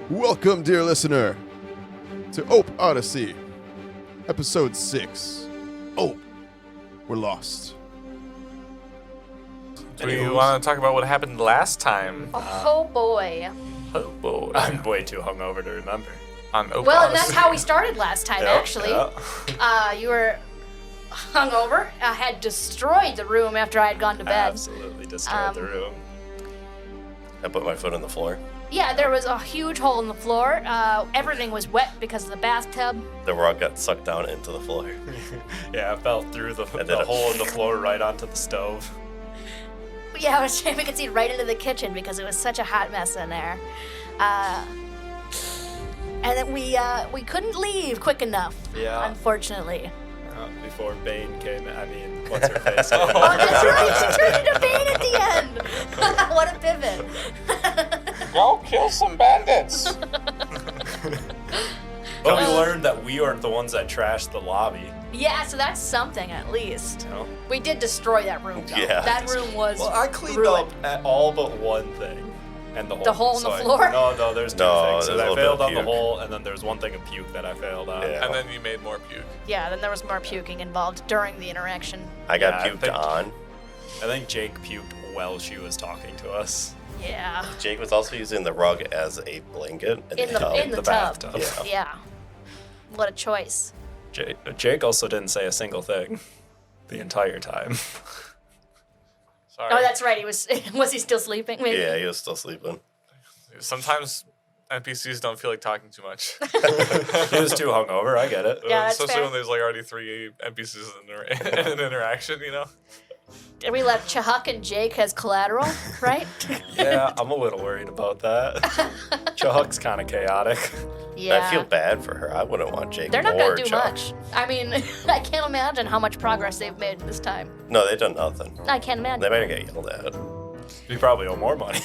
Welcome, dear listener, to Ope Odyssey, Episode 6. Ope, we're lost. Do you want to talk about what happened last time? Oh boy. Oh boy. I'm way too hungover to remember. On Ope Well, and Odyssey. that's how we started last time, actually. Yeah. You were hungover. I had destroyed the room after I had gone to bed. Absolutely destroyed the room. I put my foot on the floor. Yeah, there was a huge hole in the floor. Everything was wet because of the bathtub. The rug got sucked down into the floor. Yeah, I fell through the And then hole in the floor right onto the stove. Yeah, we could see right into the kitchen because it was such a hot mess in there. And then we couldn't leave quick enough, unfortunately. Before Bane came in. I mean, what's her face? Oh, that's right! She turned into Bane at the end! What a pivot. Go kill some bandits! But we learned that we aren't the ones that trashed the lobby. Yeah, so that's something at least. You know? We did destroy that room, though. Yeah. That room was Well, I cleaned ruined. up at all but one thing. And the hole. The hole in the floor? No, there's two No, things. So there's a I little bit failed of on the puke. hole, and then there's one thing of puke that I failed on. Yeah. And then you made more puke. Yeah, then there was more puking involved during the interaction. I got Yeah, I puked think- on. I think Jake puked while she was talking to us. Yeah. Jake was also using the rug as a blanket In the tub. tub. bathtub. Yeah. Yeah. What a choice. Jake also didn't say a single thing the entire time. Sorry. Oh, that's right. He was. Was he still sleeping? Maybe? Yeah, he was still sleeping. Sometimes NPCs don't feel like talking too much. He was too hungover, I get it. Yeah, that's Especially fair. when there's like already 3 NPCs in an interaction, you know? Did we left Chahuk and Jake as collateral, right? Yeah, I'm a little worried about that. Chahuk's kind of chaotic. Yeah. I feel bad for her. I wouldn't want Jake They're not or gonna do Chuck. much. I mean, I can't imagine how much progress they've made this time. No, they've done nothing. I can't imagine. They might get yelled at. We probably owe more money.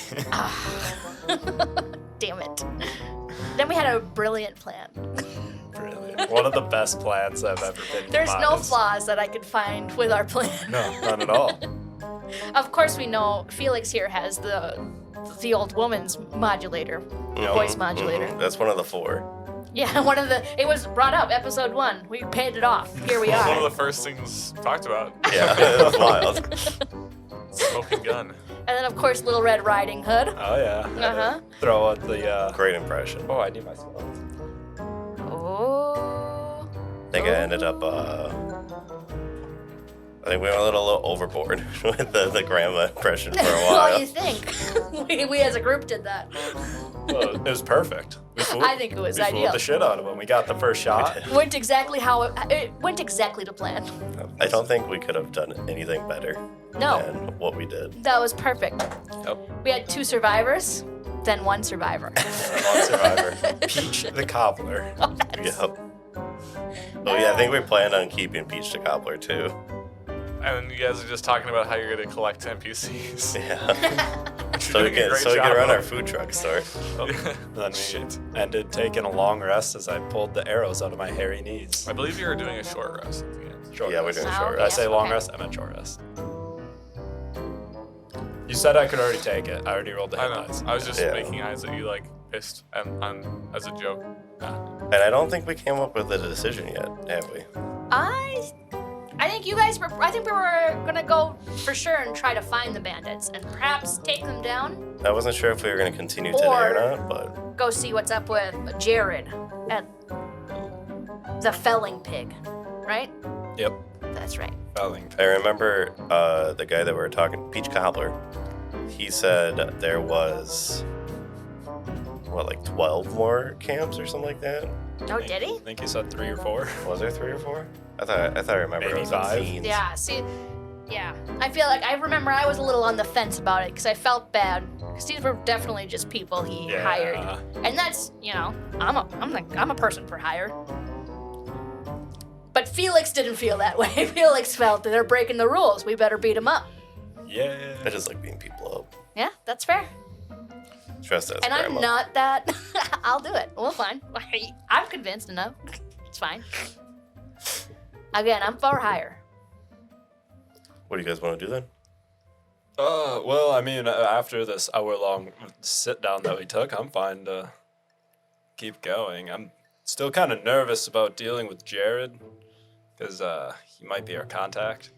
Damn it. Then we had a brilliant plan. Brilliant. One of the best plans I've ever been There's no devised. flaws that I could find with our plan. No, none at all. Of course, we know Felix here has the old woman's modulator, Mhm, voice modulator. mhm. That's one of the 4. Yeah, it was brought up, episode 1. We paid it off. Here we One of are. the first things talked about. Yeah, it was wild. Smoking gun. And then, of course, Little Red Riding Hood. Oh, yeah. Uh-huh. Throw out the, Great impression. Oh, I need my spells. Oh. I think I ended up, I think we went a little overboard with the grandma impression for a while. Well, you think? we as a group did that. Well, it was perfect. We fooled, I think it was we fooled ideal. the shit out of him. We got the first shot. Went exactly how it went exactly to plan. I don't think we could have done anything better No. than what we did. That was perfect. Yep. We had 2 survivors, then 1 survivor. One survivor. Peach the cobbler. Yep. Oh yeah, I think we planned on keeping Peach the Cobbler too. And you guys are just talking about how you're going to collect NPCs. Yeah. so You're we doing a can great so we can job run of- our food truck store. Then we ended taking a long rest as I pulled the arrows out of my hairy knees. I believe you were doing a short rest at the end. Short Yeah, we're rest. doing Oh, short Did I rest. say long Okay. rest? I meant short rest. You said I could already take it. I already rolled the I hit know. dice. I was just Yeah. making eyes at you like pissed and as a joke. And I don't think we came up with a decision yet, have we? I think you guys were. I think we were gonna go for sure and try to find the bandits and perhaps take them down. I wasn't sure if we were going to continue today or not, but Go see what's up with Jared at the felling pig, right? Yep. That's right. Felling. I remember the guy that we were talking, Peach Cobbler. He said there was like 12 more camps or something like that. Oh, did he? I think you said 3 or 4. Was there 3 or 4? I thought I remember Maybe it was on 5. teens. Yeah. See. Yeah. I feel like I remember I was a little on the fence about it because I felt bad because these were definitely just people he Yeah. hired, and that's I'm a person for hire. But Felix didn't feel that way. Felix felt that they're breaking the rules. We better beat them up. Yeah. I just like beating people up. Yeah, that's fair. Trust us, And Grandma. I'm not that. I'll do it. Well, fine. I'm convinced enough. It's fine. Again, I'm for hire. What do you guys want to do then? Well, I mean, after this hour-long sit-down that we took, I'm fine to keep going. I'm still kind of nervous about dealing with Jared because he might be our contact.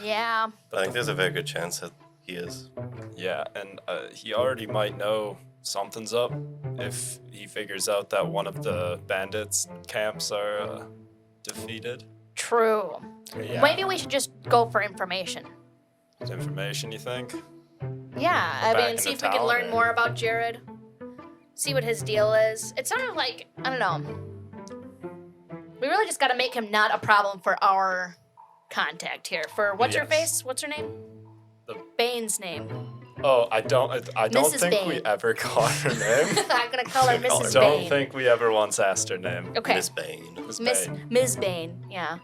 Yeah. I think there's a very good chance that he is. Yeah, and he already might know something's up if he figures out that one of the bandits' camps are defeated. True. Yeah. Maybe we should just go for information. Information, you think? Yeah, Back I mean, in see the if we can town, learn or- more about Jared. See what his deal is. It's sort of like, I don't know. We really just got to make him not a problem for our contact here. For what's her Yes. face? What's her name? The- Bane's name. Oh, I don't Mrs. think we Bane. ever caught her name. I'm gonna call her Call her Mrs. Don't Bane. think we ever once asked her name. Okay, Miss Bane. Ms. Bane. Yeah.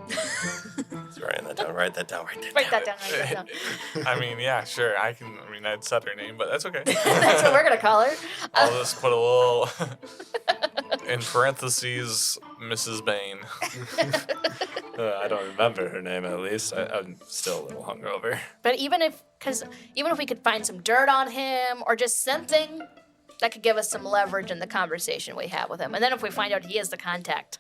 He's writing that down. Write that down. Write that down. Write that down. I mean, yeah, sure. I mean, I'd set her name, but that's okay. That's what we're gonna call her. I'll just put a little, in parentheses, Mrs. Bane. I don't remember her name at least. I'm still a little hungover. But even if we could find some dirt on him or just something that could give us some leverage in the conversation we have with him, and then if we find out he is the contact,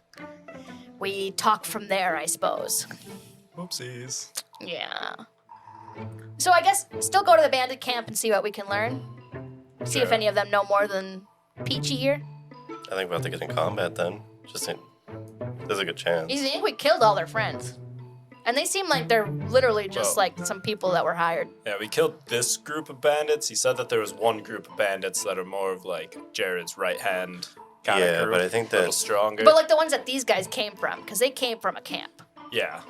we talk from there, I suppose. Whoopsies. Yeah. So I guess still go to the bandit camp and see what we can learn. See if Sure. any of them know more than Peachy here. I think we'll have to get in combat then. There's a good chance. You think we killed all their friends? And they seem like they're literally just Well- like some people that were hired. Yeah, we killed this group of bandits. He said that there was one group of bandits that are more of like Jared's right hand kind of Yeah, group. but I think a little that- stronger. But like the ones that these guys came from, because they came from a camp. yeah,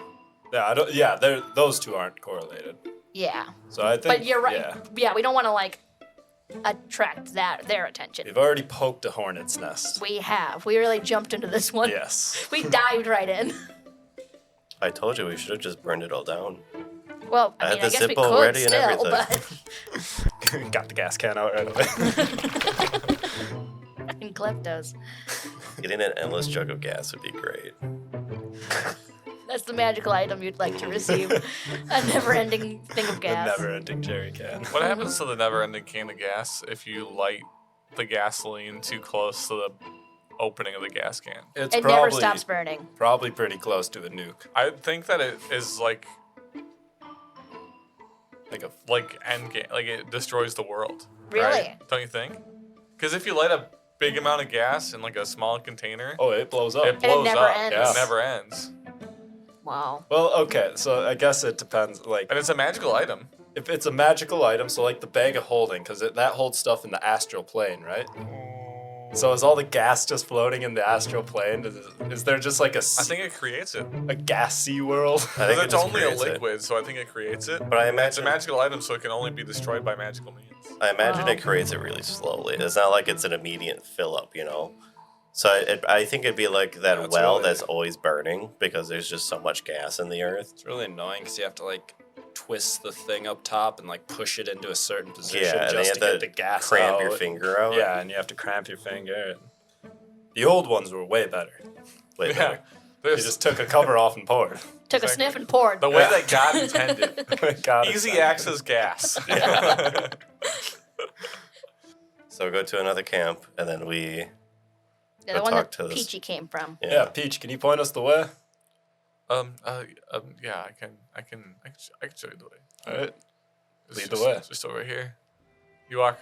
yeah. Those two aren't correlated. Yeah. So I think. But you're right. Yeah, Yeah, we don't want to like attract their attention. we've already poked a hornet's nest. We have. We really jumped into this one. Yes. We dived right in. I told you we should have just burned it all down. Well, I I had mean, I the guess we Zippo could ready and still, everything. Got the gas can out right away. but in kleptos. Getting an endless jug of gas would be great. That's the magical item you'd like to receive. A never-ending thing of The gas. never-ending jerry can. What happens to the never-ending can of gas if you light the gasoline too close to the opening of the gas can? It's It probably never stops burning. probably pretty close to a nuke. I think that it is like end game, like it destroys the world. Really? Right? Don't you think? Because if you light a big amount of gas in like a small container, Oh, it blows up. it blows never up. ends. Yeah. It never ends, Wow. Well, okay, so I guess it depends. Like, and it's a magical item. if it's a magical item, so like the bag of holding, because that holds stuff in the astral plane, right? So is all the gas just floating in the astral plane? Is there just like I think it creates it. a gassy world? I think Because it it's just only a creates it. liquid, so I think it creates it. But I It's a imagine magical item, so it can only be destroyed by magical means. it creates it really slowly. It's not like it's an immediate fill up, you know. So I think it'd be like that That's well really- that's always burning because there's just so much gas in the earth. It's really annoying because you have to like twist the thing up top and like push it into a certain position Yeah, and then you just have to to get the gas cramp out. your finger out. Yeah, and you have to cramp your finger. The old ones were way better. Way Yeah. better. You There's just took a cover off and poured. Took a Exactly. sniff and poured. the way that God intended. God, Easy access gas. So go to another camp and then we Yeah, the Go one talk that to this- Peachy came from. Yeah, Peach, can you point us the way? Yeah, I can show you the way. All right. It's Lead the just- way. it's just over here. You walk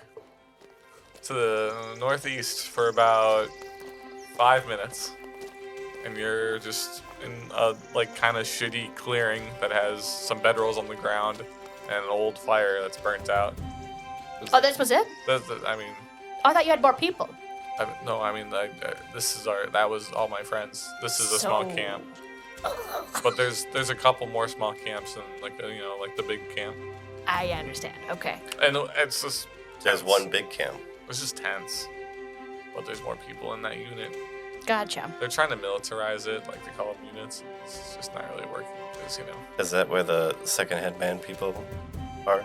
to the northeast for about 5 minutes, and you're just in a like kind of shitty clearing that has some bedrolls on the ground and an old fire that's burnt out. Oh, this was it? I mean, Oh, I thought you had more people. that was all my friends. This is a small So- camp, but there's a couple more small camps and like the big camp, I understand. Okay. and it's just there's tents. one big camp. It's just tents, but there's more people in that unit. Gotcha. They're trying to militarize it, like they call them units. It's just not really working because Is that where the secondhand man people are?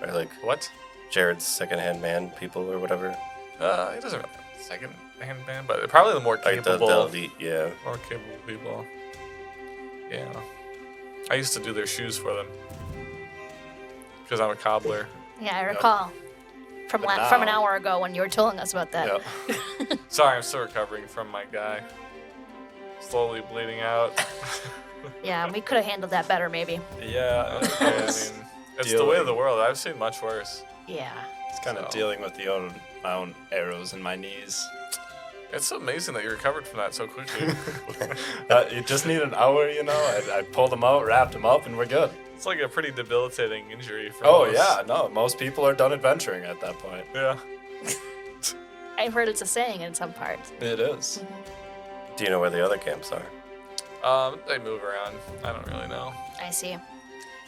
Or like what? Jared's secondhand man people or whatever? It doesn't really have a second-hand band, but probably the more Like capable, the elite, yeah. more capable people. Yeah, I used to do their shoes for them because I'm a cobbler. Yeah, I recall. from But from an now- hour ago when you were telling us about that. Yeah. Sorry, I'm still recovering from my guy. Slowly bleeding out. Yeah, we could have handled that better, maybe. Yeah. I mean, it's the way of the world. I've seen much worse. Yeah. It's kind of So. dealing with my own arrows in my knees. It's amazing that you recovered from that so quickly. You just need an hour, you know. I pulled them out, wrapped them up, and we're good. It's like a pretty debilitating injury for Oh most. yeah, no. Most people are done adventuring at that point. Yeah. I've heard it's a saying in some parts. It is. Do you know where the other camps are? They move around. I don't really know. I see.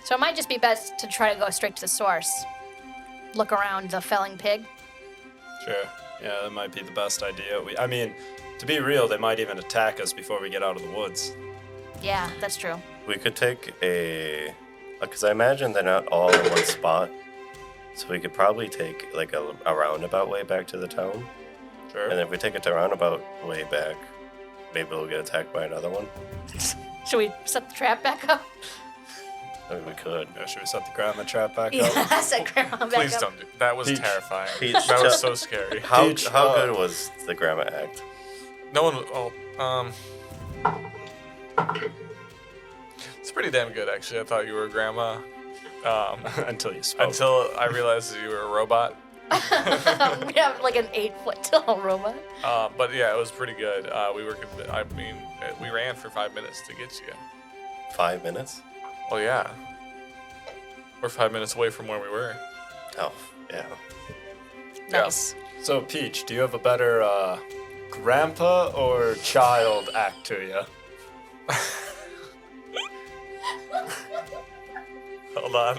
So it might just be best to try to go straight to the source. Look around the felling pig. Sure. Yeah, that might be the best idea. I mean, to be real, they might even attack us before we get out of the woods. Yeah, that's true. We could take because I imagine they're not all in one spot. So we could probably take like a roundabout way back to the town. Sure. And if we take it to roundabout way back, maybe we'll get attacked by another one. Should we set the trap back up? I mean, we could. Yeah, should we set the grandma trap back Yeah, up? set grandma back Please up. don't do that. Was Peach. terrifying. Peach, that tell- was so scary. How Peach, good was the grandma act? No one. It's pretty damn good actually. I thought you were a grandma. Until you spoke. Until I realized that you were a robot. We have like an 8-foot tall robot. But yeah, it was pretty good. We ran for 5 minutes to get you. 5 minutes? Well, yeah. We're 5 minutes away from where we were. Oh, yeah. Nice. So, Peach, do you have a better grandpa or child act to you? Hold on.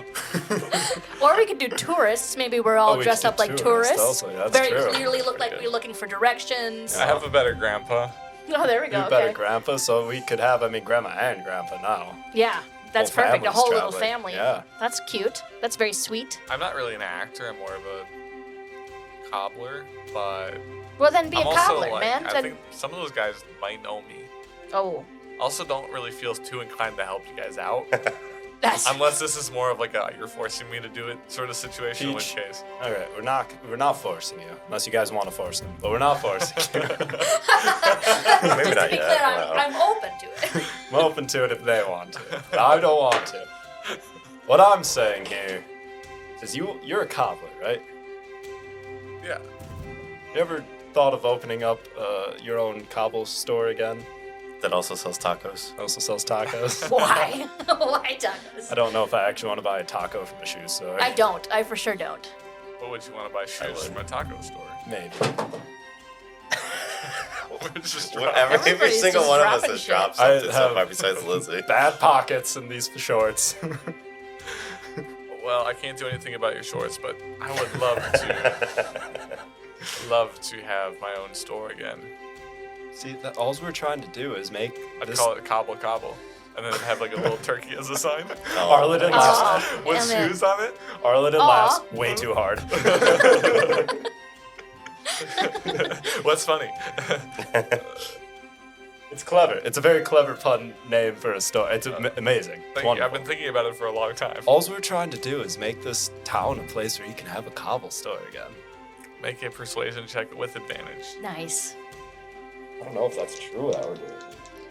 Or we could do tourists. Maybe we're all Oh, we dressed could up do like tourists tourists. also, that's Very true. clearly look like we're looking for directions. I have a better grandpa. Oh, there we go. You better Okay. grandpa, so we could have, grandma and grandpa now. Yeah, that's Whole perfect. A family's whole little traveling. family. Yeah. That's cute. That's very sweet. I'm not really an actor. I'm more of a cobbler, but Well, then be I'm a also cobbler, like, man. I Then- think some of those guys might know me. Oh, Also, don't really feel too inclined to help you guys out, that's unless this is more of like a you're forcing me to do it sort of situation. In which Peach. case, All right, we're not forcing you, unless you guys want to force them, but we're not forcing you. Maybe just not to be yet. clear, no. I'm open to it. I'm open to it if they want to. But I don't want to. What I'm saying here is you're a cobbler, right? yeah. You ever thought of opening up your own cobble store again? That also sells tacos. Also sells tacos. Why? Why tacos? I don't know if I actually want to buy a taco from a shoe store. I don't. I for sure don't. What would you want to buy shoes would. from a taco store? Maybe. We're just Every Everybody's single just one of us dropping has shit. dropped I something so have- far besides Lizzie. Bad pockets in these shorts. Well, I can't do anything about your shorts, but I would love to have my own store again. See, all we're trying to do is make I'd this call it Cobble Cobble, and then have like a little turkey as a sign Arliden laughs. Oh, with damn it. shoes on it. Arliden Aw. laughs way too hard. What's funny? It's clever. It's a very clever pun name for a store. It's amazing. It's Thank you. wonderful. I've been thinking about it for a long time. All we're trying to do is make this town a place where you can have a cobble store again. Make a persuasion check with advantage. Nice. I don't know if that's true that we're doing.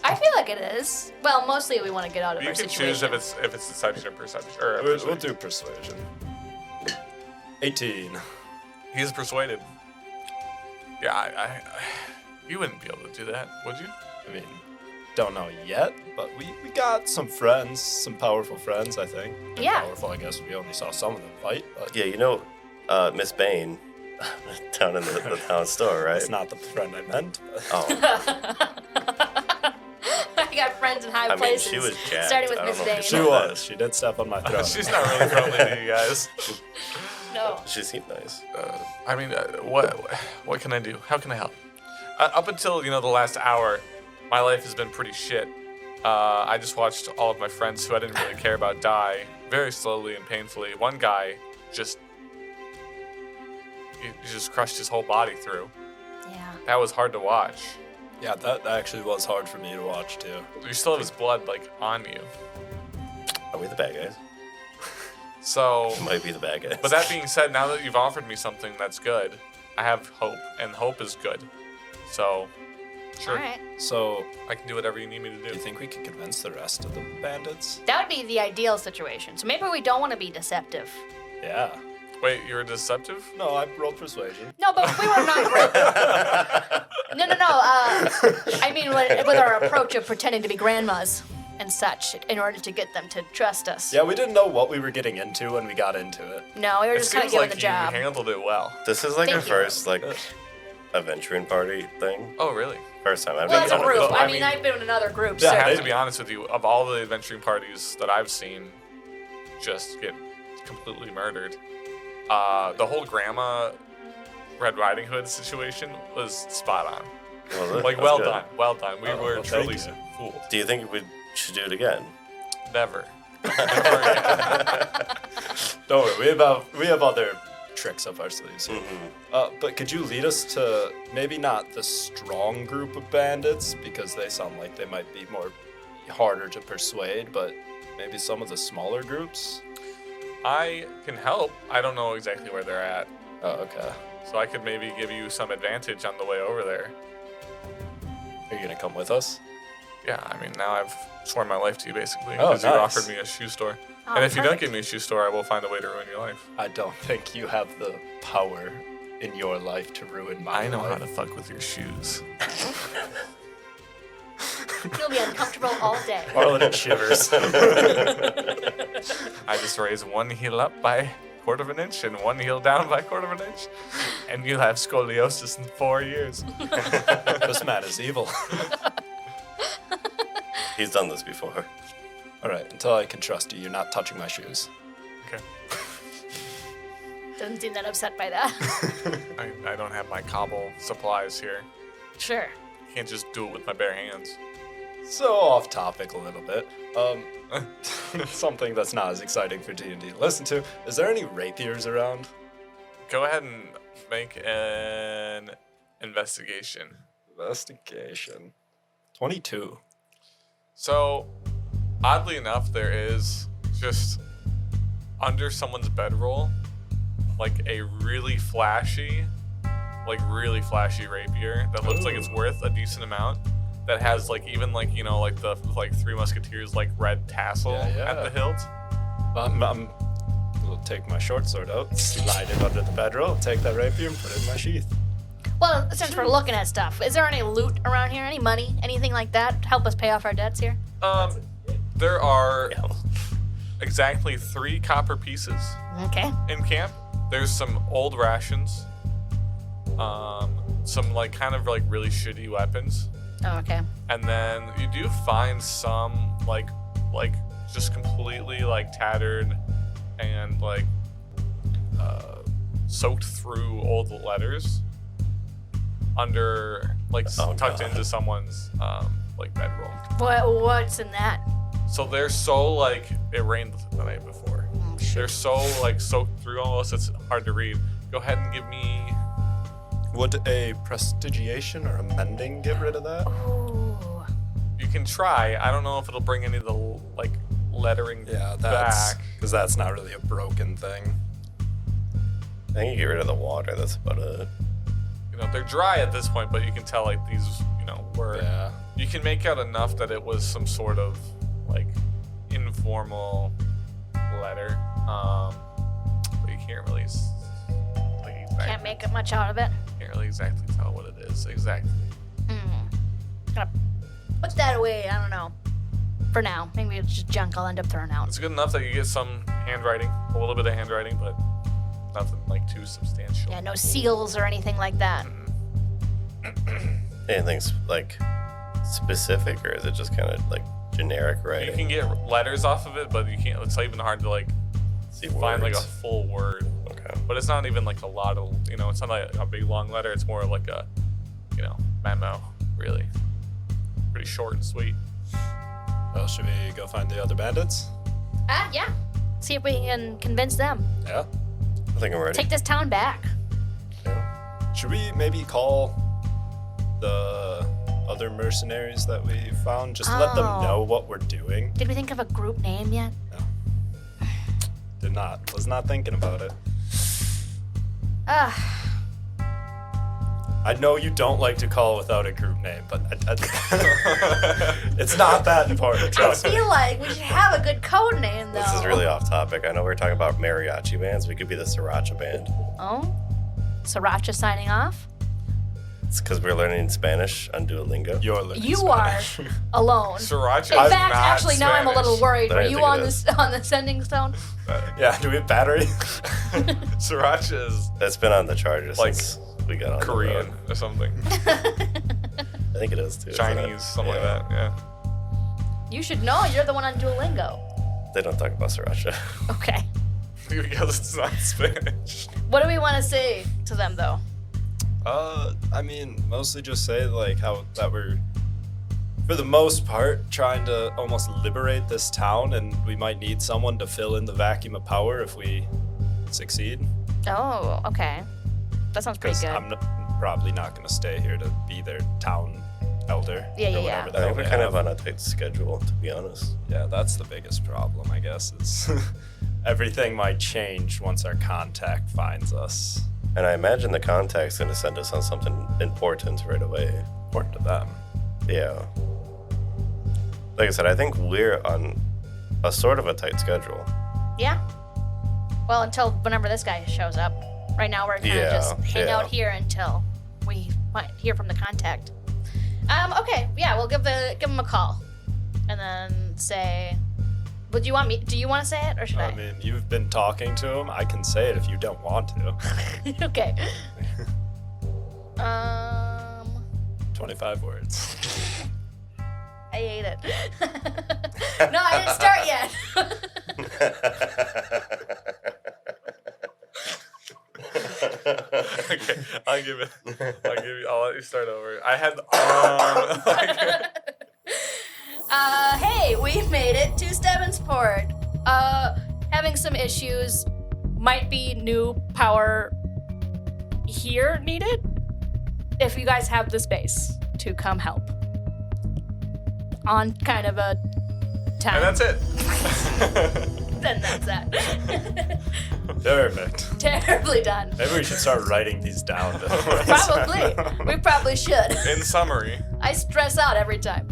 I feel like it is. Well, mostly we want to get out of You our can situation. choose if it's deception or perception. Or We'll persuasion. do persuasion. 18. He's persuaded. Yeah, I you wouldn't be able to do that, would you? I mean, don't know yet, but we got some friends, some powerful friends, I think. Yeah. Powerful, I guess we only saw some of them fight, but Yeah, you know, Miss Bain down in the town store, right? it's not the friend I meant. But Oh, I got friends in high I mean, places. she was jacked. Starting with I Miss don't know if Dane. she was. She did step on my throat. She's not really friendly to you guys. No. she seemed nice. I mean, what can I do? How can I help? Up until the last hour, my life has been pretty shit. I just watched all of my friends who I didn't really care about die very slowly and painfully. One guy just he just crushed his whole body through. Yeah. That was hard to watch. Yeah, that actually was hard for me to watch too. You still have his blood like on you. Are we the bad guys? So, It might be the bad guys. but that being said, now that you've offered me something that's good, I have hope, and hope is good. So, sure, All right. So, I can do whatever you need me to do you do. think we could convince the rest of the bandits? That would be the ideal situation. So maybe we don't want to be deceptive. Yeah. Wait, you're deceptive? No, I rolled persuasion. No, but we were not great. No. I mean, with our approach of pretending to be grandmas and such, in order to get them to trust us. Yeah, we didn't know what we were getting into when we got into it. No, we were It just kind of seems given like the you job. handled it well. This is like Thank our you. first like adventuring party thing. Oh, really? First time I've Well, done as a something group. before. I mean, I've been in another group, Yeah, I so. have to be honest with you. Of all the adventuring parties that I've seen, just get completely murdered. The whole grandma Red Riding Hood situation was spot on. Was it? Like, That's well good. done, well done. We Oh, were well, thank truly you. fooled. Do you think we should do it again? Never. Never again. Don't worry, we have other tricks up our sleeves here. Mm-hmm. But could you lead us to maybe not the strong group of bandits, because they sound like they might be more harder to persuade, but maybe some of the smaller groups? I can help. I don't know exactly where they're at, Oh, okay. so I could maybe give you some advantage on the way over there. Are you gonna come with us? Yeah, I mean, now I've sworn my life to you, basically, Oh, because you nice. offered me a shoe store. Oh, And if you don't perfect. give me a shoe store, I will find a way to ruin your life. I don't think you have the power in your life to ruin my I know life. how to fuck with your shoes. You'll be uncomfortable all day. Arliden shivers. I just raise one heel up by 1/4 of an inch and one heel down by 1/4 of an inch, and you'll have scoliosis in 4 years. This man is evil. He's done this before. All right, until I can trust you, you're not touching my shoes. Okay. Doesn't seem that upset by that. I don't have my cobble supplies here. Sure. Can't just do it with my bare hands. So off topic a little bit. Something that's not as exciting for D&D to listen to. Is there any rapiers around? Go ahead and make an investigation. Investigation. 22. So, oddly enough, there is just under someone's bedroll, like a really flashy rapier that looks like it's worth a decent amount. That has like even like like the Three Musketeers like red tassel Yeah. at the hilt. I'll take my short sword out, slide it under the bedroll, take that rapier and put it in my sheath. Well, since we're looking at stuff, is there any loot around here? Any money? Anything like that? To help us pay off our debts here? There are Yeah. exactly 3 copper pieces Okay. in camp. There's some old rations, some like kind of like really shitty weapons. Oh, okay. And then you do find some like just completely like tattered and like soaked through old letters under like Oh, tucked God. into someone's like bedroll. What's in that? So they're so like it rained the night before. Oh, They're so like soaked through almost it's hard to read. Go ahead and give me Would a prestigiation or a mending get rid of that? Ooh. you can try. I don't know if it'll bring any of the like lettering Yeah, that's back. because that's not really a broken thing. I think you get rid of the water. That's about it. They're dry at this point, but you can tell like these, were. Yeah. You can make out enough that it was some sort of like informal letter, but you can't really Can't make it much out of it. can't really exactly tell what it is exactly. Gonna put that away. I don't know. For now, maybe it's just junk I'll end up throwing out. It's good enough that you get some handwriting, a little bit of handwriting, but nothing like too substantial. Yeah, no seals or anything like that. Anything's like specific, or is it just kind of like generic You writing? can get letters off of it, but you can't. It's even hard to like See find like a words. full word. Okay. But it's not even like a lot of, it's not like a big long letter. It's more like a, memo, really. Pretty short and sweet. Well, should we go find the other bandits? Yeah. See if we can convince them. Yeah. I think I'm ready. Take this town back. Should we maybe call the other mercenaries that we found? Just let them Oh. know what we're doing. Did we think of a group name yet? Did not. Was not thinking about it. I know you don't like to call without a group name, but it's not that important. I Trust me. feel like we should have a good code name, though. This is really off topic. I know we're talking about mariachi bands. We could be the Sriracha band. Oh? Sriracha signing off? It's because we're learning Spanish on Duolingo. You're learning You are Spanish. alone. Sriracha In is fact, not actually, now I'm a little Spanish. worried. But Were I you think on it this on the sending stone? Yeah, do we have battery? Sriracha is That's been on the charger Like since we got on the Korean road. or something. I think it is too. isn't it? Chinese, something like that. Yeah. You should know. You're the one on Duolingo. They don't talk about Sriracha. Okay. Because it's not Spanish. What do we want to say to them, though? I mean, mostly just say like how that we're, for the most part, trying to almost liberate this town, and we might need someone to fill in the vacuum of power if we succeed. Oh, okay. That sounds pretty Because good. I'm probably not going to stay here to be their town elder. Yeah, or yeah, whatever yeah. the I hell think we're they kind have. of on a tight schedule, to be honest. Yeah, that's the biggest problem, I guess. Is everything might change once our contact finds us. And I imagine the contact's going to send us on something important right away. Important to them. Yeah. Like I said, I think we're on a sort of a tight schedule. Yeah. Well, until whenever this guy shows up. Right now, we're kind of Yeah, just hang yeah. out here until we might hear from the contact. Okay. Yeah, we'll give him a call, and then say. Would you want me? Do you want to say it, or should I? I mean, you've been talking to him. I can say it if you don't want to. Okay. 25 words. I hate it. No, I didn't start yet. Okay, I'll let you start over. I had Hey, we made it to Stevensport. Having some issues. Might be new power here needed. If you guys have the space to come help. On kind of a time. and that's it. Then that's that. Perfect. Terribly done. Maybe we should start writing these down. Probably. We probably should. In summary, I stress out every time.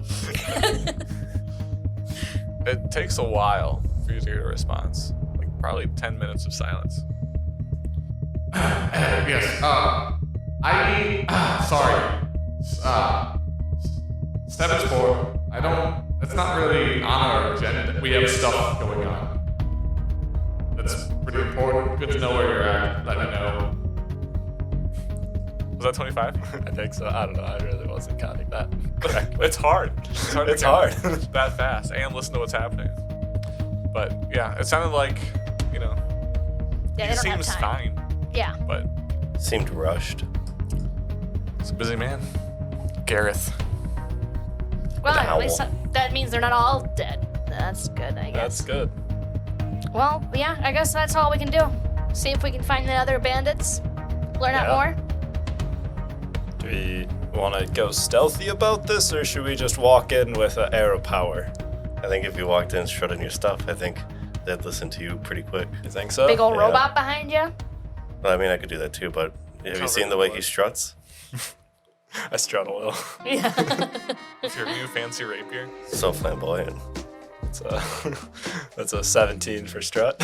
it takes a while for you to get a response. Like probably 10 minutes of silence. Yes. Sorry. Stevensport. It's not really on our agenda. We have stuff going on. That's pretty important. Good to know where you're at. Let me know. Was that 25? I think so. I don't know. I really wasn't counting that correctly. It's hard. It's hard. It's to count hard. that fast and listen to what's happening. But yeah, it sounded like Yeah, he they don't have seems time. fine, Yeah. but Seemed rushed. he's a busy man. Gareth. Well, An at least owl. that means they're not all dead. That's good, I guess. That's good. Well, yeah, I guess that's all we can do. See if we can find the other bandits. Learn out Yeah. more. Do we want to go stealthy about this, or should we just walk in with an arrow power? I think if you walked in shredding your stuff, I think they'd listen to you pretty quick. You think so? Big old yeah. robot behind you. Well, I mean, I could do that too, but have you Cover seen the the way blood. he struts? I strut a little. Yeah. With your new fancy rapier. So flamboyant. That's a 17 for strut.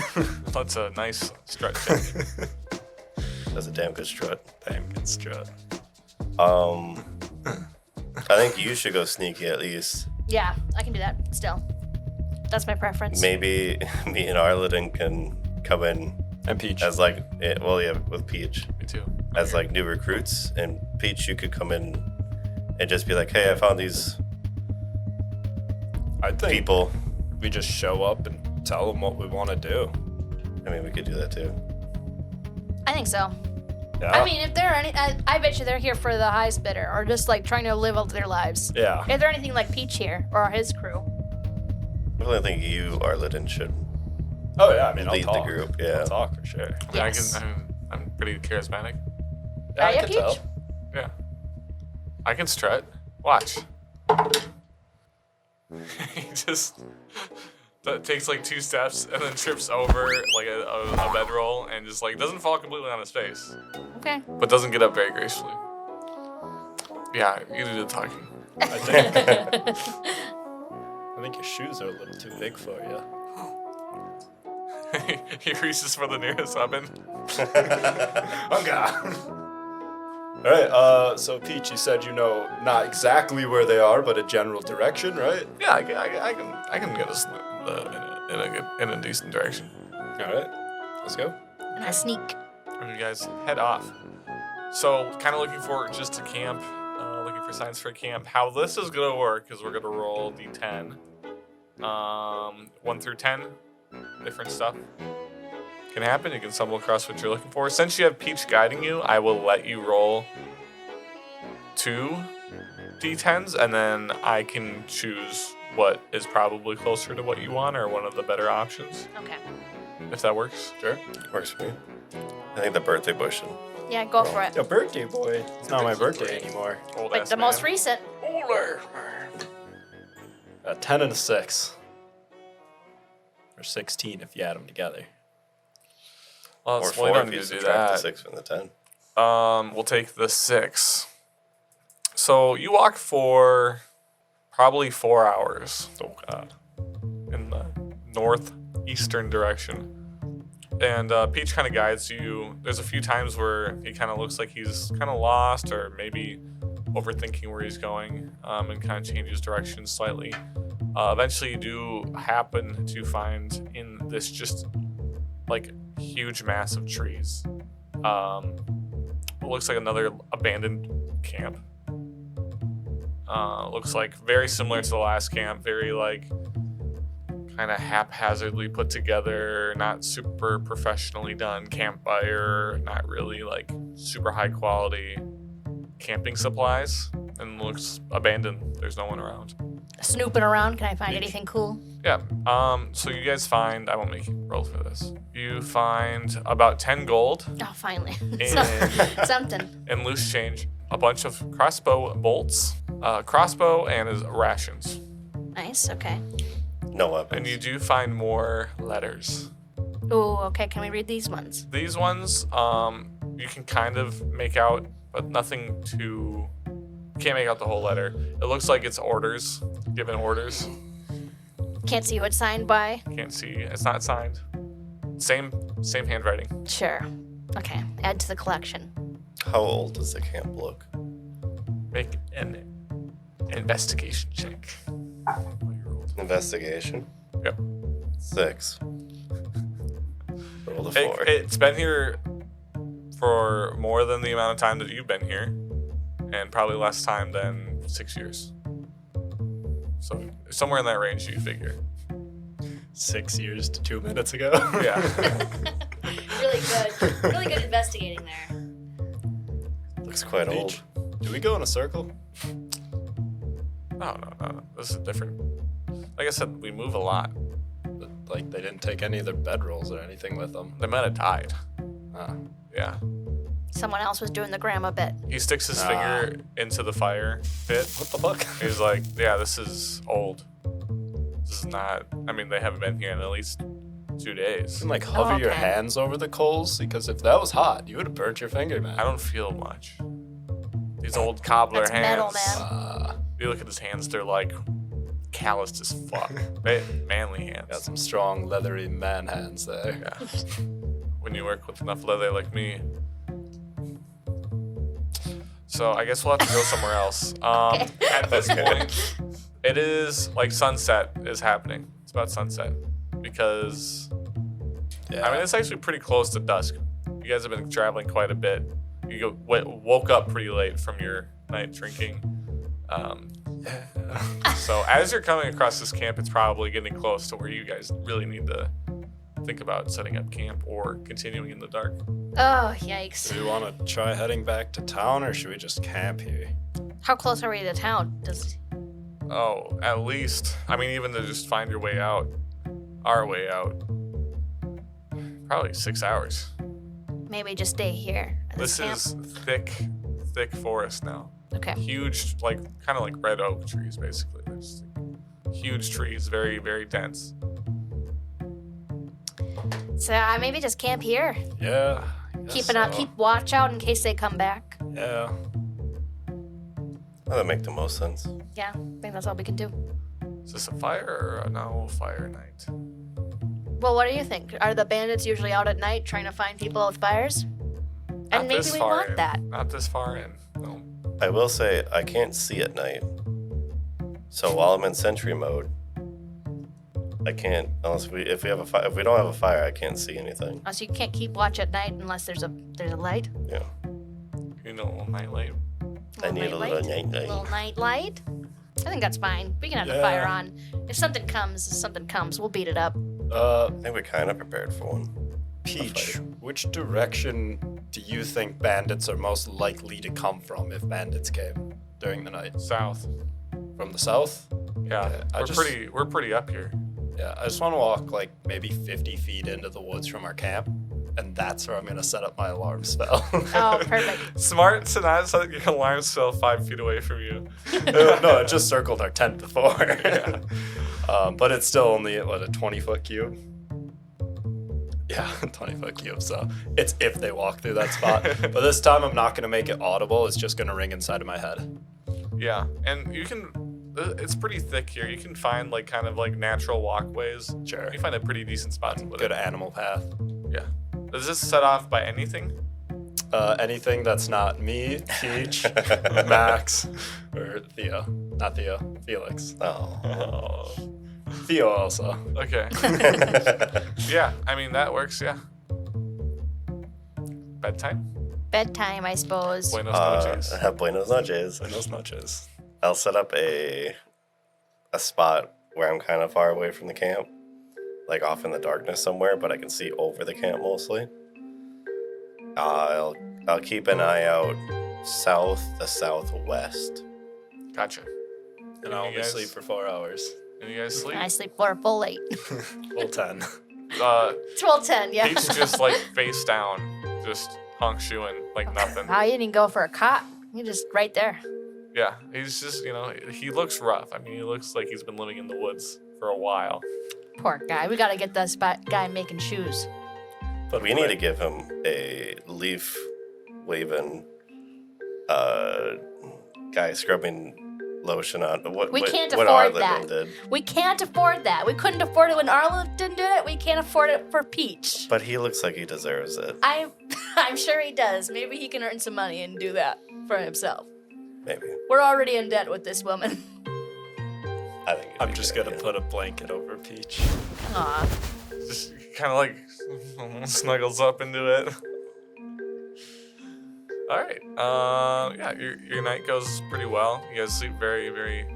That's a nice strut check. That's a damn good strut. Damn good strut. I think you should go sneaky at least. Yeah, I can do that still. That's my preference. Maybe me and Arliden can come in And Peach. as with Peach. Me too. As like new recruits, and Peach, you could come in and just be like, hey, I found these I think people. we just show up and tell them what we want to do. I mean, we could do that too. I think so. Yeah. I mean, if there are any, I bet you they're here for the highest bidder, or just like trying to live out their lives. Yeah. If they're anything like Peach here or his crew. I really think you, Arliden, should Oh yeah. I mean, lead I'll the talk. group. Yeah. I'll talk for sure. Yeah, Yes. I'm pretty charismatic. Yeah, Are I you, can Peach? tell. Yeah. I can strut. Watch. He just that takes like 2 steps and then trips over like a bedroll and just like doesn't fall completely on his face, Okay. but doesn't get up very gracefully. Yeah, you do the talking. I think your shoes are a little too big for you. He reaches for the nearest weapon. Oh God. All right. So Peach, you said you know not exactly where they are, but a general direction, right? Yeah, I can get us in a decent direction. All right. Let's go. And I sneak. And you guys head off. So, kind of looking for just a camp, looking for signs for a camp. How this is gonna work is we're gonna roll d10, 1 through 10, different stuff can happen. You can stumble across what you're looking for. Since you have Peach guiding you, I will let you roll 2 d10s, and then I can choose what is probably closer to what you want or one of the better options, Okay. if that works. Sure. Works for me. I think the birthday bush. Yeah, go for it. Your birthday, boy. It's not my birthday anymore. Old Like ass the man. most recent. A 10 and a 6. Or 16 if you add them together. Well, Or it's really 4 don't if you need to do subtract the that. 6 from the 10. We'll take the 6. So you walk for probably 4 hours. Oh God. In the northeastern direction. And Peach kind of guides you. There's a few times where he kind of looks like he's kind of lost or maybe overthinking where he's going, and kind of changes direction slightly. Eventually you do happen to find in this just like huge mass of trees. It looks like another abandoned camp. Looks like very similar to the last camp, very like kind of haphazardly put together, not super professionally done campfire, not really like super high quality camping supplies, and looks abandoned. There's no one around. Snooping around. Can I find anything cool? Yeah. So you guys find, I won't make you roll for this. You find about 10 gold Oh, finally. in, Something. in loose change, a bunch of crossbow bolts, crossbow, and his rations. Nice. Okay. No weapons. And you do find more letters. Ooh, okay. Can we read these ones? These ones, you can kind of make out, but nothing too. Can't make out the whole letter. It looks like it's orders, given orders. Can't see who it's signed by. Can't see. It's not signed. Same handwriting. Sure. Okay. Add to the collection. How old does the camp look? Make an investigation check. Investigation. Yep. 6. Roll the 4. It's been here for more than the amount of time that you've been here, and probably less time than 6 years. So somewhere in that range, you figure. 6 years to 2 minutes ago. Yeah. Really good. Really good investigating there. Looks quite old. Peach, do we go in a circle? No. This is different. Like I said, we move a lot. But, like, they didn't take any of their bedrolls or anything with them. They might have died. Ah. Yeah. Someone else was doing the grandma bit. He sticks his finger into the fire pit. What the fuck? He's like, yeah, this is old. This is not, I mean, they haven't been here in at least 2 days. And, like, hover your okay. hands over the coals? Because if that was hot, you would have burnt your finger, man. I don't feel much. These old cobbler That's hands. metal, man. You look at his hands, they're like calloused as fuck. They manly hands. Got some strong, leathery man hands there. Yeah. When you work with enough leather like me. So I guess we'll have to go somewhere else. At this point, it is like sunset is happening. It's about sunset because Yeah. I mean it's actually pretty close to dusk. You guys have been traveling quite a bit. You woke up pretty late from your night drinking. So as you're coming across this camp, it's probably getting close to where you guys really need to think about setting up camp or continuing in the dark. Oh, yikes. Do we want to try heading back to town, or should we just camp here? How close are we to town? Oh, at least, I mean, even to just find your way out, our way out, probably 6 hours. Maybe just stay here at this camp? Is thick forest now. Okay. Huge, like, kind of like red oak trees, basically. They're just huge trees, very, very dense. So maybe just camp here. Yeah. Keep watch out in case they come back. Yeah. Well, that make the most sense. Yeah, I think that's all we can do. Is this a fire or a no fire night? Well, what do you think? Are the bandits usually out at night trying to find people with fires? Not And maybe this we far want in. that. Not this far in. No. I will say I can't see at night. So while I'm in sentry mode, I can't unless if we don't have a fire, I can't see anything. Oh, so you can't keep watch at night unless there's a light. Yeah. You know, a little nightlight. I need a little night light. Little night light. I think that's fine. We can have the Yeah. fire on. If something comes, we'll beat it up. I think we're kind of prepared for one. Peach, which direction do you think bandits are most likely to come from if bandits came during the night? South. From the south? Yeah. Okay, We're pretty up here. Yeah, I just want to walk like maybe 50 feet into the woods from our camp, and that's where I'm going to set up my alarm spell. Oh, perfect. Smart to not set your alarm spell 5 feet away from you. No, it just circled our tent before. But it's still only, a 20-foot cube? Yeah, 20-foot cube, so it's if they walk through that spot. But this time I'm not going to make it audible, it's just going to ring inside of my head. Yeah, and you can. It's pretty thick here. You can find like kind of like natural walkways. Sure. You find a pretty decent spot to put Good it. animal path. Yeah. Does this set off by anything? Anything that's not me, Peach, Max, or Theo. Not Theo, Felix. Oh. Theo also. Okay. Yeah, I mean that works. Yeah. Bedtime. Bedtime, I suppose. Buenos noches. Buenos noches. Buenos noches. I'll set up a spot where I'm kind of far away from the camp, like off in the darkness somewhere, but I can see over the camp mostly. I'll keep an eye out south to southwest. Gotcha. And I'll You only guys- sleep for 4 hours. And you guys sleep? I sleep for a full 8. Full 10. It's full 10, yeah. Peach just like face down, just honks you in like nothing. Oh, you didn't go for a cot. You just right there. Yeah, he's just, he looks rough. I mean, he looks like he's been living in the woods for a while. Poor guy. We gotta get this guy making shoes. But we need to give him a leaf waving guy scrubbing lotion on. We can't what afford Arliden that. did. We can't afford that. We couldn't afford it when Arliden did it. We can't afford it for Peach. But he looks like he deserves it. I'm sure he does. Maybe he can earn some money and do that for himself. Maybe. We're already in debt with this woman. I think it'd I'm be just good going to idea. put a blanket over Peach. Aw. Just kind of like snuggles up into it. All right. Yeah, your night goes pretty well. You guys sleep very, very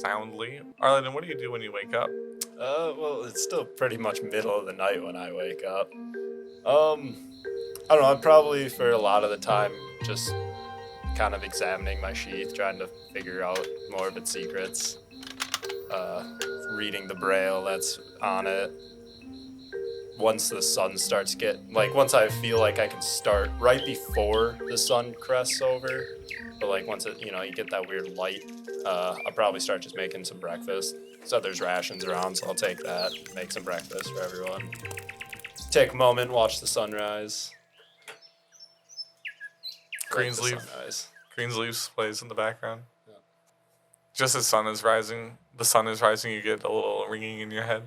soundly. Arliden, what do you do when you wake up? Well, it's still pretty much middle of the night when I wake up. I don't know, I'm probably for a lot of the time just kind of examining my sheath, trying to figure out more of its secrets. Reading the braille that's on it. Once the sun starts once I feel like I can start right before the sun crests over, but like once it, you get that weird light, I'll probably start just making some breakfast. So there's rations around, so I'll take that, make some breakfast for everyone. Take a moment, watch the sunrise. Greensleeves plays in the background. Yeah. Just as the sun is rising, you get a little ringing in your head.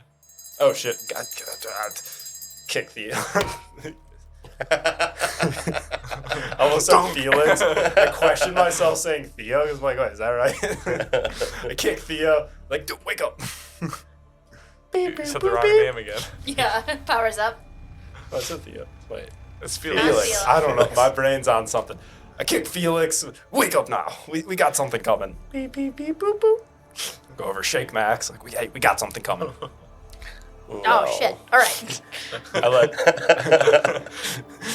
Oh shit! God. Kick the. I almost said Felix. I questioned myself saying Theo. I was like, wait, is that right? I kick Theo. Like, dude, wake up. You said the wrong name again. Yeah, powers up. Oh, I said Theo. Wait. It's Felix. Felix. I don't know. My brain's on something. I kick Felix. Wake up now. We got something coming. Beep, beep, beep, boop, boop. Go over, shake Max. Like, we got something coming. Oh, shit. All right. I let.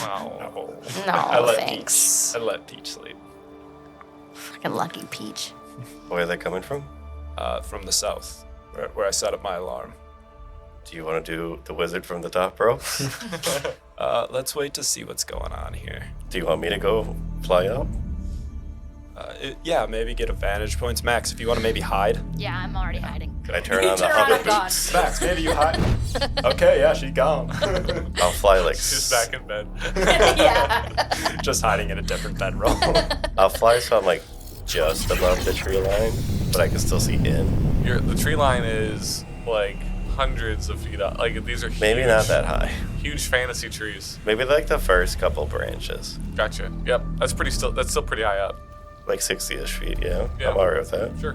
Wow. No, I let thanks. Peach. I let Peach sleep. Fucking lucky Peach. Where are they coming from? From the south, where I set up my alarm. Do you want to do the wizard from the top rope? Let's wait to see what's going on here. Do you want me to go fly up? Yeah, maybe get a vantage points. Max, if you want to maybe hide. Yeah, I'm already hiding. Can I turn You on the turn around hover and gone. boots? Max, maybe you hide. Okay, yeah, she gone. I'll fly like She's back in bed. Yeah. Just hiding in a different bedroll. I'll fly so I'm like just above the tree line, but I can still see in. The tree line is like hundreds of feet up. Like these are Maybe huge, not that high. huge fantasy trees. Maybe like the first couple branches. Gotcha. Yep. That's still pretty high up. Like 60-ish feet, yeah. Yeah. I'm alright with that. Sure.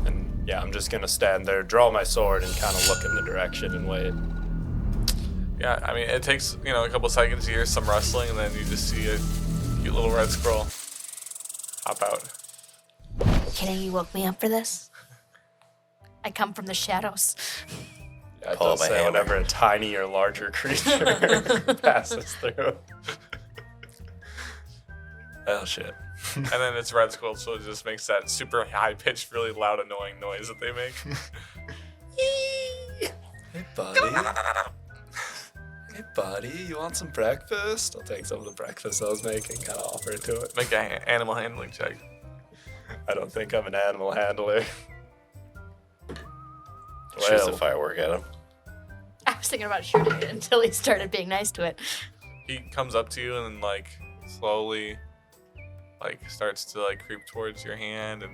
And yeah, I'm just gonna stand there, draw my sword, and kind of look in the direction and wait. Yeah, I mean, it takes, a couple seconds to hear some rustling, and then you just see a cute little red squirrel hop out. Kidding, you woke me up for this? I come from the shadows. Yeah, it Pull does up a say hammer. whenever a tiny or larger creature passes through. Oh shit. And then it's red squirrel, so it just makes that super high-pitched, really loud, annoying noise that they make. Hey buddy. Hey buddy, you want some breakfast? I'll take some of the breakfast I was making, kind of offer it to it. Make an animal handling check. I don't think I'm an animal handler. Shoots a firework at him. I was thinking about shooting it until he started being nice to it. He comes up to you and slowly starts to creep towards your hand and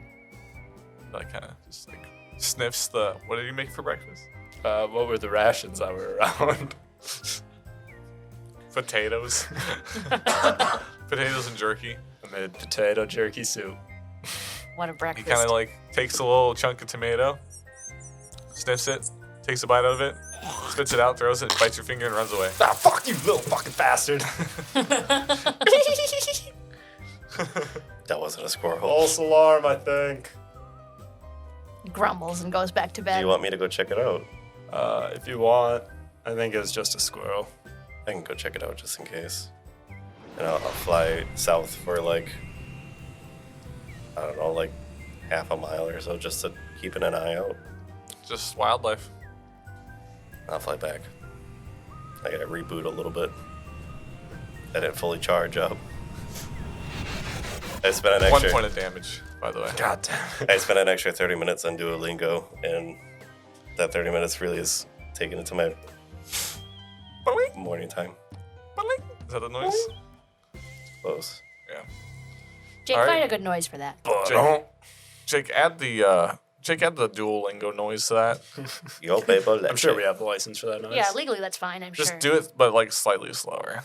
kind of just sniffs the. What did you make for breakfast? What were the rations that were around? Potatoes. Potatoes and jerky. I made potato jerky soup. What a He breakfast. kind of takes a little chunk of tomato, sniffs it, takes a bite out of it, spits it out, throws it, bites your finger and runs away. Ah, fuck you, little fucking bastard. That wasn't a squirrel. False alarm, I think. Grumbles and goes back to Do bed. you want me to go check it out? If you want, I think it was just a squirrel. I can go check it out just in case. And I'll fly south for I don't know, half a mile or so just to keeping an eye out. Just wildlife. I'll fly back. I gotta reboot a little bit. I didn't fully charge up. I spent an 1 extra. point of damage, by the way. God damn. I spent an extra 30 minutes on Duolingo, and that 30 minutes really is taken into my Boing, morning time. boing. Is that the noise? Close. Yeah. Jake, All right. find a good noise for that. Jake, add the Duolingo noise to that. Yo, baby, I'm sure we have the license for that noise. Yeah, legally that's fine, I'm Just sure. do it, but slightly slower.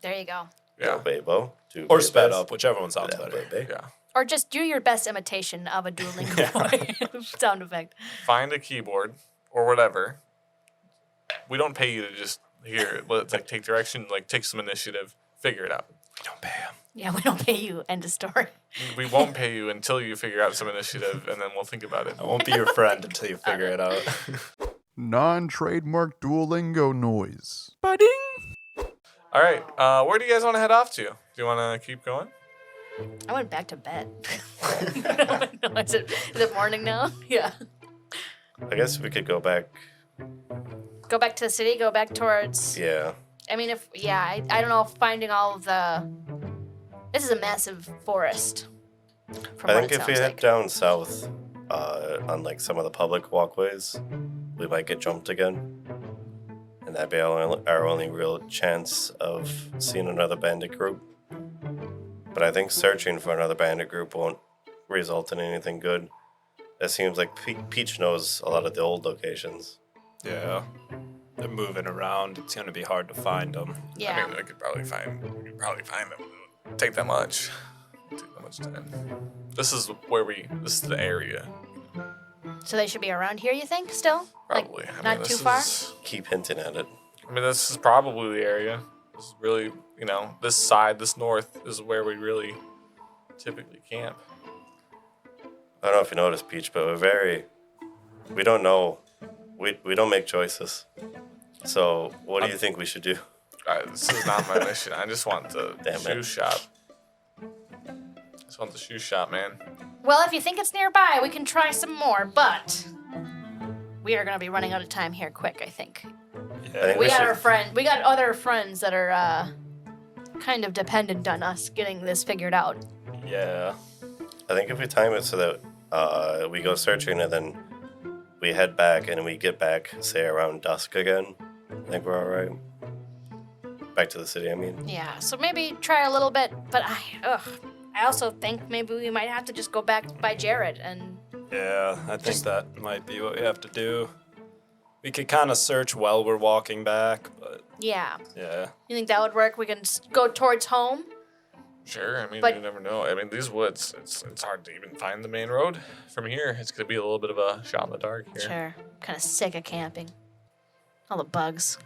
There you go. Yeah. Yo, baby. Or sped up, whichever one sounds Yeah, better. baby. Yeah. Or just do your best imitation of a Duolingo sound effect. Find a keyboard or whatever. We don't pay you to just take direction, take some initiative, figure it out. We don't pay him. Yeah, we don't pay you. End of story. We won't pay you until you figure out some initiative, and then we'll think about it. I won't be your friend until you figure it out. Non-trademark Duolingo noise. All right, where do you guys want to head off to? Do you want to keep going? I went back to bed. Is it morning now? Yeah. I guess we could go back. Go back to the city, go back towards... Yeah. I mean, I don't know if finding all of the... This is a massive forest. From I what think it if we sounds head like. down south on some of the public walkways, we might get jumped again. And that'd be our only real chance of seeing another bandit group. But I think searching for another bandit group won't result in anything good. It seems like Peach knows a lot of the old locations. Yeah. They're moving around. It's going to be hard to find them. Yeah. I mean, we could probably find them. It wouldn't take that much. Take that much time. This is the area. So they should be around here, you think, still? Probably. Not too far? Keep hinting at it. This is probably the area. This is really, this side, this north is where we really typically camp. I don't know if you noticed, Peach, but we don't know. We don't make choices. So what do you think we should do? This is not my mission. I just want the Damn shoe it. shop. Just want the shoe shop, man. Well, if you think it's nearby, we can try some more, but we are going to be running out of time here quick, I think. I think We got should- we got other friends that are kind of dependent on us getting this figured out. Yeah. I think if we time it so that we go searching and then we head back and we get back, say, around dusk again, I think we're all right. Back to the city, I mean. Yeah, so maybe try a little bit, but I also think maybe we might have to just go back by Jared and... Yeah, I think that might be what we have to do. We could kind of search while we're walking back, but Yeah. yeah. You think that would work? We can go towards home? Sure, I mean, But- you never know. I mean, these woods, it's hard to even find the main road from here. It's going to be a little bit of a shot in the dark here. Sure. Kind of sick of camping. All the bugs.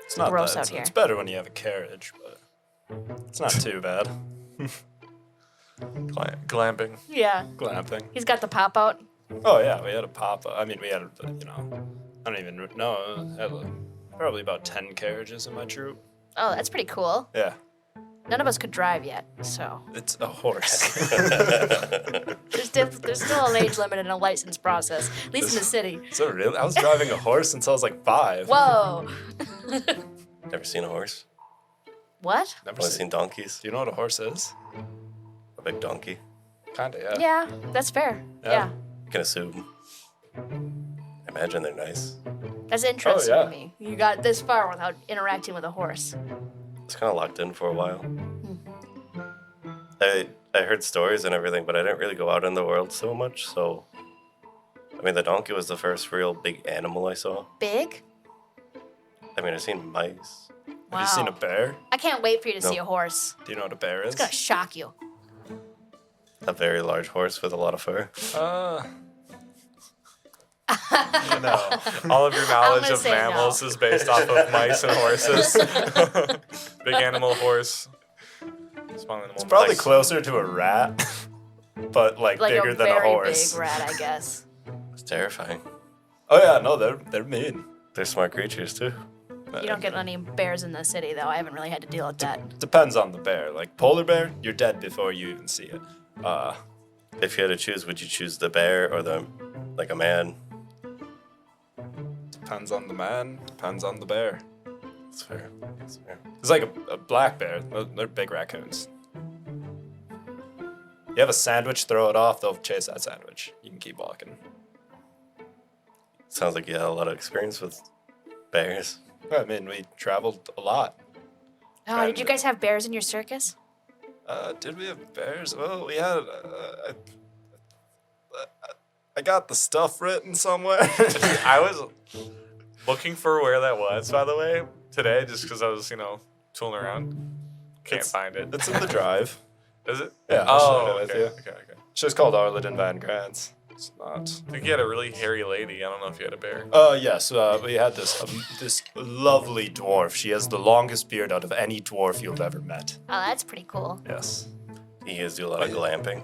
It's not gross that. out here. It's better when you have a carriage, but it's not too bad. Glamping. Yeah. Glamping. He's got the pop out. Oh yeah, we had a pop-up. I mean, we had, I don't even know. I had probably about 10 carriages in my troop. Oh, that's pretty cool. Yeah, None of us could drive yet, so it's a horse. there's still an age limit and a license process, at least in the city. So really, I was driving a horse since I was like 5. Whoa. Never seen a horse. What? Never Only seen. seen donkeys. Do you know what a horse is? A big donkey. Kinda, yeah. Yeah, that's fair. Yeah. Yeah. You can assume. Imagine they're nice. That's interesting yeah. to me. You got this far without interacting with a horse. It's kind of locked in for a while. I heard stories and everything, but I didn't really go out in the world so much. So, I mean, the donkey was the first real big animal I saw. Big? I mean, I've seen mice. Wow. Have you seen a bear? I can't wait for you to see No. a horse. Do you know what a bear is? It's gonna shock you. A very large horse with a lot of fur. No. All of your knowledge gonna of say mammals no. is based off of mice and horses. Big animal, horse. Small animal. Probably mice. closer to a rat, but like Like bigger a than a very horse. big rat, I guess. It's terrifying. Oh yeah, no, they're mean. They're smart creatures, too. You don't get any bears in the city, though. I haven't really had to deal with that. Depends on the bear. Like polar bear, you're dead before you even see it. If you had to choose, would you choose the bear or like a man? Depends on the man. Depends on the bear. That's fair. That's fair. It's like a black bear. They're big raccoons. You have a sandwich, throw it off, they'll chase that sandwich. You can keep walking. Sounds like you had a lot of experience with bears. I mean, we traveled a lot. Oh, did you guys have bears in your circus? Did we have bears? Well, we had. I got the stuff written somewhere. I was looking for where that was, by the way, today, just because I was, tooling around. Can't find it. It's in the drive. Is it? Yeah, I'll Oh, share it with okay, you. okay. It's just called Arliden Van Grants. It's not. I think you had a really hairy lady. I don't know if you had a bear. Yes, we had this lovely dwarf. She has the longest beard out of any dwarf you've ever met. Oh, that's pretty cool. Yes. You guys do a lot of glamping.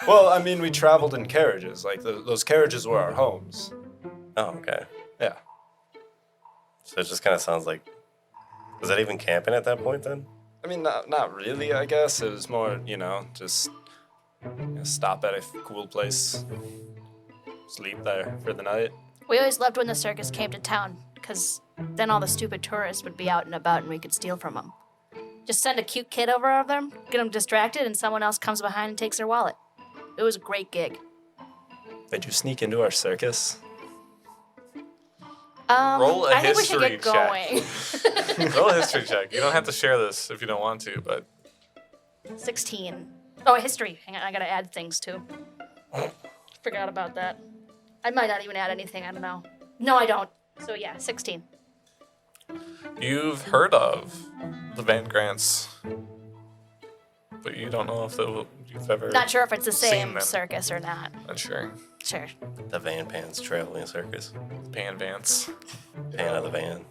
Well, I mean, we traveled in carriages. Like, those carriages were our homes. Oh, okay. Yeah. So it just kind of sounds like... Was that even camping at that point then? I mean, not really, I guess. It was more, just stop at a cool place, sleep there for the night. We always loved when the circus came to town, because then all the stupid tourists would be out and about and we could steal from them. Just send a cute kid over them, get them distracted, and someone else comes behind and takes their wallet. It was a great gig. Did you sneak into our circus? Roll a I think we should history get check. going. Roll a history check. You don't have to share this if you don't want to, but 16. Oh, history. Hang on, I gotta add things too. Forgot about that. I might not even add anything, I don't know. No, I don't. So yeah, 16. you've heard of the Van Grants, but you don't know if you've ever. Not sure if it's the seen same them. circus or not. Not sure. Sure. The Van Pans Traveling Circus. Pan Vance. Pan of the van.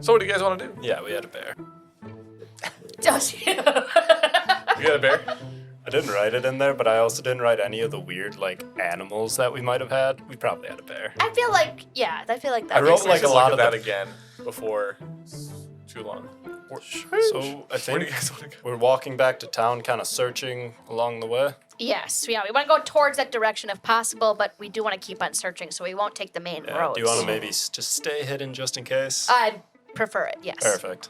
So what do you guys want to do? Yeah, we had a bear. Does you? You got a bear? I didn't write it in there, but I also didn't write any of the weird, animals that we might have had. We probably had a bear. I feel like that. I wrote, makes like, sense. a lot Look of at the- that again before it's too long. So I Where do think you guys want to go? we're walking back to town, kind of searching along the way. Yes, yeah, we want to go towards that direction if possible, but we do want to keep on searching, so we won't take the main Yeah, roads. do you want to maybe just stay hidden just in case? I'd prefer it, yes. Perfect.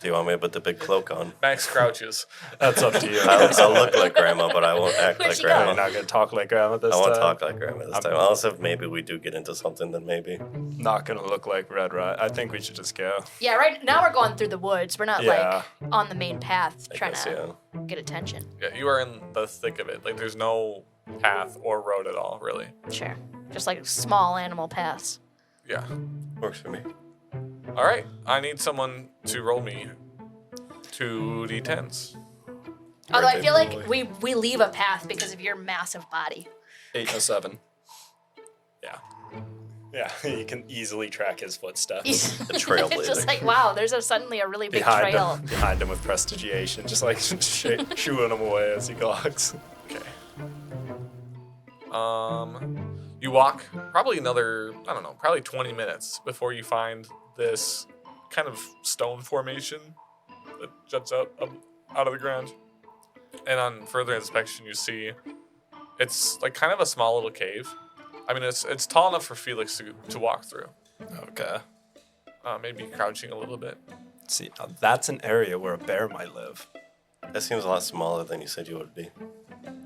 Do you want me to put the big cloak on? Max crouches. That's up to you. I'll look like Grandma, but I won't act Where'd like she Grandma. go? You're not gonna talk like Grandma this I time. won't talk like Grandma this time. Unless if maybe we do get into something, then maybe. Not gonna look like Red Riding. I think we should just go. Yeah, right now we're going through the woods. We're not Yeah. like on the main path I trying guess, to yeah. get attention. Yeah, you are in the thick of it. Like there's no path or road at all, really. Sure. Just like small animal paths. Yeah. Works for me. All right. I need someone to roll me 2d10s. Although I Birthday feel like boy. we leave a path because of your massive body. 807. Yeah. Yeah, you can easily track his footsteps. It's trailblazer. just like, wow, there's suddenly a really big behind trail. him with prestigiation, just like shooing him away as he walks. Okay. You walk probably another, I don't know, probably 20 minutes before you find this kind of stone formation that juts out of the ground. And on further inspection, you see it's like kind of a small little cave. I mean, it's tall enough for Felix to walk through. Okay. Maybe crouching a little bit. See, now that's an area where a bear might live. That seems a lot smaller than you said you would be.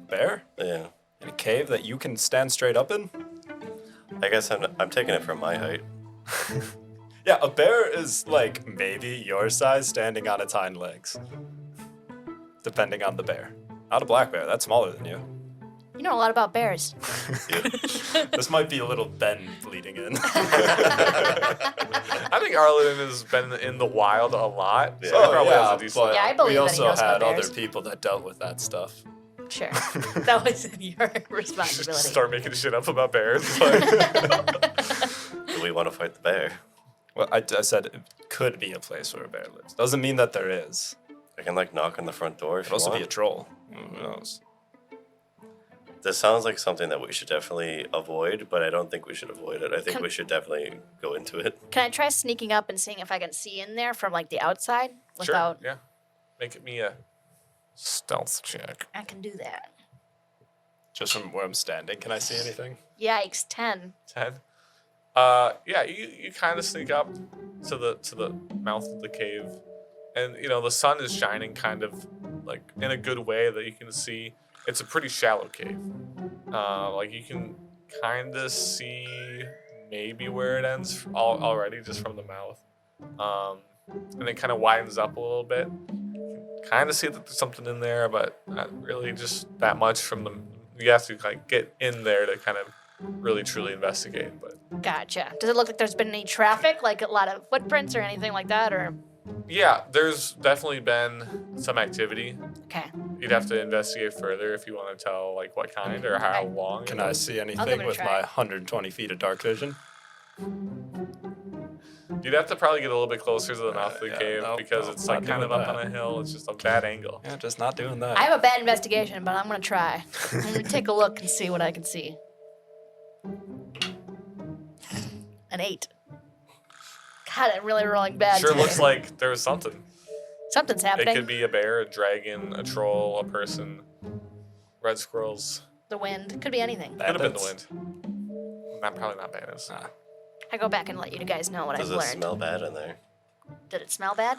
Bear? Yeah. In a cave that you can stand straight up in? I guess I'm taking it from my height. Yeah, a bear is like maybe your size standing on its hind legs. Depending on the bear. Not a black bear, that's smaller than you. You know a lot about bears. This might be a little Ben bleeding in. I think Arliden has been in the wild a lot. So Oh, he probably has a decent. but Yeah, I believe we that he also knows about had other bears. people that dealt with that stuff. Sure. That was your Just responsibility. start making shit up about bears. Like, Do we want to fight the bear? Well, I said it could be a place where a bear lives. Doesn't mean that there is. I can like knock on the front door if Could also you be a want. troll. Who knows? This sounds like something that we should definitely avoid, but I don't think we should avoid it. I think Can- we should definitely go into it. Can I try sneaking up and seeing if I can see in there from like the outside sure. without? Yeah. Make it me a stealth check. I can do that. Just from where I'm standing, can I see anything? Yikes! 10. 10. Yeah, you kind of sneak up to the mouth of the cave, and you know the sun is shining kind of like in a good way that you can see. It's a pretty shallow cave. Like you can kind of see maybe where it ends already just from the mouth, and it kind of widens up a little bit. You can kind of see that there's something in there, but not really just that much from the. You have to like get in there to kind of really truly investigate, but. Gotcha. Does it look like there's been any traffic, like a lot of footprints or anything like that, or? Yeah, there's definitely been some activity. Okay. You'd have to investigate further if you want to tell like what kind or how long. Can I see give anything it a with try. my 120 feet of dark vision? You'd have to probably get a little bit closer to the mouth of the yeah, cave no, because no, it's not like kind of doing up on that. a hill. It's just a bad angle. Yeah, just not doing that. I have a bad investigation, but I'm gonna try. I'm gonna take a look and see what I can see. An 8. God, I'm really rolling bad. Sure today. looks like there was something. Something's It happening. could be a bear, a dragon, a troll, a person, red squirrels. The wind. Could be anything. Could have been the Bandits? wind. Probably not bandits. I go back and let you guys know what Does I've it learned. smell bad in there? Did it smell bad?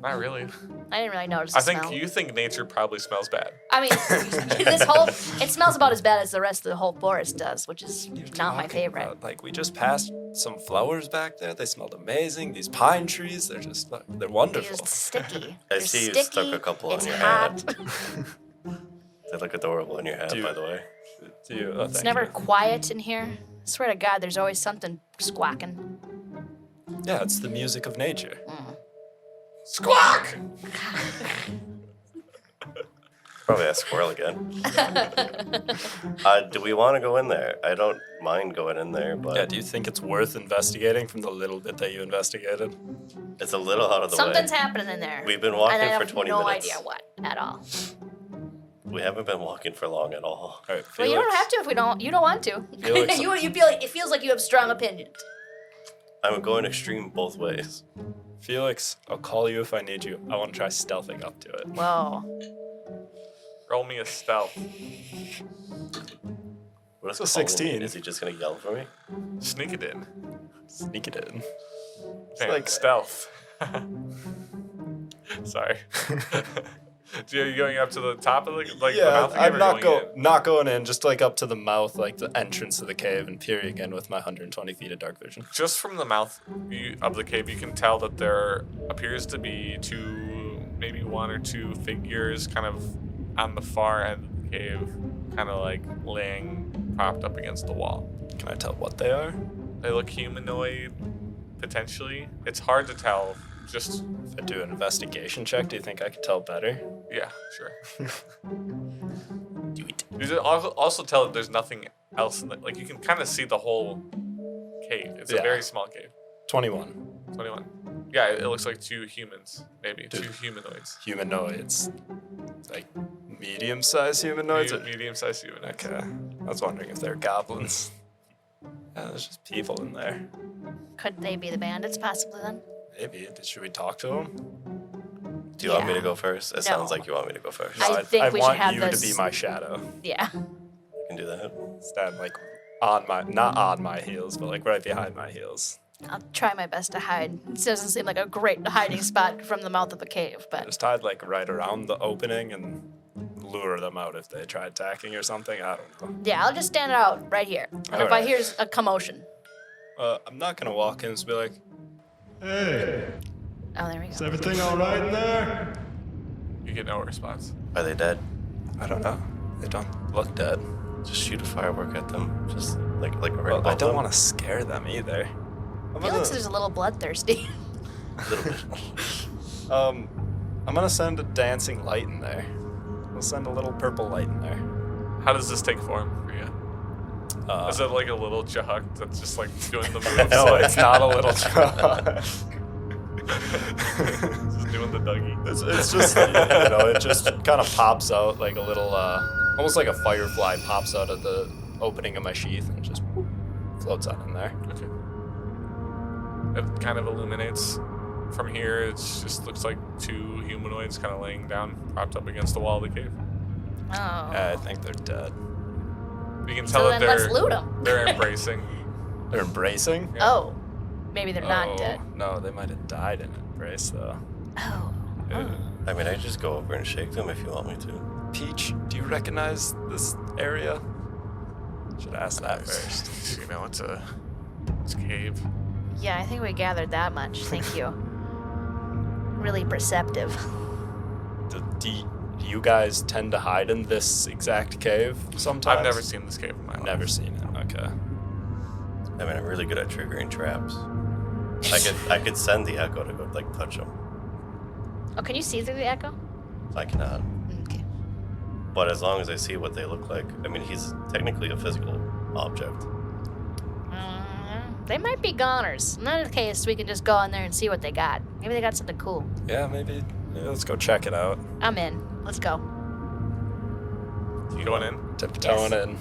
Not really. I didn't really notice. I The think smell. you think nature probably smells bad. I mean, it smells about as bad as the rest of the whole forest does, which is not my Talking favorite. about, like, we just passed some flowers back there. They smelled amazing. These pine trees, they're just, they're wonderful. It's sticky. I They're see you sticky. stuck a couple on It's your hot. They look adorable in your hat, Dude. by the way. Do you, It's thank never you. quiet in here. I swear to God, there's always something squawking. Yeah, it's the music of nature. Squawk! Probably a squirrel again. Do we want to go in there? I don't mind going in there, but Yeah, do you think it's worth investigating from the little bit that you investigated? it's a little out of the Something's way. happening in there. We've been walking and I for have 20 no minutes. idea what at all. We haven't been walking for long at all. All right, Well, you don't have to if we don't. You don't want to. Felix- you feel it feels like you have strong opinions. I'm going extreme both ways. Felix, I'll call you if I need you. I want to try stealthing up to it. Whoa. Roll me a stealth. What is So Colin? 16. Is he just going to yell for me? Sneak it in. Sneak it in. Damn, like- stealth. Sorry. So are you going up to the top of the the Yeah, mouth of the cave, I'm or not going in? not going in, just like up to the mouth, like the entrance of the cave, and peering in with my 120 feet of dark vision. Just from the mouth of the cave, you can tell that there appears to be maybe one or two figures kind of on the far end of the cave, kind of like laying propped up against the wall. Can I tell what they are? They look humanoid, potentially. It's hard to tell. Just, If I do an investigation check, do you think I could tell better? yeah, sure. Do it. You can also tell that there's nothing else in like you can kind of see the whole cave. It's a Yeah. very small cave. 21. 21. Yeah, it looks like two humans, maybe. Dude. Two humanoids. Humanoids. It's like medium-sized humanoids? Medium-sized humanoids. Okay. I was wondering if they're goblins. Yeah, there's just people in there. Could they be the bandits, possibly then? Maybe. Should we talk to them? Do you want me Yeah. to go first? It No. sounds like you want me to go first. I think we should want have you this- to be my shadow. Yeah. You can do that. Stand like on my, not on my heels, but like right behind my heels. I'll try my best to hide. This doesn't seem like a great hiding spot from the mouth of the cave, but Just hide like right around the opening and lure them out if they try attacking or something. I don't know. yeah, I'll just stand out right here. And if I Alright. hear a commotion, I'm not gonna walk in and just be like, hey, oh, there we is go. everything all right in there? You get no response. Are they dead? I don't know. They don't look dead. Just shoot a firework at them. Just like right Well, I above don't them. want to scare them either. Felix is a little bloodthirsty. A little bit. I'm gonna send a dancing light in there. We'll send a little purple light in there. How does this take form for you? Is it like a little jug that's just like doing the moves? No, it's not a little truck. Just doing the Dougie. It's just, it just kind of pops out like a little, almost like a firefly pops out of the opening of my sheath and just whoop, floats on in there. Okay. It kind of illuminates from here. It just looks like two humanoids kind of laying down, propped up against the wall of the cave. Oh. I think they're dead. You can tell So that then let's loot them. they're embracing. They're embracing? Yeah. Oh. Maybe they're not dead. No, they might have died in embrace though. Oh. I mean, I just go over and shake them if you want me to. Peach, do you recognize this area? Should ask that first. You know, it's a cave. Yeah, I think we gathered that much. Thank you. Really perceptive. Do you guys tend to hide in this exact cave sometimes? I've never seen this cave in my life. Never seen it. Okay. I mean, I'm really good at triggering traps. I could send the echo to go like touch them. Oh, can you see through the echo? I cannot. Okay. But as long as I see what they look like, I mean, he's technically a physical object. They might be goners. In that case, we can just go in there and see what they got. Maybe they got something cool. Yeah, maybe. Let's go check it out. I'm in. Let's go. You going in? Tiptoeing in.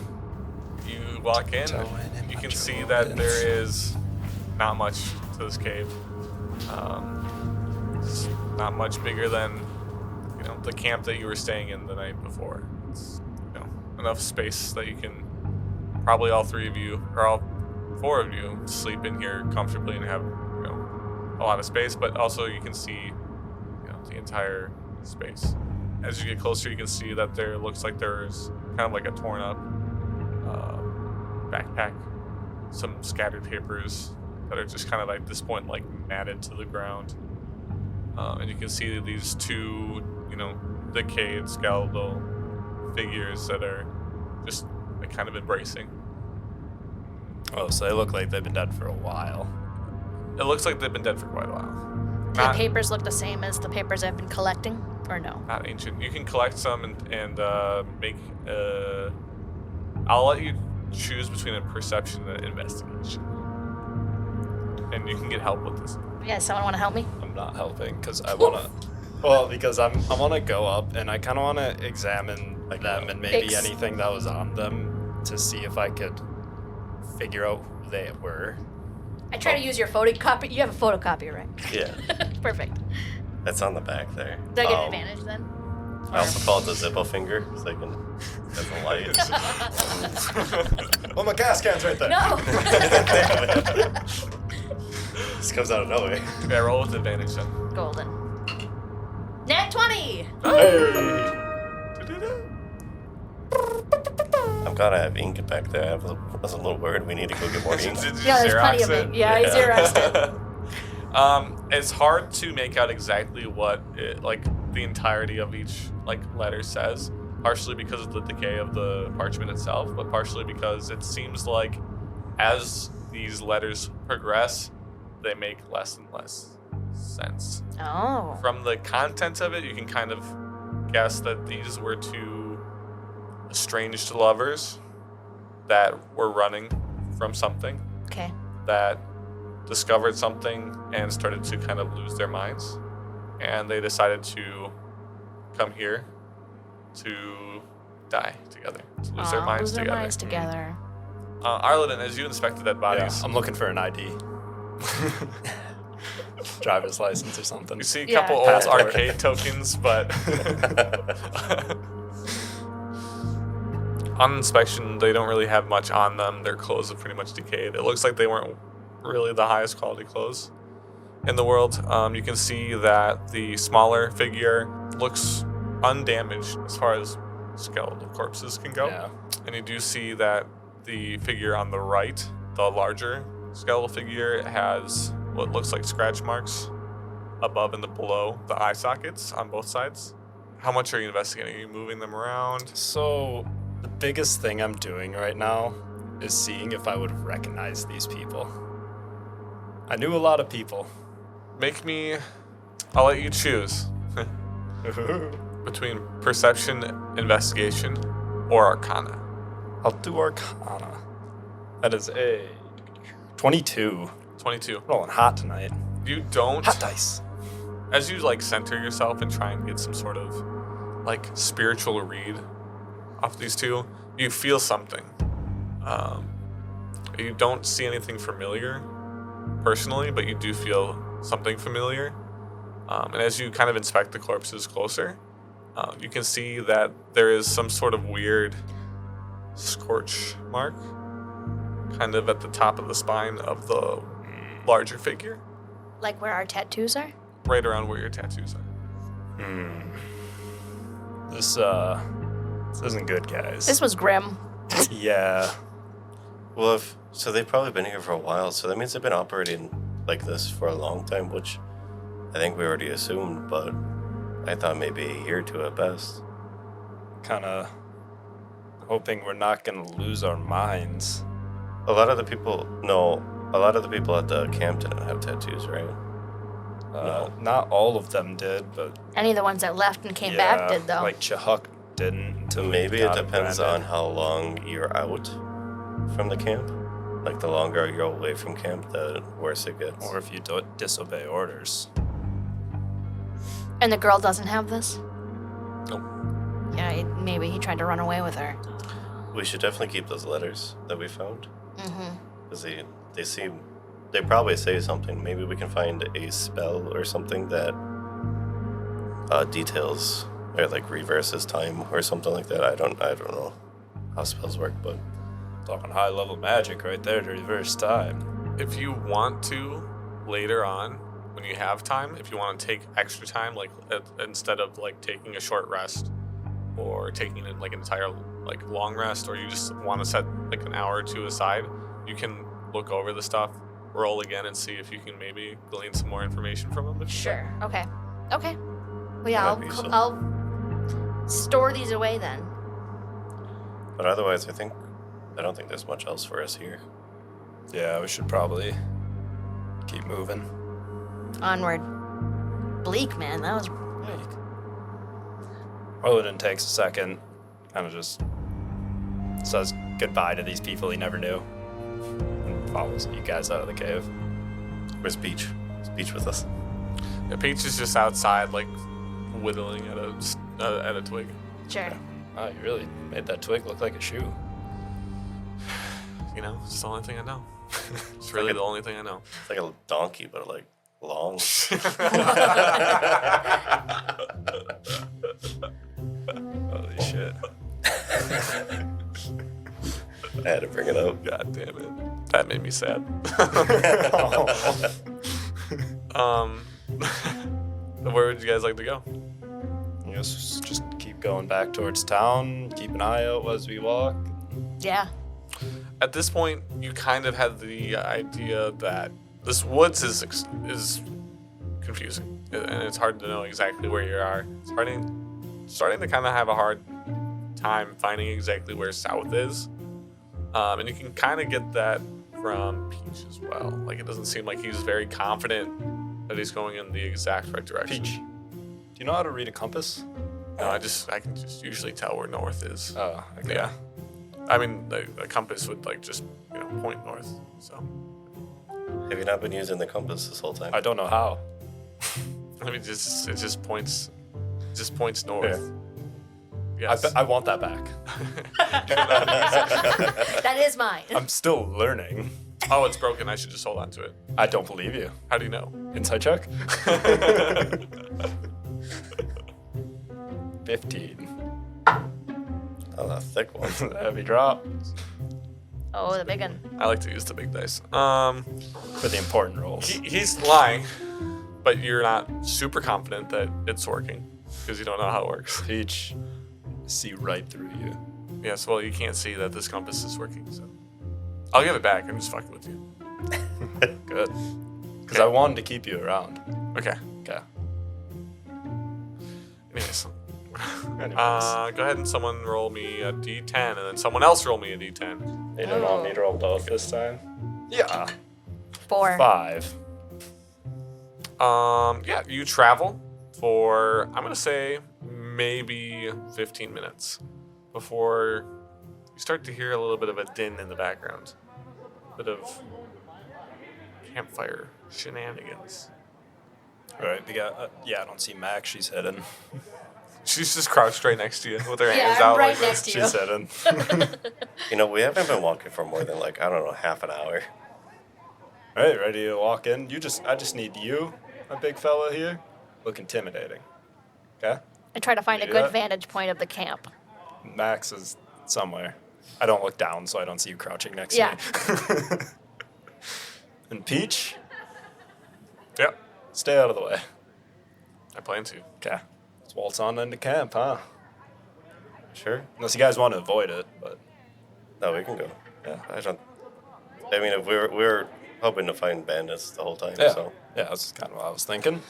You walk in. Tiptoeing in You my can see that Jordans. there is not much to this cave. It's not much bigger than the camp that you were staying in the night before. It's enough space that you can probably all three of you or all four of you sleep in here comfortably and have a lot of space. But also you can see the entire space. As you get closer, you can see that there looks like there's kind of like a torn up backpack, some scattered papers that are just kind of at this point like matted to the ground. And you can see these two, decayed skeletal figures that are just kind of embracing. Oh, so they look like they've been dead for a while. It looks like they've been dead for quite a while. The papers look the same as the papers I've been collecting, or no? Not ancient. You can collect some and make. I'll let you choose between a perception and an investigation, and you can get help with this. Yeah, someone want to help me? I'm not helping because I want to. Well, because I want to go up and I kind of want to examine them and maybe Fix. anything that was on them to see if I could figure out who they were. I try to use your photocopy. You have a photocopier, right? Yeah, Perfect. that's on the back there. Do I get an advantage then? I also call it the Zippo finger, so I can get the light. Oh, my gas can's right there. No. This comes out of nowhere. Yeah, roll with advantage then. Golden. Nat 20! I'm glad I have ink back there. I was a little worried. We need to go get more ink. Did you Yeah, there's plenty Xerox of it? it. Yeah, he Xeroxed it. It's hard to make out exactly what the entirety of each letter says. Partially because of the decay of the parchment itself, but partially because it seems like as these letters progress, they make less and less sense. Oh. From the content of it, you can kind of guess that these were two estranged lovers that were running from something, Okay. that discovered something and started to kind of lose their minds. And they decided to come here to die together, to lose their minds lose their together. minds together. Arliden, as you inspected dead Yeah, bodies, I'm looking for an ID. Driver's license or something. you see a Yeah. couple old Passport. arcade tokens, but on inspection, they don't really have much on them. Their clothes have pretty much decayed. It looks like they weren't really the highest quality clothes in the world. You can see that the smaller figure looks undamaged as far as skeletal corpses can go. Yeah. And you do see that the figure on the right, the larger skeletal figure, has what looks like scratch marks above and below the eye sockets on both sides. How much are you investigating? Are you moving them around? So the biggest thing I'm doing right now is seeing if I would recognize these people. I knew a lot of people. I'll let you choose between perception, investigation, or arcana. I'll do Arcana. That is a 22. 22. Rolling hot tonight. You don't, Hot dice. as you center yourself and try and get some sort of spiritual read off these two, you feel something. You don't see anything familiar personally, but you do feel something familiar. And as you kind of inspect the corpses closer, you can see that there is some sort of weird scorch mark kind of at the top of the spine of the larger figure, Like where our tattoos are? right around where your tattoos are. This isn't good, guys. This was grim. Yeah. Well, so they've probably been here for a while, so that means they've been operating like this for a long time, which I think we already assumed, but I thought maybe a year or two at best. Kind of hoping we're not going to lose our minds. A lot of the people at the camp didn't have tattoos, right? Not all of them did, but Any of the ones that left and came yeah, back did, though. Like Chahuk didn't until Maybe we it got him depends branded. on how long you're out from the camp. Like the longer you're away from camp, the worse it gets. Or if you don't disobey orders. And the girl doesn't have this? Nope. Yeah, maybe he tried to run away with her. We should definitely keep those letters that we found. Mm-hmm. Because they probably say something. Maybe we can find a spell or something that details or reverses time or something like that. I don't know how spells work, but Talking high level magic right there to reverse time. If you want to, later on, when you have time, if you want to take extra time, instead of taking a short rest or taking an entire long rest, or you just want to set an hour or two aside, you can look over the stuff, roll again, and see if you can maybe glean some more information from them. Sure. Okay. Okay. Well, yeah, That'd be so- I'll store these away then. But otherwise, I don't think there's much else for us here. Yeah, we should probably keep moving. Onward. Bleak, man. That was bleak. Arliden takes a second, kind of just says goodbye to these people he never knew, and follows you guys out of the cave. Where's Peach? Is Peach with us? Yeah, Peach is just outside, whittling at a twig. Sure. Oh, you really made that twig look like a shoe. It's the only thing I know. It's really the only thing I know. It's like a donkey, but long. Holy shit. I had to bring it up. God damn it. That made me sad. Where would you guys like to go? guess just keep going back towards town, keep an eye out as we walk. Yeah. At this point, you kind of have the idea that this woods is confusing, and it's hard to know exactly where you are. It's starting to kind of have a hard time finding exactly where south is, and you can kind of get that from Peach as well. Like, it doesn't seem like he's very confident that he's going in the exact right direction. Peach, do you know how to read a compass? No, I can just usually tell where north is. Oh, okay. Yeah. I mean, the compass would like just point north. So Have you not been using the compass this whole time? I don't know how. I mean, it just points north. Yeah. Yes. I want that back. That is mine. I'm still learning. Oh, it's broken. I should just hold on to it. I don't believe you. How do you know? Inside check. 15. Oh, a thick one. Heavy drop Oh, the big one. I like to use the big dice. for the important rolls. He's lying, but you're not super confident that it's working because you don't know how it works. Peach, see right through you. Yes, well, you can't see that this compass is working, so I'll give it back. I'm just fucking with you. Good. Because I wanted to keep you around. Okay. Okay. Anyways. Anyways. Go ahead and someone roll me a d10, and then someone else roll me a d10. You don't want me to roll both this time? Yeah. 4. 5. Yeah, you travel for, I'm gonna say, maybe 15 minutes before you start to hear a little bit of a din in the background. A bit of campfire shenanigans. All right, we got. I don't see Max. She's hidden. She's just crouched right next to you with her Yeah, hands I'm out right like next this. to you. She's hidden. We haven't been walking for more than half an hour. All right, ready to walk in? I just need you, my big fella here. Look intimidating. Okay. I try to find a You do good that? vantage point of the camp. Max is somewhere. I don't look down, so I don't see you crouching next Yeah. to me. And Peach, Yep, stay out of the way. I plan to. Okay. Let's waltz on into camp, huh? Sure. Unless you guys want to avoid it, but No, we can go. yeah. If we're hoping to find bandits the whole time, Yeah. so Yeah, that's kind of what I was thinking.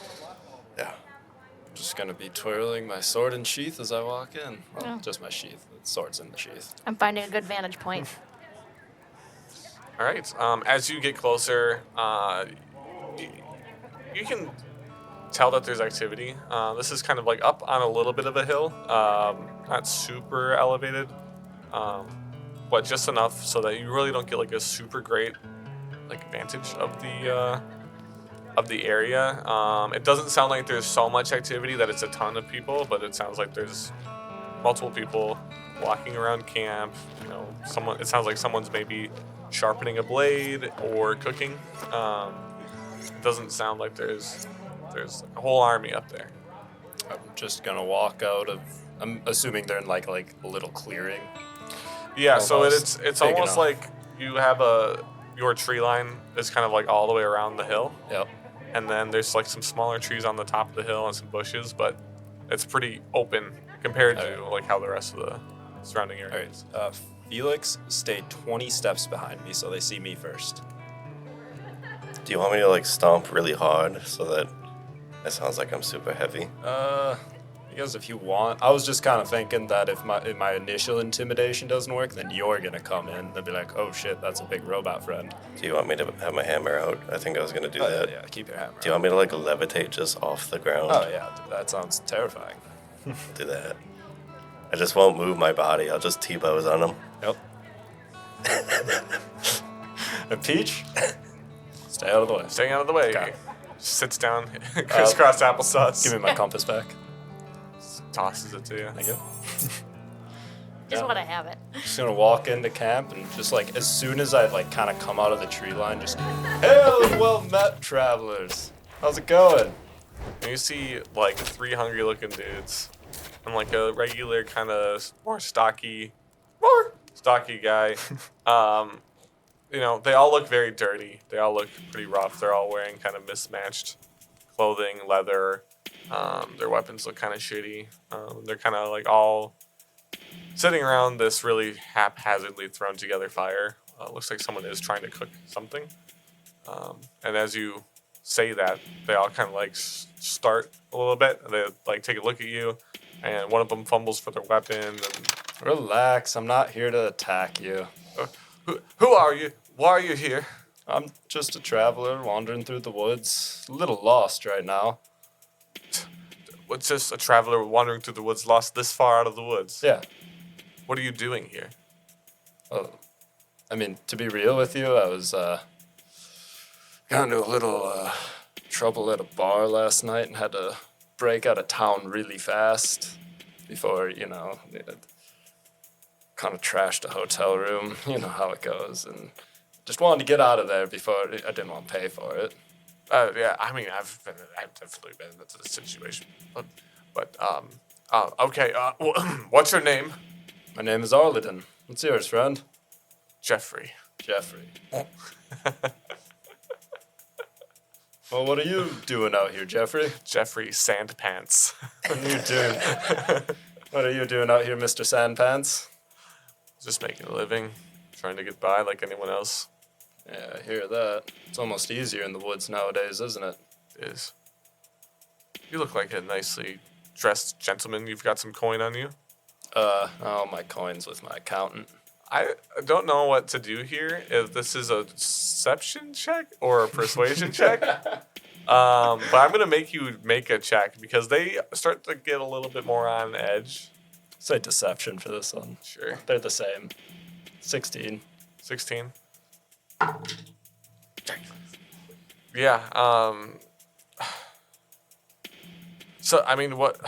yeah. I'm just gonna be twirling my sword in sheath as I walk in. Well, Oh. just my sheath. The sword's in the sheath. I'm finding a good vantage point. All right. As you get closer, you can tell that there's activity. This is kind of like up on a little bit of a hill, not super elevated, but just enough so that you really don't get like a super great vantage of the area. It doesn't sound like there's so much activity that it's a ton of people, but it sounds like there's multiple people walking around camp. It sounds like someone's maybe sharpening a blade or cooking. It doesn't sound like there's a whole army up there. I'm just gonna walk out of. I'm assuming they're in like a little clearing. Yeah, so Almost it's big almost enough. like you have your tree line is kind of like all the way around the hill, Yep. and then there's like some smaller trees on the top of the hill and some bushes, but it's pretty open compared to like how the rest of the surrounding area All is. right. Felix, stay 20 steps behind me so they see me first. Do you want me to stomp really hard so that it sounds like I'm super heavy? I guess if you want. I was just kind of thinking that if my initial intimidation doesn't work, then you're gonna come in and be like, oh shit, that's a big robot friend. Do you want me to have my hammer out? I think I was gonna do Oh, that. yeah, keep your hammer. Do you want me to levitate just off the ground? Oh yeah, that sounds terrifying. Do that. I just won't move my body. I'll just T-pose on them. Yep. And Peach, stay out of the way. Staying out of the way. Okay. Sits down, crisscross applesauce. Give me my compass back. Tosses it to you. Thank you. Just Yeah. want to have it. Just gonna walk into camp and just as soon as I kind of come out of the tree line, just hail and well met, travelers. How's it going? And you see 3 hungry looking dudes and a regular kind of more stocky guy. They all look very dirty. They all look pretty rough. They're all wearing kind of mismatched clothing, leather, Their weapons look kind of shitty. They're kind of like all sitting around this really haphazardly thrown together fire. Looks like someone is trying to cook something. And as you say that, they all kind of like start a little bit. They like take a look at you, and one of them fumbles for their weapon. And Relax, I'm not here to attack you. who are you? Why are you here? I'm just a traveler wandering through the woods. A little lost right now. What's just a traveler wandering through the woods, lost this far out of the woods? Yeah. What are you doing here? Oh, I mean, to be real with you, I was got into a little trouble at a bar last night and had to break out of town really fast before, kind of trashed a hotel room. You know how it goes. And just wanted to get out of there before I didn't want to pay for it. Yeah, I mean, I've definitely been into this situation. Okay, what's your name? My name is Arliden. What's yours, friend? Jeffrey. Jeffrey. Well, what are you doing out here, Jeffrey? Jeffrey Sandpants. What are you doing? What are you doing out here, Mr. Sandpants? Just making a living, trying to get by like anyone else Yeah, I hear that. It's almost easier in the woods nowadays, isn't it? is. You look like a nicely dressed gentleman. You've got some coin on you. Oh, my coin's with my accountant. I don't know what to do here. If this is a deception check or a persuasion check. But I'm gonna make you make a check because they start to get a little bit more on edge. Say deception for this one. Sure. They're the same. 16. 16. Yeah. So I mean, what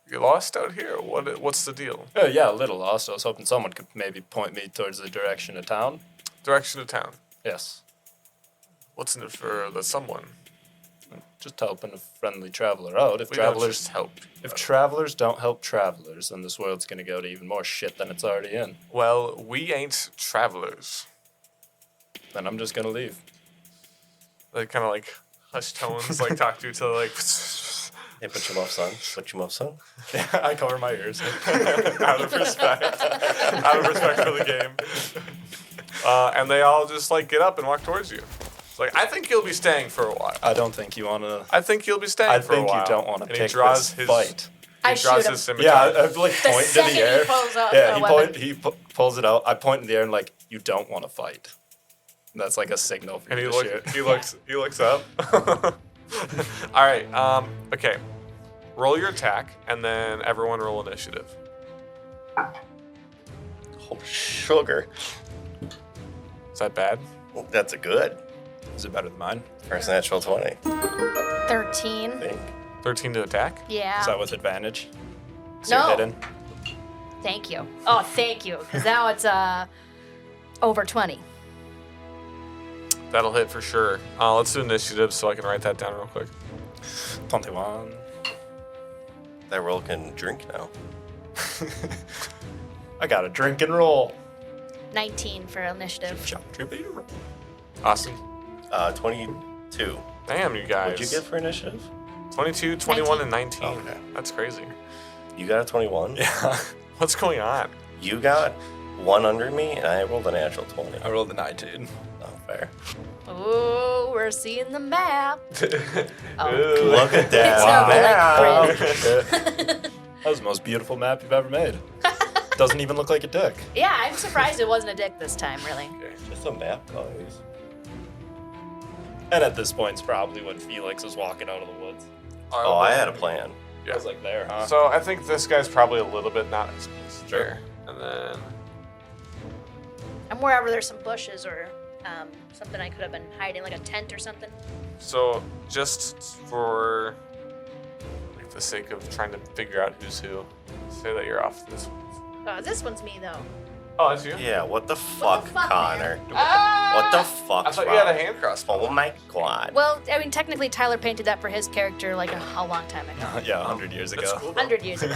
you lost out here? What's the deal? Oh, yeah, a little lost. I was hoping someone could maybe point me towards the direction of town. Direction of town. Yes. What's in it for the someone? Just helping a friendly traveler out. If We don't travelers just help. If travelers don't help travelers, then this world's gonna go to even more shit than it's already in. Well, we ain't travelers. Then I'm just gonna leave. Like kind of like hushed tones, like talk to you to like Hey, put your muffs on. Put your muffs on. Yeah, I cover my ears. out of respect for the game. And they all just like get up and walk towards you. It's like I think you'll be staying for a while. I don't think you wanna. I think you'll be staying I for a think while. you don't want to And pick he draws this his fight. I He draws shoot him. his scimitar. Yeah, I like The point in second the air. he pulls out Yeah, the weapon. he pulls it out. I point in the air and like, you don't want to fight. That's like a signal for And you he to shoot. he looks up. All right. Okay. Roll your attack, and then everyone roll initiative. Oh, sugar. Is that bad? That's a good. Is it better than mine? First natural 20. 13. I think. 13 to attack. Yeah. Is that with advantage? Is No. it hidden? Thank you. Oh, thank you. Because now it's over 20. That'll hit for sure. Let's do initiative so I can write that down real quick. 21. That roll can drink now. I got a drink and roll. 19 for initiative. Awesome. 22. Damn, you guys. What'd you get for initiative? 22, 21, and 19. Okay. That's crazy. You got a 21. Yeah. What's going on? You got one under me, and I rolled a natural 20. I rolled a 19. Oh, fair. Oh, we're seeing the map. Oh. Ooh. Look at It's that. not like grid. That was the most beautiful map you've ever made. Doesn't even look like a dick. Yeah, I'm surprised it wasn't a dick this time, really. Just a map, guys. And at this point, it's probably when Felix was walking out of the woods. Oh, I had a plan. Yeah. I was like, there, huh? So I think this guy's probably a little bit not exposed there. And then And wherever there's some bushes or something I could have been hiding, like a tent or something. so just for like the sake of trying to figure out who's who, say that you're off this one. This one's me, though. Oh, that's you? Yeah, what the fuck, fuck, Connor? man? What the fuck? I thought you had a hand crossbow. Oh my god. Well, I mean, technically, Tyler painted that for his character like a long time ago. Yeah, 100 years ago. That's cool. 100 years ago.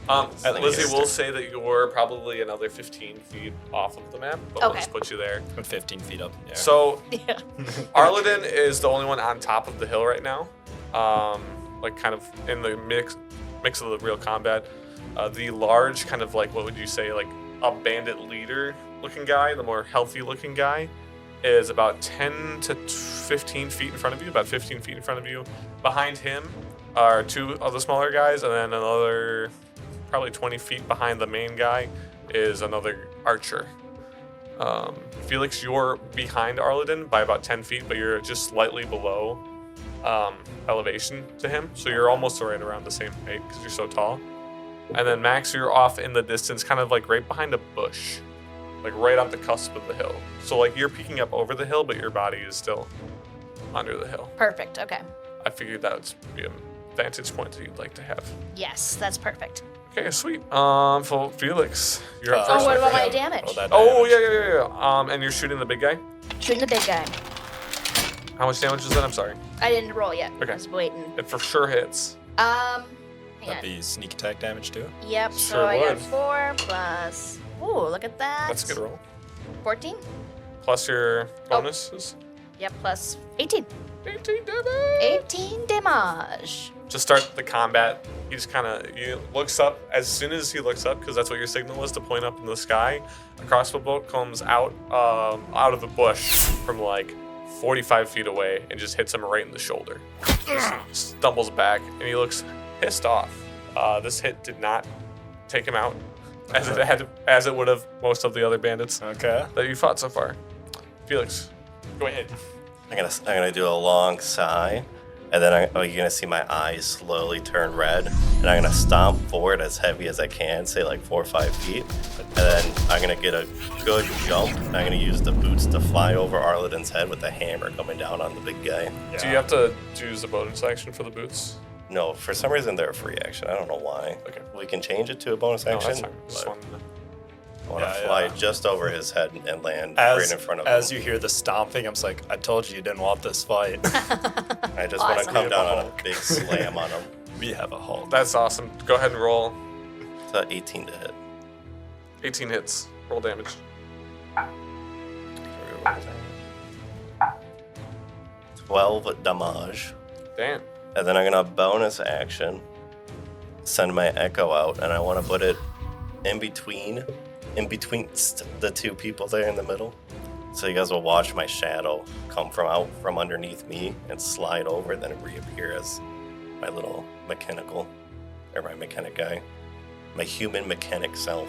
At Lizzie, least. we'll say that you're probably another 15 feet off of the map, but we'll Okay. just put you there. I'm 15 feet up in the air. So Yeah. Arliden is the only one on top of the hill right now. like kind of in the mix of the real combat. The large kind of like, what would you say, like a bandit leader looking guy, the more healthy looking guy, is about 10 to 15 feet in front of you, about 15 feet in front of you. Behind him are two of the smaller guys, and then another probably 20 feet behind the main guy is another archer. Felix, you're behind Arliden by about 10 feet, but you're just slightly below elevation to him, so you're almost right around the same height because you're so tall. And then Max, you're off in the distance, kind of like right behind a bush, like right on the cusp of the hill. So like you're peeking up over the hill, but your body is still under the hill. Perfect. Okay. I figured that would be a vantage point that you'd like to have. Yes, that's perfect. Okay, sweet. For Felix, you're up first. Oh, what about my Roll damage? that Oh, damage. yeah. And you're shooting the big guy? Shooting the big guy. How much damage is that? I'm sorry. I didn't roll yet. Okay. I was waiting. It for sure hits. Hang That'd on. be sneak attack damage too. Yep, Sure so I got would. 4 plus... Ooh, look at that. That's a good roll. 14? Plus your bonuses. Yep, plus 18. 18 damage. 18 damage. To start the combat, he just kind of looks up. As soon as he looks up, because that's what your signal was, to point up in the sky, a crossbow bolt comes out of the bush from like 45 feet away and just hits him right in the shoulder. Just stumbles back and he looks pissed off. This hit did not take him out, as it would have most of the other bandits Okay. that you fought so far. Felix, go ahead. I'm gonna do a long sigh, and then you're gonna see my eyes slowly turn red, and I'm gonna stomp forward as heavy as I can, say like 4 or 5 feet, and then I'm gonna get a good jump, and I'm gonna use the boots to fly over Arliden's head with the hammer coming down on the big guy. Do you have to use a bonus action for the boots? No, for some reason they're a free action. I don't know why. Okay. We can change it to a bonus No, action. that's fine. Just but wanted to- I want to Yeah, fly yeah. just over his head and land As, right in front of as him. you hear the stomping, I'm just like, I told you didn't want this fight. I just want to Awesome. come down on a big slam on him. We have a Hulk. That's awesome. Go ahead and roll. It's a 18 to hit. 18 hits. Roll damage. 12 damage. Damn. And then I'm gonna bonus action, send my echo out, and I want to put it in between the two people there in the middle. So you guys will watch my shadow come from underneath me and slide over, then reappear as my little mechanic guy, my human mechanic self.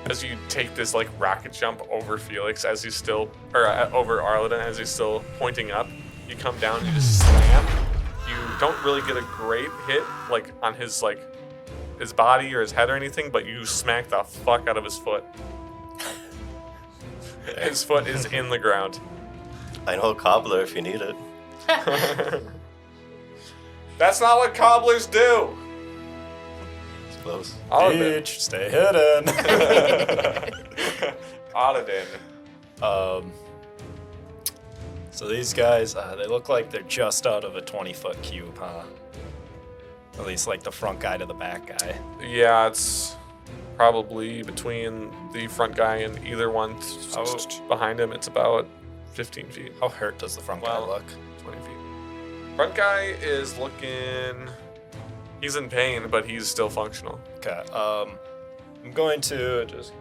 As you take this like rocket jump over Felix, as he's still, or over Arliden, as he's still pointing up, you come down, you just slam. You don't really get a great hit like on his body or his head or anything, but you smack the fuck out of his foot. His foot is in the ground. I know a cobbler if you need it. That's not what cobblers do. It's close. Arliden. Beach, stay hidden. Arliden. So these guys, they look like they're just out of a 20-foot cube, huh? At least like the front guy to the back guy. Yeah, it's probably between the front guy and either one behind him. It's about 15 feet, How hurt does the front guy Well- look? 20 feet. Front guy is looking. He's in pain, but he's still functional. Okay. I'm going to just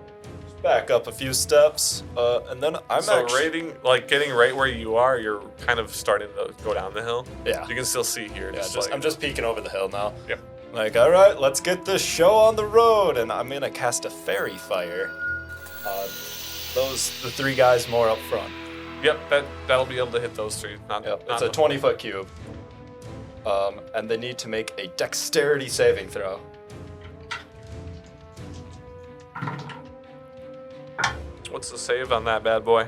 back up a few steps, and then I'm So actually getting right where you are, you're kind of starting to go down the hill. yeah. You can still see here. Yeah, just I'm just peeking over the hill now. Yep. Like, all right, let's get this show on the road, and I'm gonna cast a fairy fire. The 3 guys more up front. Yep, that'll be able to hit those 3. Not, Yep, not it's a 20-foot cube. And they need to make a dexterity saving throw. What's the save on that bad boy?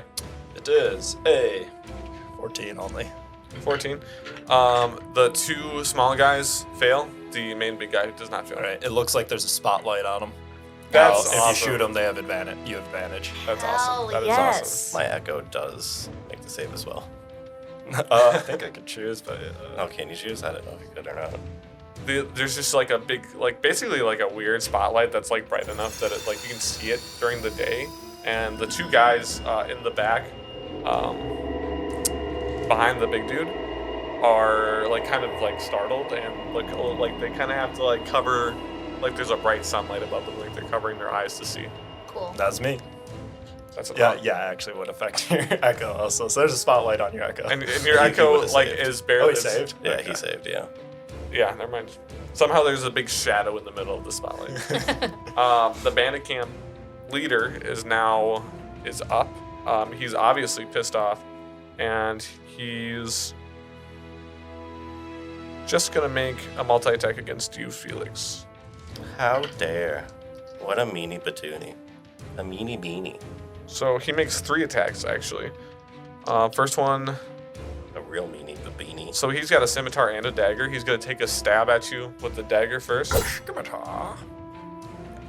It is a 14 only. 14. The 2 small guys fail. The main big guy does not fail. All right, it looks like there's a spotlight on them. That's If you awesome. shoot them, they have advantage. You have advantage. That's Hell awesome. That is yes. My echo does make the save as well. I think I could choose, but Oh, can you choose? I don't know if you could or not. There's just like a big, basically like a weird spotlight that's like bright enough that it, like you can see it during the day. And the 2 guys in the back, behind the big dude, are like kind of like startled and look like they kind of have to like cover, like there's a bright sunlight above them, like they're covering their eyes to see. Cool. That's me. That's a Yeah, actually would affect your echo also. So there's a spotlight on your echo. And your echo would've like saved. is barely. he saved? Yeah, Okay. he saved. Yeah. Yeah, never mind. Somehow there's a big shadow in the middle of the spotlight. The bandit camp leader is up. He's obviously pissed off, and he's just gonna make a multi-attack against you, Felix. How dare! What a meanie batoonie. A meanie beanie. So he makes 3 attacks actually. First one. A real meanie beanie. So he's got a scimitar and a dagger. He's gonna take a stab at you with the dagger first. Scimitar.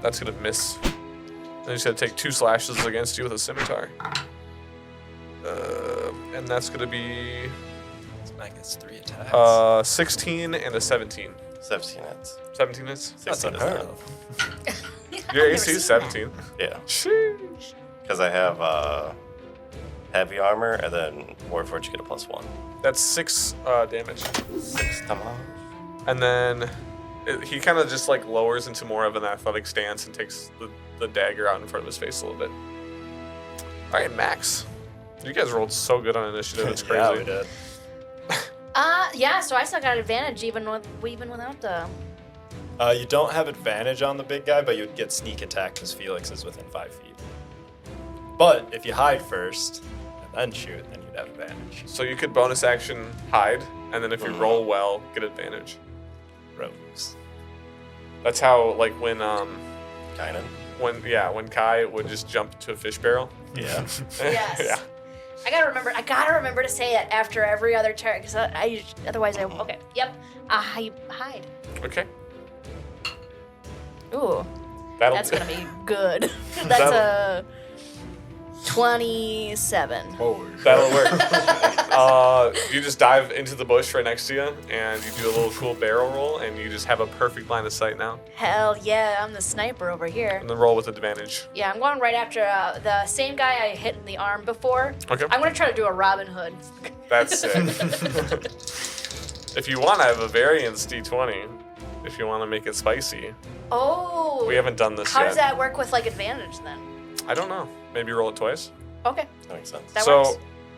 That's gonna miss. Then he's gonna take 2 slashes against you with a scimitar. And that's gonna be This man gets 3 attacks. 16 and a 17. 17 hits. 17 hits? That's 16 is unheard not. of. Your I've AC never is seen that. 17. Yeah. Sheesh. Because I have heavy armor and then Warforged, you get a +1. That's 6 damage. 6 damage. And then he kind of just like lowers into more of an athletic stance and takes the dagger out in front of his face a little bit. All right, Max. You guys rolled so good on initiative. It's crazy. Yeah, we did. Yeah, so I still got advantage even without the. You don't have advantage on the big guy, but you'd get sneak attack because Felix is within 5 feet. But if you hide first and then shoot, then you'd have advantage. So you could bonus action hide, and then if you roll well, get advantage. Rogues. That's how like when Kynan. when Kai would just jump to a fish barrel. Yeah. Yes. Yeah. I gotta remember to say it after every other turn, because otherwise I. Okay. Yep. I hide. Okay. Ooh, That'll that's gonna be good. That's a 27. That'll work. You just dive into the bush right next to you, and you do a little cool barrel roll, and you just have a perfect line of sight now. Hell yeah, I'm the sniper over here. And then roll with advantage. Yeah, I'm going right after the same guy I hit in the arm before. Okay. I'm gonna try to do a Robin Hood. That's sick. If you want, I have a variance D20. If you want to make it spicy. Oh. We haven't done this How yet. does that work with like advantage then? I don't know. Maybe roll it twice. Okay, That makes sense. that so, works.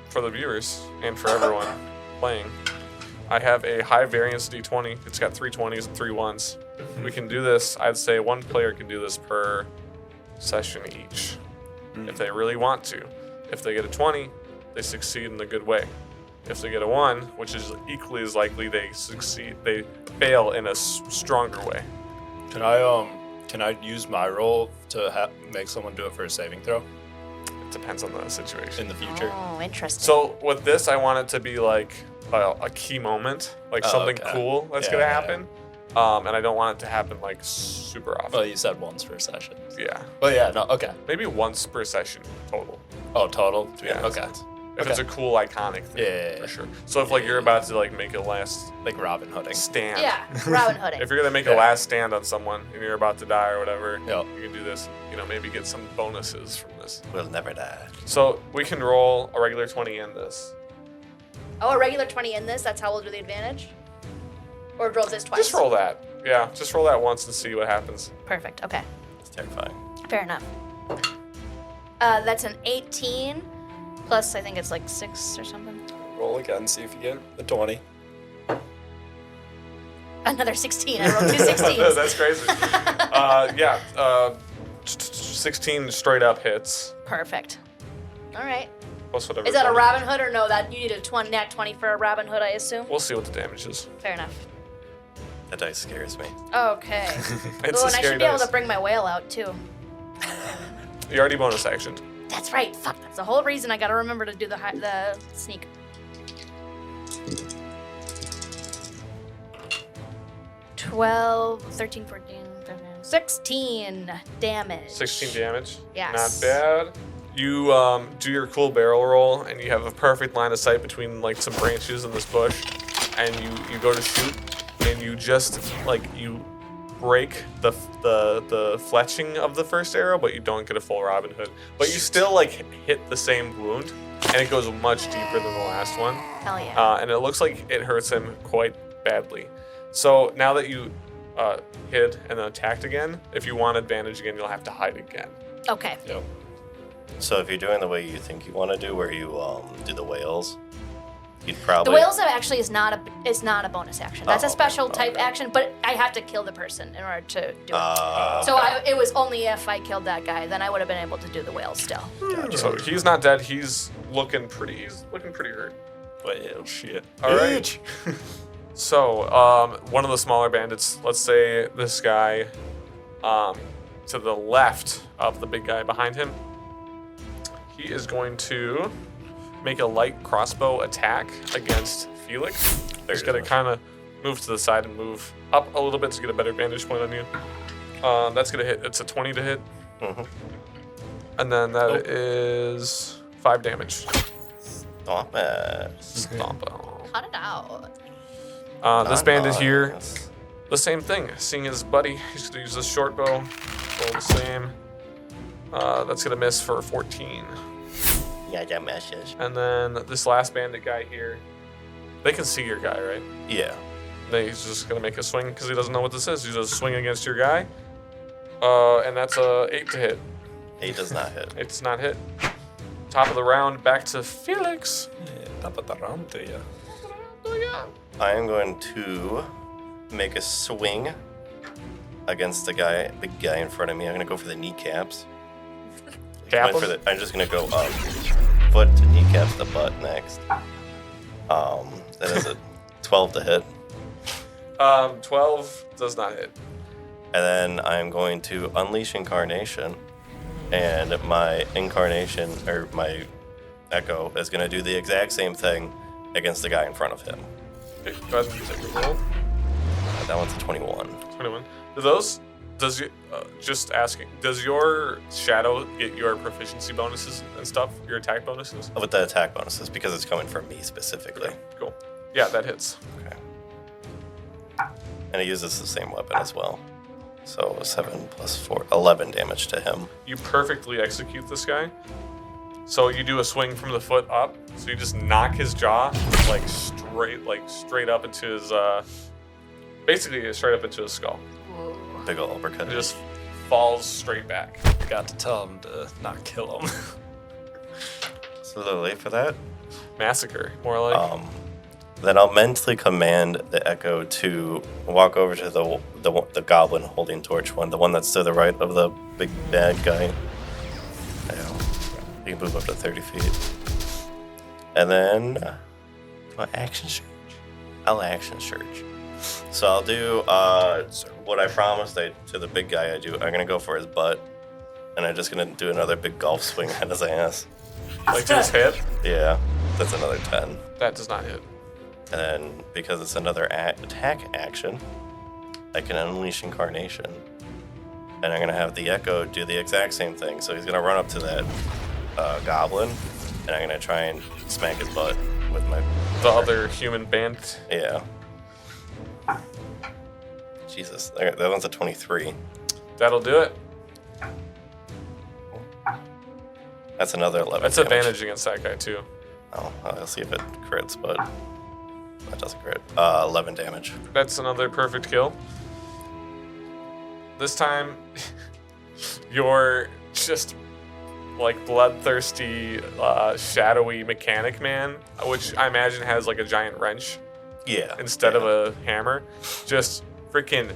for the viewers and for everyone playing, I have a high variance D20. It's got 3 20s and 3 1s. We can do this. I'd say one player can do this per session each, if they really want to. If they get a 20, they succeed in a good way. If they get a 1, which is equally as likely, they fail in a stronger way. Can I use my roll to make someone do it for a saving throw It depends on the situation. in the future? Oh, interesting. So with this, I want it to be like a key moment, like Oh, something okay. cool that's Yeah, gonna yeah. happen. And I don't want it to happen like super often. Well, you said once per session. Yeah, Well, yeah, no, okay. maybe once per session total. Oh, total? Yeah. Okay. If it's a cool iconic thing, Yeah. for sure. So if like you're about to like make a last Like Robin Hooding. stand, yeah, Robin Hooding. if you're gonna make a Yeah. last stand on someone and you're about to die or whatever, Yep. you can do this. You know, maybe get some bonuses from this. We'll never die. So we can roll a regular 20 in this. Oh, a regular 20 in this. That's how we'll do the advantage. Or roll this twice. Just roll that. Yeah, just roll that once and see what happens. Perfect. Okay. It's terrifying. Fair enough. That's an 18 plus. I think it's like 6 or something. Roll again, see if you get a 20. Another 16. I rolled 2 16s. That's crazy. 16 straight up hits. Perfect. All right. Plus whatever. Is that a bonus. Robin Hood or no? That you need a nat 20 for a Robin Hood, I assume. We'll see what the damage is. Fair enough. That dice scares me. Okay. It's Oh, a and I scary should be able dice. to bring my whale out too. You already bonus actioned. That's right. Fuck. That's the whole reason I gotta remember to do the sneak. $12, 13, 14, 15, 16 damage. 16 damage. Yes. Not bad. You do your cool barrel roll, and you have a perfect line of sight between like some branches in this bush, and you go to shoot, and you just like you break the fletching of the first arrow, but you don't get a full Robin Hood. But you still like hit the same wound, and it goes much deeper than the last one. Hell yeah. And it looks like it hurts him quite badly. So now that you hid and then attacked again, if you want advantage again, you'll have to hide again. Okay. Yep. So if you're doing the way you think you want to do, where you do the whales, you'd probably. The whales actually is not a bonus action. That's a Oh, special okay. type action, but I have to kill the person in order to do it. So Okay. it was only if I killed that guy, then I would have been able to do the whales still. So he's not dead. He's looking pretty hurt. Well, shit. All right. So one of the smaller bandits, let's say this guy, to the left of the big guy behind him, he is going to make a light crossbow attack against Felix. He's going to kind of move to the side and move up a little bit to get a better vantage point on you. That's going to hit. It's a 20 to hit. Mhm. And then that is 5 damage. Stop it. Stomp. Cut it out. This Not bandit here, nice. the same thing. Seeing his buddy, he's going to use this short bow. Roll the same. That's going to miss for 14. Yeah, that messes. And then this last bandit guy here, they can see your guy, right? Yeah. Then he's just gonna make a swing because he doesn't know what this is. He's just swing against your guy, and that's a 8 to hit. 8 does not hit. It's not hit. Top of the round, back to Felix. Top of the round to you. I am going to make a swing against the big guy in front of me. I'm gonna go for the kneecaps. Cap Went for him. I'm just gonna go up, foot to kneecaps the butt next. That is a 12 to hit, 12 does not hit. and then I'm going to unleash incarnation, and my incarnation or my echo is gonna do the exact same thing against the guy in front of him. Okay, go ahead and take a roll. That one's a 21. 21. Does you just asking? Does your shadow get your proficiency bonuses and stuff? Your attack bonuses? With the attack bonuses, because it's coming from me specifically. Cool. Yeah, that hits. Okay. And he uses the same weapon as well. So 7 plus 4, 11 damage to him. You perfectly execute this guy. So you do a swing from the foot up. So you just knock his jaw straight up into his basically straight up into his skull. Big ol' uppercut. It just falls straight back. Got to tell him to not kill him. It's a little late for that. Massacre, more like. Then I'll mentally command the Echo to walk over to the goblin holding torch one, the one that's to the right of the big bad guy. Yeah. You can move up to 30 feet. And then action search. I'll action search. So I'll do what I promised to the big guy I do. I'm gonna go for his butt, and I'm just gonna do another big golf swing at his ass. Like to his head? Yeah, that's another 10. That does not hit. And then, because it's another attack action, I can unleash incarnation. And I'm going to have the Echo do the exact same thing. So he's going to run up to that goblin, and I'm going to try and smack his butt with my... The other human bandit. Yeah. Jesus, that one's a 23. That'll do it. That's another 11 That's damage. advantage against that guy too. Oh, I'll see if it crits, but that doesn't crit. 11 damage. That's another perfect kill. This time, you're just like bloodthirsty, shadowy mechanic man, which I imagine has like a giant wrench Yeah. instead of a hammer. Just freaking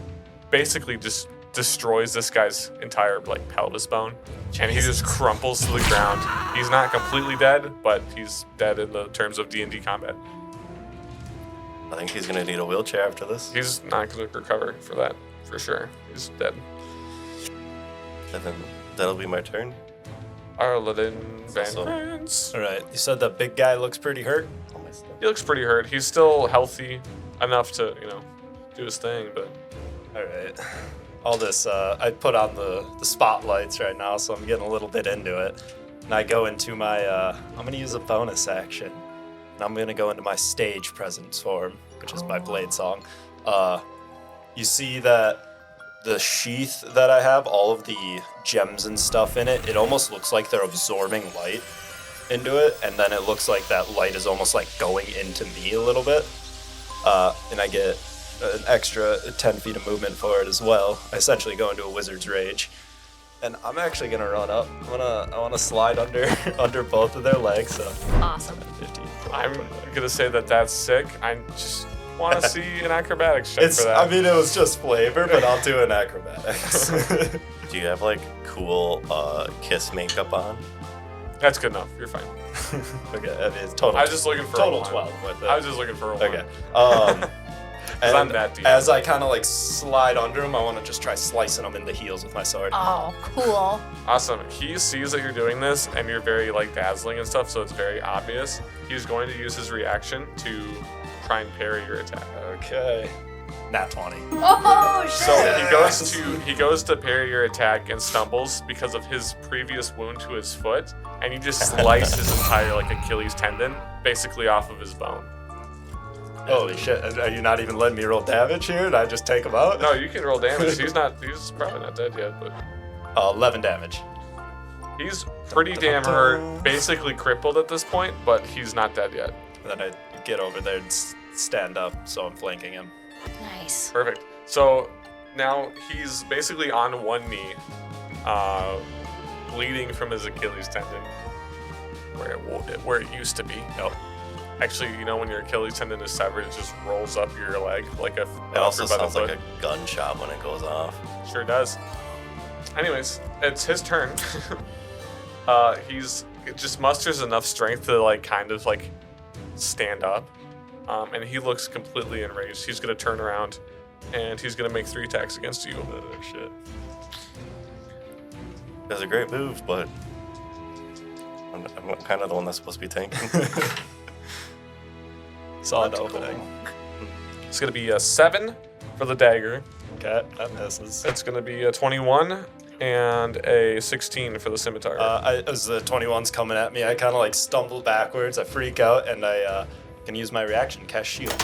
basically just destroys this guy's entire like pelvis bone, and he just crumples to the ground. He's not completely dead, but he's dead in the terms of D&D combat. I think he's going to need a wheelchair after this. He's not going to recover for that, for sure. He's dead. And then that'll be my turn. Arliden Also- Van All right, you said the big guy looks pretty hurt. All my stuff. He looks pretty hurt. He's still healthy enough to, do his thing, but All right. All this, I put on the spotlights right now, so I'm getting a little bit into it. And I go into my, I'm going to use a bonus action. And I'm going to go into my stage presence form, which is my blade song. You see that the sheath that I have, all of the gems and stuff in it, it almost looks like they're absorbing light. into it, and then it looks like that light is almost like going into me a little bit. And I get an extra 10 feet of movement for it as well. I essentially go into a wizard's rage. And I'm actually gonna run up. I wanna slide under under both of their legs. So Awesome. 15. I'm gonna say that that's sick. I just want to see an acrobatics check It's. for that. I mean, it was just flavor, but I'll do an acrobatics. Do you have like cool kiss makeup on? That's good enough. You're fine. Okay, I mean, it's total. I was just looking for total a 1. 12 with it. I was just looking for a 1. Okay. I'm And that deep. as I kind of like slide under him, I want to just try slicing him in the heels with my sword. Oh, cool. Awesome. He sees that you're doing this and you're very like dazzling and stuff, so it's very obvious. He's going to use his reaction to try and parry your attack. Okay. Nat 20. Oh, shit. So he goes to parry your attack and stumbles because of his previous wound to his foot, and you just slice his entire like Achilles tendon basically off of his bone. Holy shit! Are you not even letting me roll damage here? Did I just take him out? No, you can roll damage. He's probably not dead yet, but 11 damage. he's pretty damn hurt, basically crippled at this point, but he's not dead yet. And then I get over there and stand up, so I'm flanking him. Nice. Perfect. So now he's basically on one knee, bleeding from his Achilles tendon, where it used to be. Nope. Actually, you know when your Achilles tendon is severed, it just rolls up your leg like a. It also by the sounds like foot. a gunshot when it goes off. Sure does. Anyways, it's his turn. It just musters enough strength to like kind of like stand up, and he looks completely enraged. He's gonna turn around, and he's gonna make 3 attacks against you. Oh, shit. That's a great move, but I'm kind of the one that's supposed to be tanking. Solid opening. It's gonna be a 7 for the dagger. Okay, that misses. It's gonna be a 21 and a 16 for the scimitar. As the 21's coming at me, I kind of like stumble backwards. I freak out, and I can use my reaction, cast shield.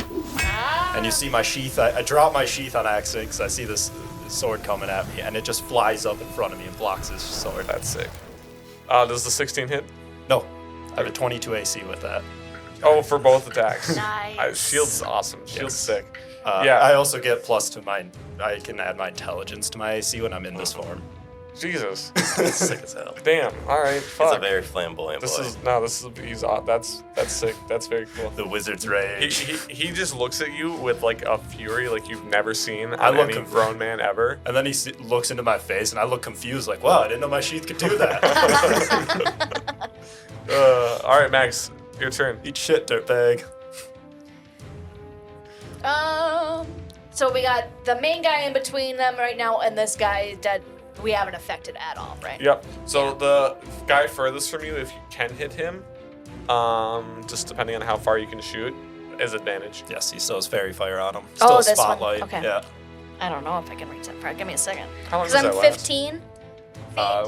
And you see my sheath. I drop my sheath on accident because I see this sword coming at me, and it just flies up in front of me and blocks his sword. That's sick. Does the 16 hit? No, I have a 22 AC with that. Oh, for both attacks. Nice. Shield's awesome. Shield's sick. Yeah. I also get plus to my. I can add my intelligence to my AC when I'm in this form. Jesus. Sick as hell. Damn. All right. Fuck. He's a very flamboyant boy. That's sick. That's very cool. The wizard's rage. He just looks at you with like a fury like you've never seen I on look any conf- grown man ever. And then he looks into my face, and I look confused, like, "Wow, I didn't know my sheath could do that." All right, Max, your turn. Eat shit, dirtbag. So we got the main guy in between them right now, and this guy that we haven't affected at all, right? Yep. So the guy furthest from you, if you can hit him, just depending on how far you can shoot, is advantage. Yes, he still has fairy fire on him. Oh, Still this one. spotlight. Okay. Yeah. I don't know if I can reach that far. Give me a second. How long Because does I'm that last? 15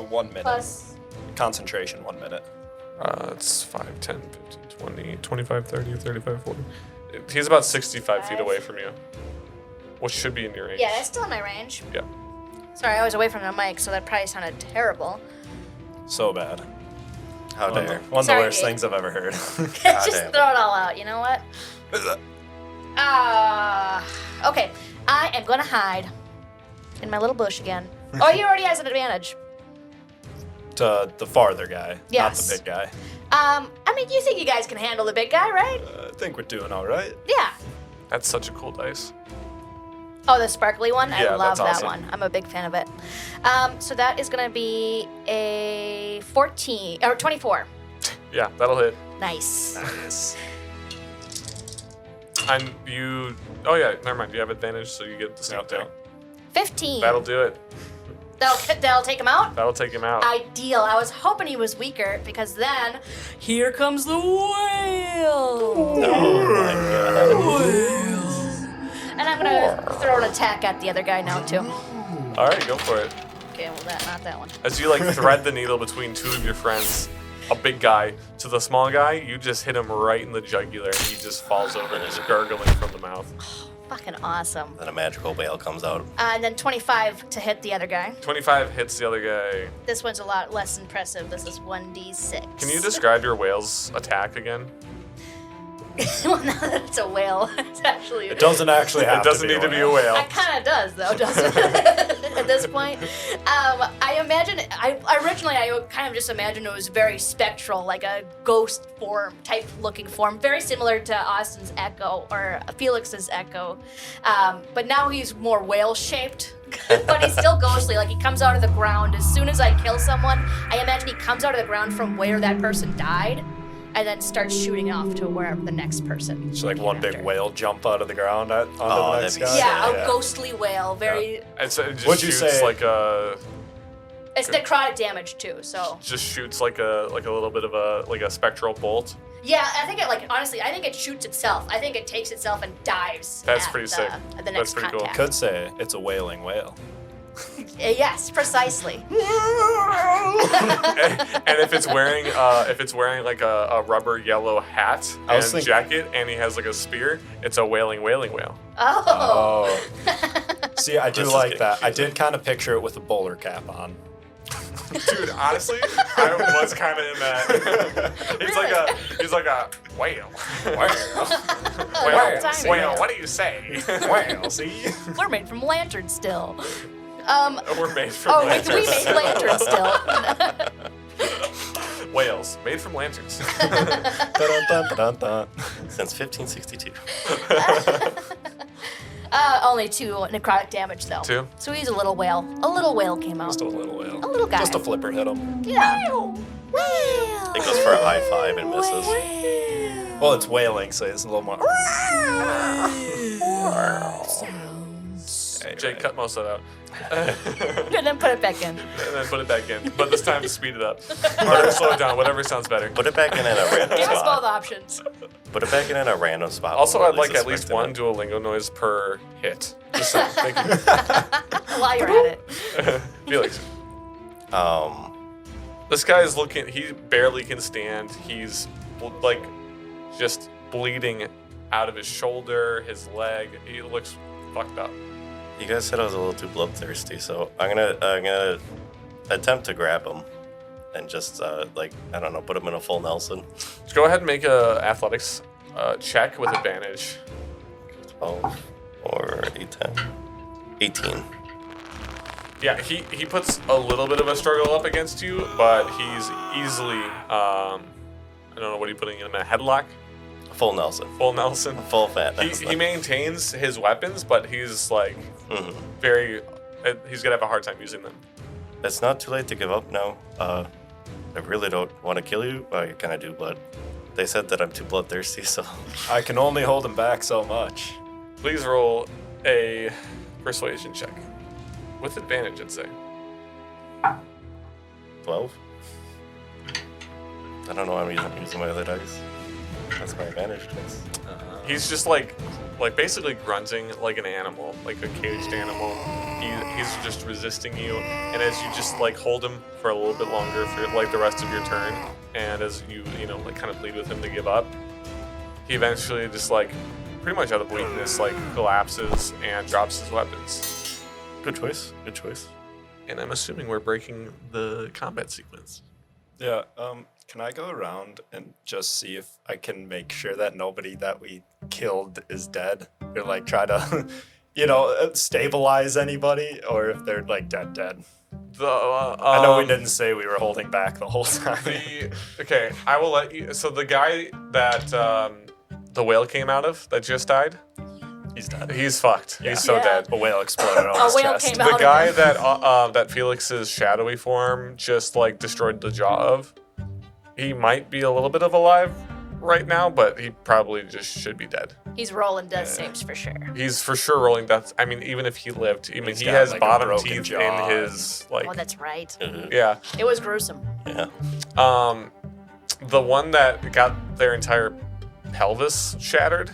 1 minute. plus. Concentration, 1 minute. It's 5, 10, 15, 20, 25, 30, 35, 40. He's about 65 feet away from you, which should be in your range. Yeah, it's still in my range. Yeah. Sorry, I was away from the mic, so that probably sounded terrible. So bad. How dare. One of the Sorry, worst Gabe. things I've ever heard. Just damn. throw it all out. You know what? Okay. I am gonna hide in my little bush again. Oh, he already has an advantage. To the farther guy, Yes. not the big guy. I mean, you think you guys can handle the big guy, right? I think we're doing all right. Yeah. That's such a cool dice. Oh, the sparkly one? I Yeah, love that's that awesome. one. I'm a big fan of it. So that is gonna be a 14 or 24. Yeah, that'll hit. Nice. Nice. And you. Oh yeah, never mind. You have advantage, so you get the same thing. 15. That'll do it. That'll take him out? That'll take him out. Ideal. I was hoping he was weaker because then here comes the whale. And I'm gonna throw an attack at the other guy now too. All right, go for it. Okay, well not that one. As you like thread the needle between two of your friends, a big guy to the small guy, you just hit him right in the jugular, and he just falls over and is gurgling from the mouth. Fucking awesome. Then a magical whale comes out. And then 25 to hit the other guy. 25 hits the other guy. This one's a lot less impressive. This is 1d6. Can you describe your whale's attack again? Well, now that it's a whale, it's actually. It doesn't actually have It doesn't need to be a whale. It kind of does, though, doesn't it? At this point, I imagine. Originally I kind of just imagined it was very spectral, like a ghost form type looking form, very similar to Austin's Echo or Felix's Echo, but now he's more whale shaped. But he's still ghostly. Like he comes out of the ground as soon as I kill someone. I imagine he comes out of the ground from where that person died. And then starts shooting off to wherever the next person. It's like came one after. big whale jump out of the ground onto the next that'd be guy. sick. Yeah, a ghostly whale. Very. It just What'd you shoots say? like a. It's necrotic damage too. So. Just shoots like a little bit of a spectral bolt. Yeah, I think it honestly, I think it shoots itself. I think it takes itself and dives. That's at pretty the, sick. At the That's next pretty cool. contact. Could say it's a wailing whale. Yes, precisely. And if it's wearing like a rubber yellow hat I was and thinking- jacket, and he has like a spear, it's a wailing whale. Oh. See, I do This is like getting that. I confusing. did kind of picture it with a bowler cap on. Dude, honestly, I was kind of in that. He's like a whale. Well, timing. Whale. What do you say? Whale, see? We're made from lantern still. We're made from Oh, lanterns. we made lantern still. Whales made from lanterns. Dun-dun-dun-dun-dun. Since 1562. Only 2 necrotic damage though. 2? So he's a little whale. A little whale came out. Just a little whale. A little guy. Just a flipper hit him. Yeah. Whale. It goes for a high five and misses. Well, it's wailing, so it's a little more. Jake, cut most of that out. And then put it back in. And then put it back in. But this time to speed it up. Or slow it down, whatever sounds better. Put it back in at a random Give us both spot. options. Put it back in at a random spot. Also, when I'd we're like at least suspecting one it. Duolingo noise per hit. Just saying. Thank you. While you're at it. Felix. This guy is looking, he barely can stand. He's like just bleeding out of his shoulder, his leg. He looks fucked up. You guys said I was a little too bloodthirsty, so I'm gonna attempt to grab him and just like I don't know, put him in a full Nelson. Just go ahead and make a athletics check with advantage. 12 or 8, 18. Yeah, he puts a little bit of a struggle up against you, but he's easily, I don't know, what are you putting him in, a headlock? Full Nelson. Full Nelson? Full fat Nelson. He maintains his weapons, but he's like Mhm. he's gonna have a hard time using them. It's not too late to give up now. I really don't want to kill you. Well, I kind of do, but they said that I'm too bloodthirsty, so I can only hold him back so much. Please roll a persuasion check. With advantage, I'd say. 12. I don't know why I'm using my other dice. That's my advantage dice. He's just like basically grunting like an animal, like a caged animal. He's just resisting you, and as you just like hold him for a little bit longer for like the rest of your turn, and as you like kind of plead with him to give up, he eventually just like pretty much out of weakness like collapses and drops his weapons. Good choice. Good choice. And I'm assuming we're breaking the combat sequence. Yeah, can I go around and just see if I can make sure that nobody that we killed is dead? Or like try to, stabilize anybody, or if they're like dead. I know we didn't say we were holding back the whole time. Okay, I will let you. So the guy that the whale came out of that just died, He's dead. he's fucked. Yeah. He's so Yeah. dead. A whale exploded on A his whale chest. came out. The of guy him. that Felix's shadowy form just like destroyed the jaw of, he might be a little bit of alive right now, but he probably just should be dead. He's rolling death saves for sure. He's for sure rolling death. I mean, even if he lived, he He's got, has like, a bottom broken teeth jaw in his like. Oh, that's right. Yeah. It was gruesome. Yeah. The one that got their entire pelvis shattered,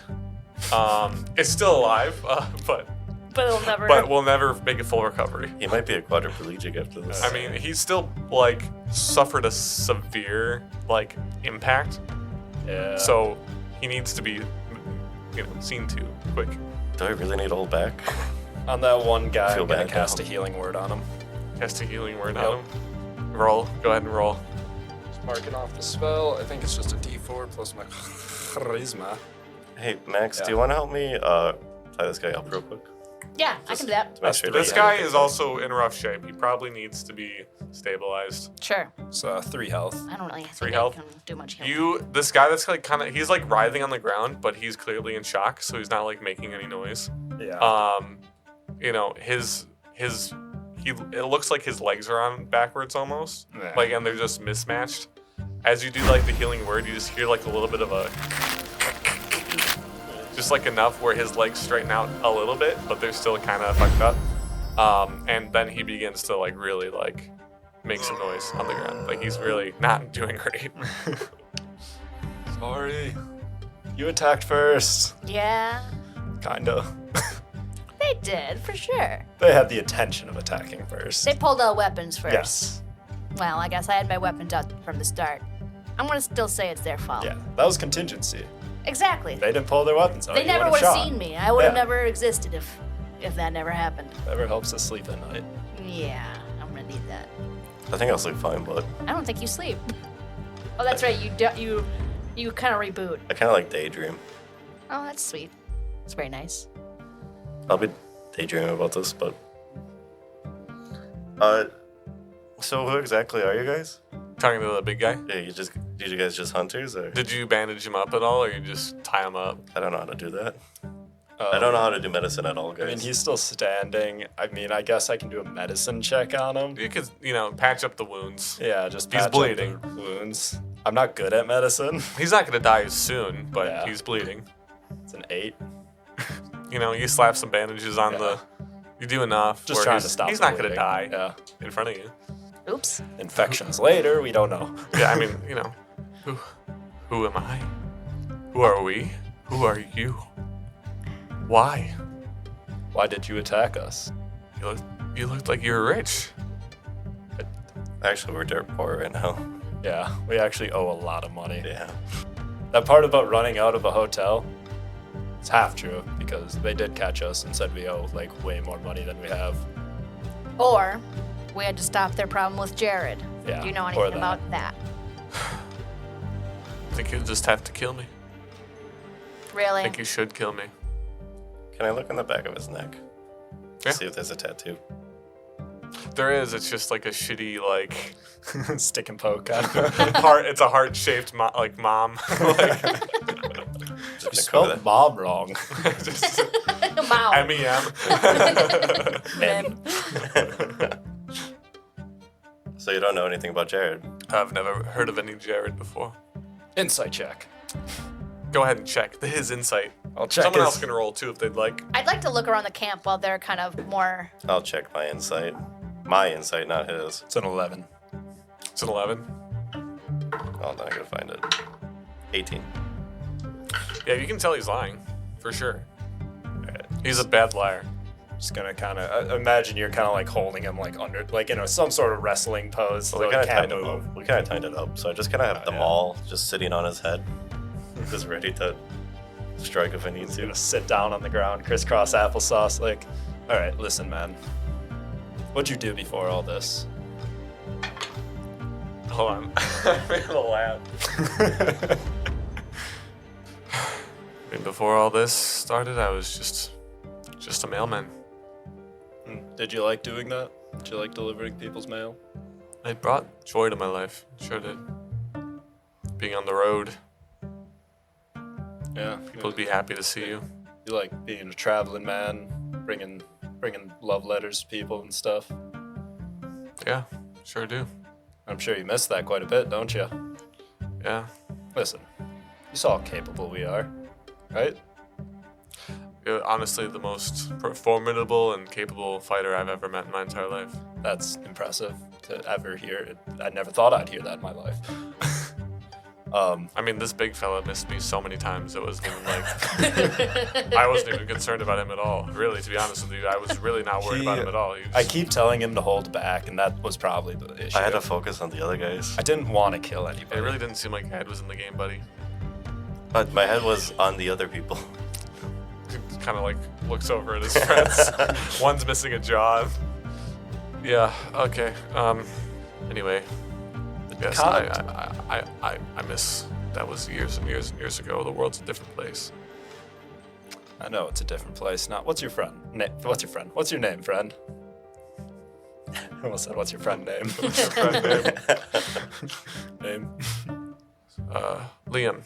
is still alive, but But it'll never. we'll never make a full recovery. He might be a quadriplegic after this. I mean, he's still like suffered a severe like impact, Yeah. so he needs to be seen to quick. Do I really need to hold back? On that one guy, Feel I'm gonna bad cast now. a healing word on him. Cast a healing word on him. Roll. Go ahead and roll. Just marking off the spell. I think it's just a D4 plus my charisma. Hey, Max, Yeah. do you want to help me tie this guy up real quick? Yeah, I can do that. To make sure This that- guy is also in rough shape. He probably needs to be stabilized. Sure. It's 3 health. I don't really Three think health. I can do much healing. This guy that's like kind of, he's like writhing on the ground, but he's clearly in shock, so he's not like making any noise. Yeah. You know, it looks like his legs are on backwards almost, Yeah. like, and they're just mismatched. As you do like the healing word, you just hear like a little bit of a, just like enough where his legs straighten out a little bit, but they're still kind of fucked up. And then he begins to like really like make some noise on the ground. Like he's really not doing great. Sorry. You attacked first. Yeah, Kinda. they did, for sure. They had the intention of attacking first. They pulled out weapons first. Yes. Well, I guess I had my weapons out from the start. I'm gonna still say it's their fault. Yeah. That was contingency. Exactly. They didn't pull their weapons out. They you never would've would have shot. seen me. I would have Yeah. never existed if that never happened. Never helps us sleep at night. Yeah, I'm gonna need that. I think I'll sleep fine, but I don't think you sleep. Oh, that's right. You kind of reboot. I kind of like daydream. Oh, that's sweet. It's very nice. I'll be daydreaming about this, but so who exactly are you guys? Talking to the big guy. Yeah, you guys just hunters, or Did you bandage him up at all, or you just tie him up? I don't know how to do that. I don't know how to do medicine at all, guys. I mean, he's still standing. I mean, I guess I can do a medicine check on him. You could, patch up the wounds. Yeah, just He's patch up bleeding. the wounds. I'm not good at medicine. He's not gonna die soon, but Yeah. he's bleeding. It's an 8. You slap some bandages on Yeah. you do enough. Just where trying he's, to stop He's the not gonna bleeding. die Yeah. in front of you. Oops. Infections later, we don't know. Yeah, I mean, who am I? Who are we? Who are you? Why? Why did you attack us? You looked like you were rich. Actually, we're dirt poor right now. Yeah, we actually owe a lot of money. Yeah. That part about running out of a hotel, it's half true because they did catch us and said we owe like way more money than we have. Or we had to stop their problem with Jared. Yeah, Do you know or anything that. about that? I think you'll just have to kill me. I Really? think you should kill me. Can I look in the back of his neck? Yeah. See if there's a tattoo. There is. It's just like a shitty like Stick and poke kind of. heart. It's a heart-shaped mom. Like, Just You gonna cover spelled that. mom wrong. just Wow. MEM. So you don't know anything about Jared? I've never heard of any Jared before. Insight check. Go ahead and check his insight. I'll check Someone his- else can roll too if they'd like. I'd like to look around the camp while they're kind of more. I'll check my insight. My insight, not his. It's an 11. It's an 11. Oh, then I gotta find it. 18. Yeah, you can tell he's lying, for sure. Alright. He's a bad liar. Just gonna kind of imagine you're kind of like holding him like under, like some sort of wrestling pose. So So we he kind of can't tied him move. up. We kind of tied it up. So I just kind of have the yeah. maul just sitting on his head, just ready to strike if I need He's to. gonna sit down on the ground, crisscross applesauce. Like, all right, listen, man. What'd you do before all this? Hold on. I'm gonna laugh. I mean, before all this started, I was just a mailman. Did you like doing that? Did you like delivering people's mail? It brought joy to my life. Sure did. Being on the road, Yeah. people would be happy to see you. You like being a traveling man, bringing love letters to people and stuff. Yeah, sure do. I'm sure you miss that quite a bit, don't you? Yeah. Listen, you saw how capable we are, right? You're honestly the most formidable and capable fighter I've ever met in my entire life. That's impressive to ever hear. I never thought I'd hear that in my life. I mean, this big fella missed me so many times. It wasn't even like I wasn't even concerned about him at all. Really, to be honest with you, I was really not worried about him at all. He was- I keep telling him to hold back, and that was probably the issue. I had to focus on the other guys. I didn't want to kill anybody. It really didn't seem like your head was in the game, buddy. But my head was on the other people. kind of like looks over at his friends. One's missing a jaw. Yeah. Okay. Anyway. Yes. I miss. That was years and years and years ago. The world's a different place. I know it's a different place now. What's your friend? What's your friend? What's your name, friend? I almost said, what's your friend name? What's your friend name? Liam.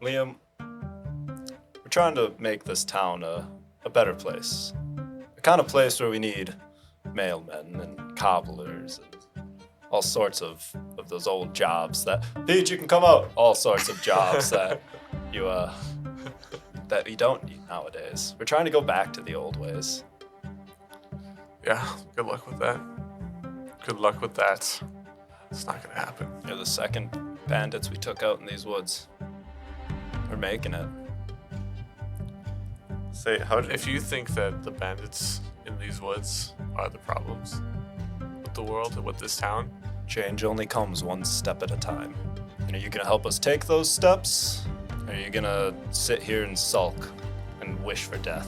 Liam, we're trying to make this town a better place. A kind of place where we need mailmen and cobblers and all sorts of those old jobs that... Pete, you can come out! All sorts of jobs that you don't need nowadays. We're trying to go back to the old ways. Yeah. Good luck with that. Good luck with that. It's not gonna happen. You're the second bandits we took out in these woods. We're making it. Say, how did If you think that the bandits in these woods are the problems with the world and with this town, Change only comes one step at a time. And are you gonna help us take those steps? Or are you gonna sit here and sulk and wish for death?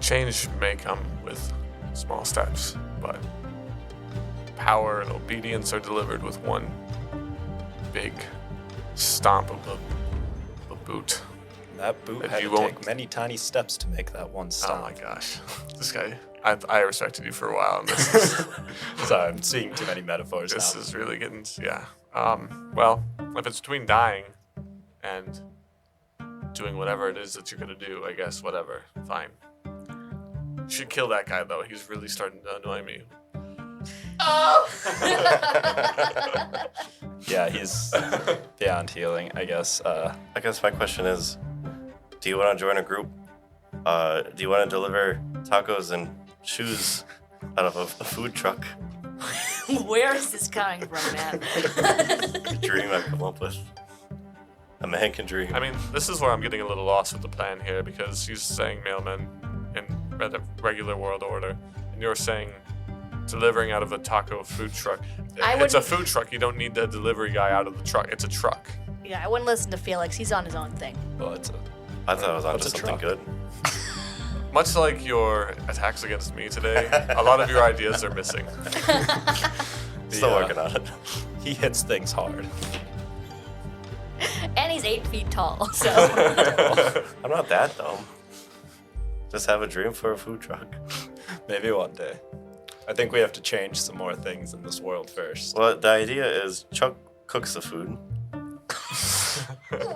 change may come with small steps, but power and obedience are delivered with one big stomp of the boot. And that boot If had you to won't- take many tiny steps to make that one stop. Oh my gosh. This guy, I respected you for a while, and this is, Sorry, I'm seeing too many metaphors this now. is really getting, yeah. Well, if it's between dying and doing whatever it is that you're gonna do, I guess, whatever, fine. You should kill that guy, though. He's really starting to annoy me. Oh! Yeah, he's beyond healing, I guess. I guess my question is, do you want to join a group? Do you want to deliver tacos and shoes out of a food truck? Where is this coming from, man? A dream I've come up with. A man can dream. I mean, this is where I'm getting a little lost with the plan here, because he's saying mailmen in regular world order, and you're saying delivering out of a taco food truck. It's a food truck. You don't need the delivery guy out of the truck. It's a truck. Yeah, I wouldn't listen to Felix. He's on his own thing. Well, it's I thought I was onto What's a something truck? good. Much like your attacks against me today, a lot of your ideas are missing. Still Yeah. working on it. he hits things hard. And he's 8 feet tall, so. I'm not that dumb. Just have a dream for a food truck. Maybe one day. I think we have to change some more things in this world first. Well, the idea is Chuck cooks the food.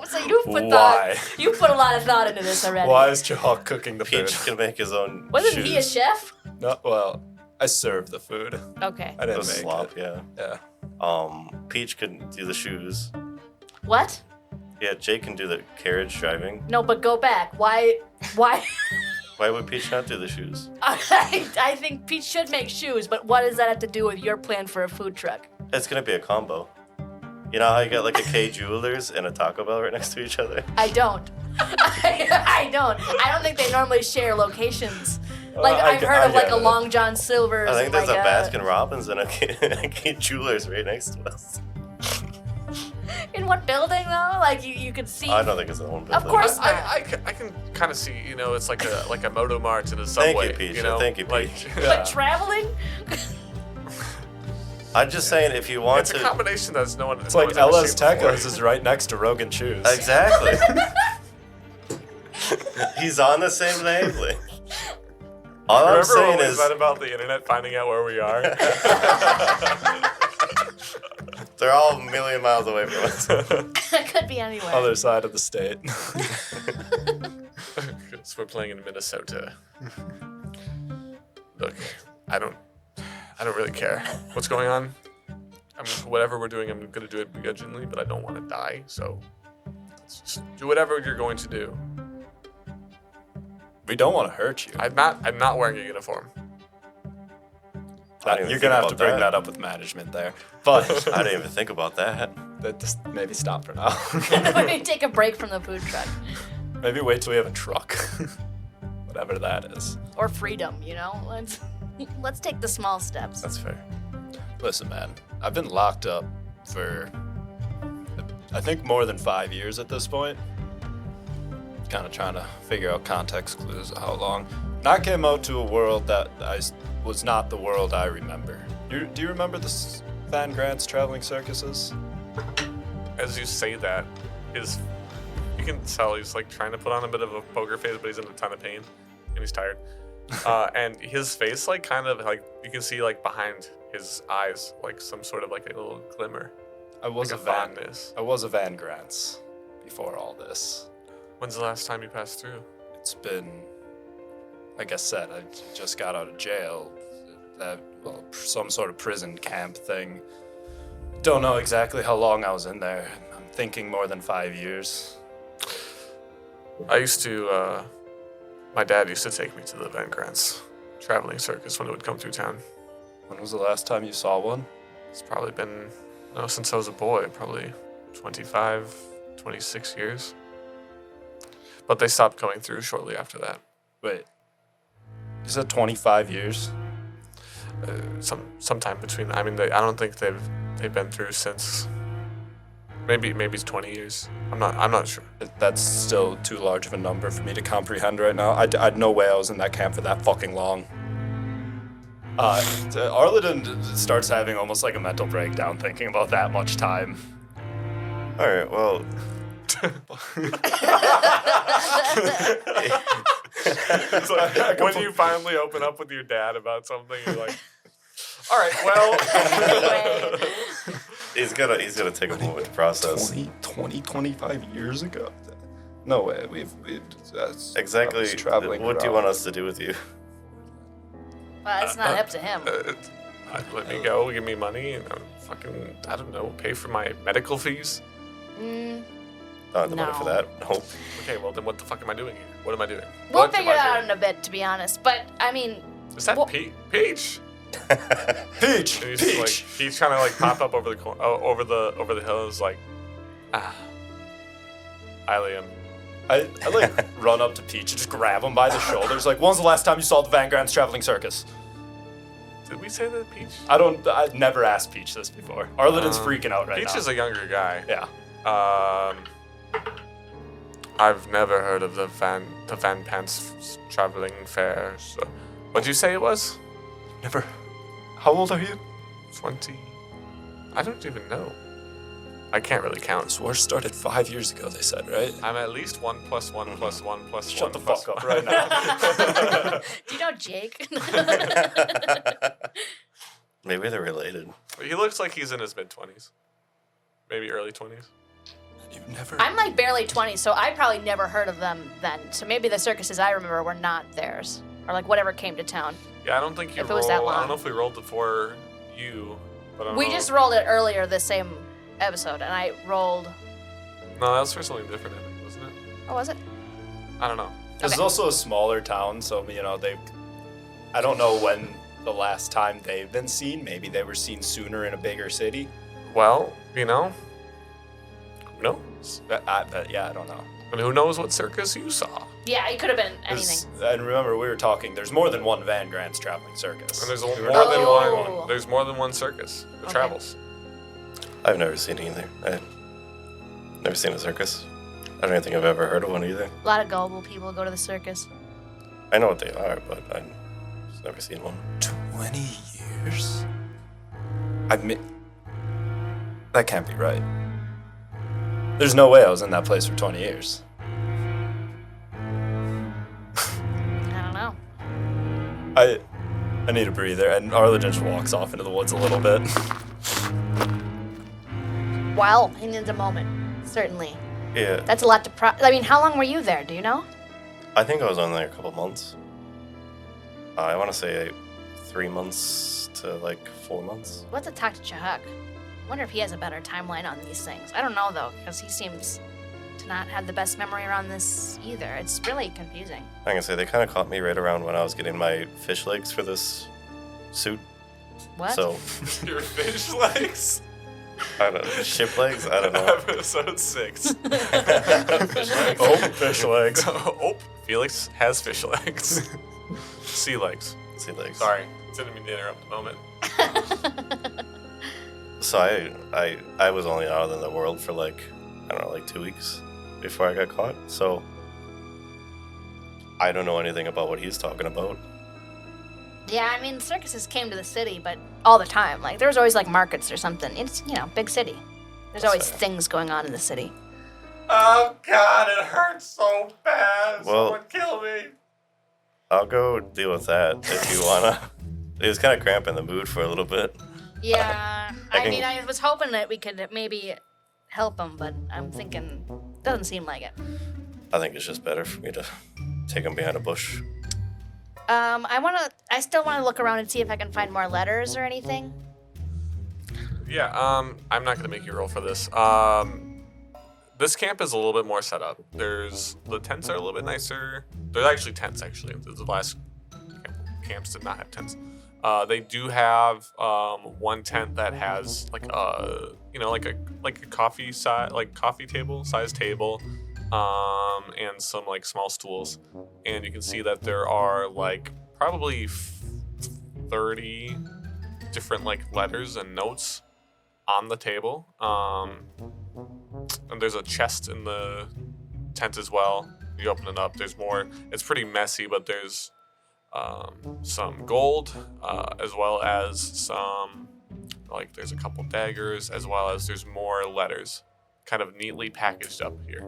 So you put Why? you put a lot of thought into this already. Why is Chihawk cooking the food? Peach can make his own Wasn't shoes. he a chef? No, well, I serve the food. Okay. I The didn't make slop, it. yeah. Yeah. Peach can do the shoes. What? Yeah, Jake can do the carriage driving. No, but go back. Why? Why would Peach not do the shoes? I think Pete should make shoes, but what does that have to do with your plan for a food truck? It's gonna be a combo. You know how you got like a K Jewelers and a Taco Bell right next to each other? I don't. I don't. I don't think they normally share locations. Like I've heard of like a Long John Silver's. I think there's like a Baskin Robbins and a K Jewelers right next to us. In what building though? Like you could see. I don't think it's the one building. Of course not. I can kind of see, you know, it's like a Moto Mart and a Subway. Thank you, Peach. You know? Thank you, Like, Peach. But traveling? I'm just saying, if you want it's to. a combination that's no one. It's like LS Tacos is right next to Rogan Shoes. Exactly. He's on the same wavelength. All I'm Remember saying what we is, said about the internet finding out where we are? they're all a million miles away from us. It could be anywhere. Other side of the state. So we're playing in Minnesota. Look, I don't really care what's going on. I mean, whatever we're doing, I'm gonna do it begrudgingly, but I don't want to die. So let's just do whatever you're going to do. We don't want to hurt you. I'm not wearing a uniform. I didn't even You're think gonna have about to bring that. that up with management there. But I didn't even think about that. just maybe stop for now. Maybe take a break from the food truck. Maybe wait till we have a truck. Whatever that is. Or freedom, you know? Let's take the small steps. That's fair. Listen, man, I've been locked up for, I think, more than 5 years at this point. kind of trying to figure out context clues of how long. And I came out to a world that was not the world I remember. Do you remember the Van Grant's traveling circuses? As you say that, you can tell he's like trying to put on a bit of a poker face, but he's in a ton of pain and he's tired. And his face, like, kind of like you can see like behind his eyes, like some sort of like a little glimmer. I was like a Van Grant's before all this. When's the last time you passed through? It's been, like I said, I just got out of jail. Some sort of prison camp thing. Don't know exactly how long I was in there. I'm thinking more than 5 years. I used to, my dad used to take me to the Van Grant's traveling circus when it would come through town. When was the last time you saw one? It's probably been, since I was a boy, probably 25, 26 years. But they stopped coming through shortly after that. Wait, you said 25 years? Sometime between, I don't think they've been through since, maybe it's 20 years. I'm not sure. That's still too large of a number for me to comprehend right now. I'd no way I was in that camp for that fucking long. Arliden starts having almost like a mental breakdown thinking about that much time. All right, well. It's like, when you finally open up with your dad about something, you're like, all right, well. Anyway. He's gonna take a moment to process. 25 years ago? No way. That's Exactly. Traveling What do you around. want us to do with you? Well, it's not up to him. Let me go, give me money, and I don't know, pay for my medical fees. Not the money for No. that. No. Okay, well then what the fuck am I doing here? What am I doing? We'll What am figure I it out doing? in a bit, to be honest. But I mean, Is that Well- Peach? Peach! And he's like, he's trying to like pop up over the over the hill and is like, Ilium. I like run up to Peach and just grab him by the shoulders. Like, when's the last time you saw the Van Grant's traveling circus? Did we say that Peach? I've never asked Peach this before. Arliden's freaking out right Peach now. is a younger guy. Yeah. I've never heard of the Van Pants traveling fair. So, what'd you say it was? Never. How old are you? 20. I don't even know. I can't really count. This war started 5 years ago, they said, right? I'm at least 1 + 1 + 1 + Shut 1 the plus fuck up 1. right now. do you know Jake? Maybe they're related. He looks like he's in his mid-20s. Maybe early 20s. You've never. I'm like barely 20, so I probably never heard of them then. So maybe the circuses I remember were not theirs, or like whatever came to town. Yeah, I don't think you If it was that I long. don't know if we rolled it for you, but I don't We know. just rolled it earlier this same episode, and I rolled. No, that was for something different, I think, wasn't it? Oh, was it? I don't know. This is Okay. also a smaller town, so I don't know when the last time they've been seen. Maybe they were seen sooner in a bigger city. Well, who knows? But yeah, I don't know. And who knows what circus you saw? Yeah, it could have been anything. And remember, we were talking. There's more than one Van Grant's traveling circus. And there's We more were than not the only Oh. one. There's more than one circus that Okay. travels. I've never seen either. I've never seen a circus. I don't even think I've ever heard of one either. A lot of gullible people go to the circus. I know what they are, but I've just never seen one. 20 years? That can't be right. There's no way I was in that place for 20 years. I don't know. I need a breather, and Arliden just walks off into the woods a little bit. Well, he needs a moment. Certainly. Yeah, That's a lot to I mean, how long were you there? Do you know? I think I was on there a couple months. I want to say 3 months to like 4 months. We'll have to talk to Chahuk. Wonder if he has a better timeline on these things. I don't know though, because he seems to not have the best memory around this either. It's really confusing. I can say they kind of caught me right around when I was getting my fish legs for this suit. What? So, Your fish legs? I don't know, ship legs? I don't know. Episode 6. Oh, fish legs. Oh, Felix has fish legs. Sea legs. Sea legs. Sorry, didn't mean to interrupt the moment. So I was only out in the world for like, I don't know, like 2 weeks before I got caught. So I don't know anything about what he's talking about. Yeah, I mean, circuses came to the city, but all the time. Like, there was always, like, markets or something. It's, big city. There's always things going on in the city. Oh, God, it hurts so bad. Well- Someone kill me. I'll go deal with that if you wanna. It was kind of cramping the mood for a little bit. Yeah, I I can- mean, I was hoping that we could maybe help him, but I'm thinking, doesn't seem like it. I think it's just better for me to take him behind a bush. I still want to look around and see if I can find more letters or anything. Yeah, I'm not gonna make you roll for this. This camp is a little bit more set up. The tents are a little bit nicer. They're actually tents, actually. The last camps did not have tents. They do have one tent that has like a coffee table, size table, and some like small stools. And you can see that there are like probably 30 different like letters and notes on the table. And there's a chest in the tent as well. You open it up, there's more. It's pretty messy, but there's some gold, as well as some, like, there's a couple daggers, as well as there's more letters, kind of neatly packaged up here.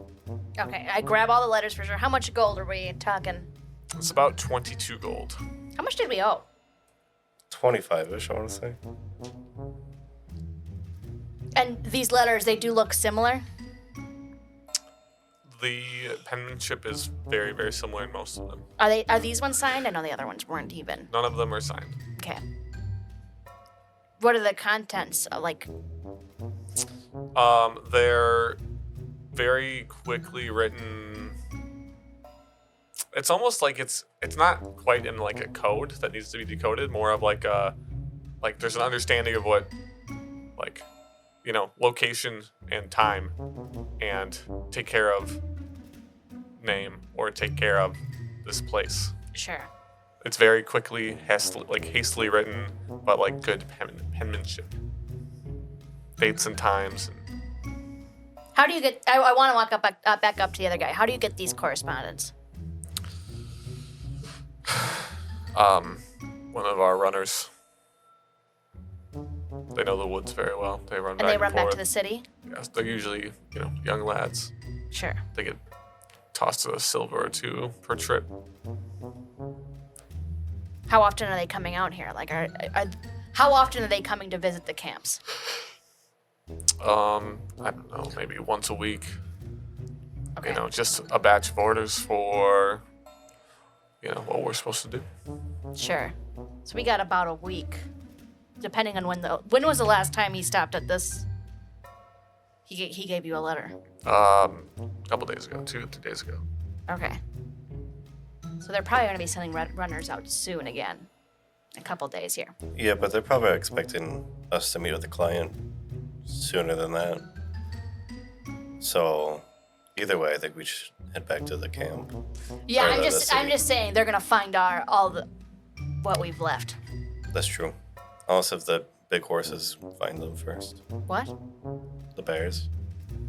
Okay, I grab all the letters for sure. How much gold are we talking? It's about 22 gold. How much did we owe? 25-ish, I want to say. And these letters, they do look similar? The penmanship is very, very similar in most of them. Are these ones signed? I know the other ones weren't even. None of them are signed. Okay. What are the contents like? They're very quickly written. It's almost like it's not quite in like a code that needs to be decoded. More of like there's an understanding of what, like, location and time, and take care of name or take care of this place. Sure. It's very quickly, hastily written, but like good penmanship. Dates and times. How do you get? I want to walk back up to the other guy. How do you get these correspondence? One of our runners. They know the woods very well. They run back and back to forth. the city? Yes, they're usually, young lads. Sure. They get tossed a silver or two per trip. How often are they coming out here? Like, how often are they coming to visit the camps? I don't know, maybe once a week. Okay. Just a batch of orders for, what we're supposed to do. Sure. So we got about a week, depending on when was the last time he stopped at this? He gave you a letter. A couple days ago, 2 or 3 days ago. Okay. So they're probably going to be sending runners out soon again. A couple days here. Yeah, but they're probably expecting us to meet with the client sooner than that. So, either way, I think we should head back to the camp. Yeah, Or I'm the just city. saying they're going to find what we've left. That's true. Unless if the big horses find them first. What? The bears.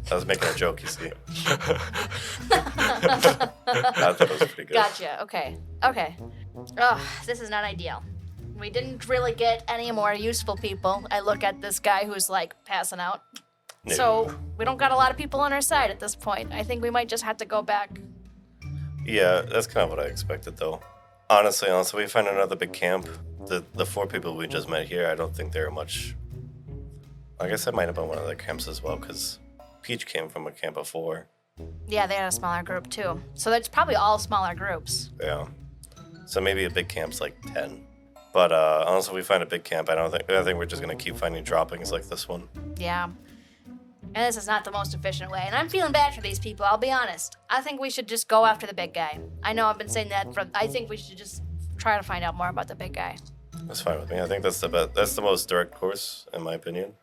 I was making a joke, you see. I thought it was pretty good. Gotcha. Okay. Ugh, this is not ideal. We didn't really get any more useful people. I look at this guy who's like passing out. No. So we don't got a lot of people on our side at this point. I think we might just have to go back. Yeah, that's kind of what I expected, though. Honestly, unless we find another big camp, the 4 people we just met here, I don't think they're much. I guess that might have been one of the camps as well, because Peach came from a camp of 4. Yeah, they had a smaller group too. So that's probably all smaller groups. Yeah. So maybe a big camp's like 10. But unless we find a big camp, I think we're just gonna keep finding droppings like this one. Yeah. And this is not the most efficient way. And I'm feeling bad for these people, I'll be honest. I think we should just go after the big guy. I know I've been saying that, I think we should just try to find out more about the big guy. That's fine with me. I think that's the most direct course, in my opinion.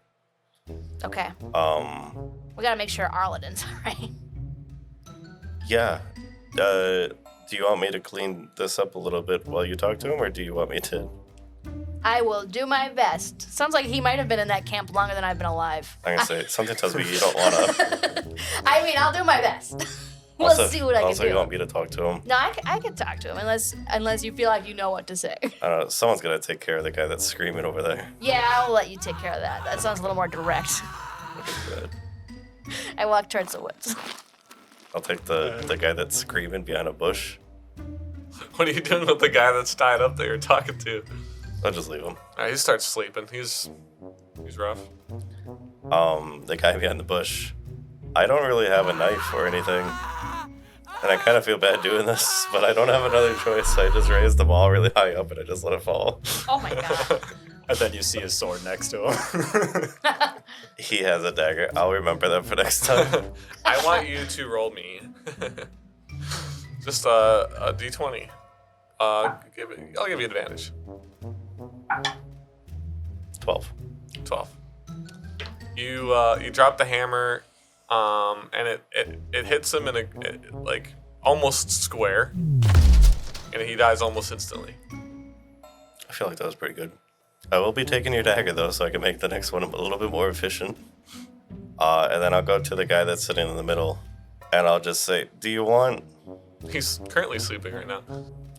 Okay. We gotta make sure Arliden's alright. Yeah. Do you want me to clean this up a little bit while you talk to him, or do you want me to? I will do my best. Sounds like he might have been in that camp longer than I've been alive. I'm gonna say something tells me you don't wanna. I mean, I'll do my best. We'll see what I can Also, do. you want me to talk to him? No, I can talk to him unless you feel like you know what to say. I don't know. Someone's gonna take care of the guy that's screaming over there. Yeah, I'll let you take care of that. That sounds a little more direct. Good. I walk towards the woods. I'll take the guy that's screaming behind a bush. What are you doing with the guy that's tied up that you're talking to? I'll just leave him. All right, he starts sleeping. He's rough. The guy behind the bush. I don't really have a knife or anything. And I kind of feel bad doing this, but I don't have another choice. So I just raised the ball really high up and I just let it fall. Oh my god. And then you see his sword next to him. He has a dagger. I'll remember that for next time. I want you to roll me just a d20. I'll give you advantage. 12. 12. You drop the hammer, and it hits him in like almost square, and he dies almost instantly. I feel like that was pretty good. I will be taking your dagger though, so I can make the next one a little bit more efficient. And then I'll go to the guy that's sitting in the middle, and I'll just say, "Do you want?" He's currently sleeping right now.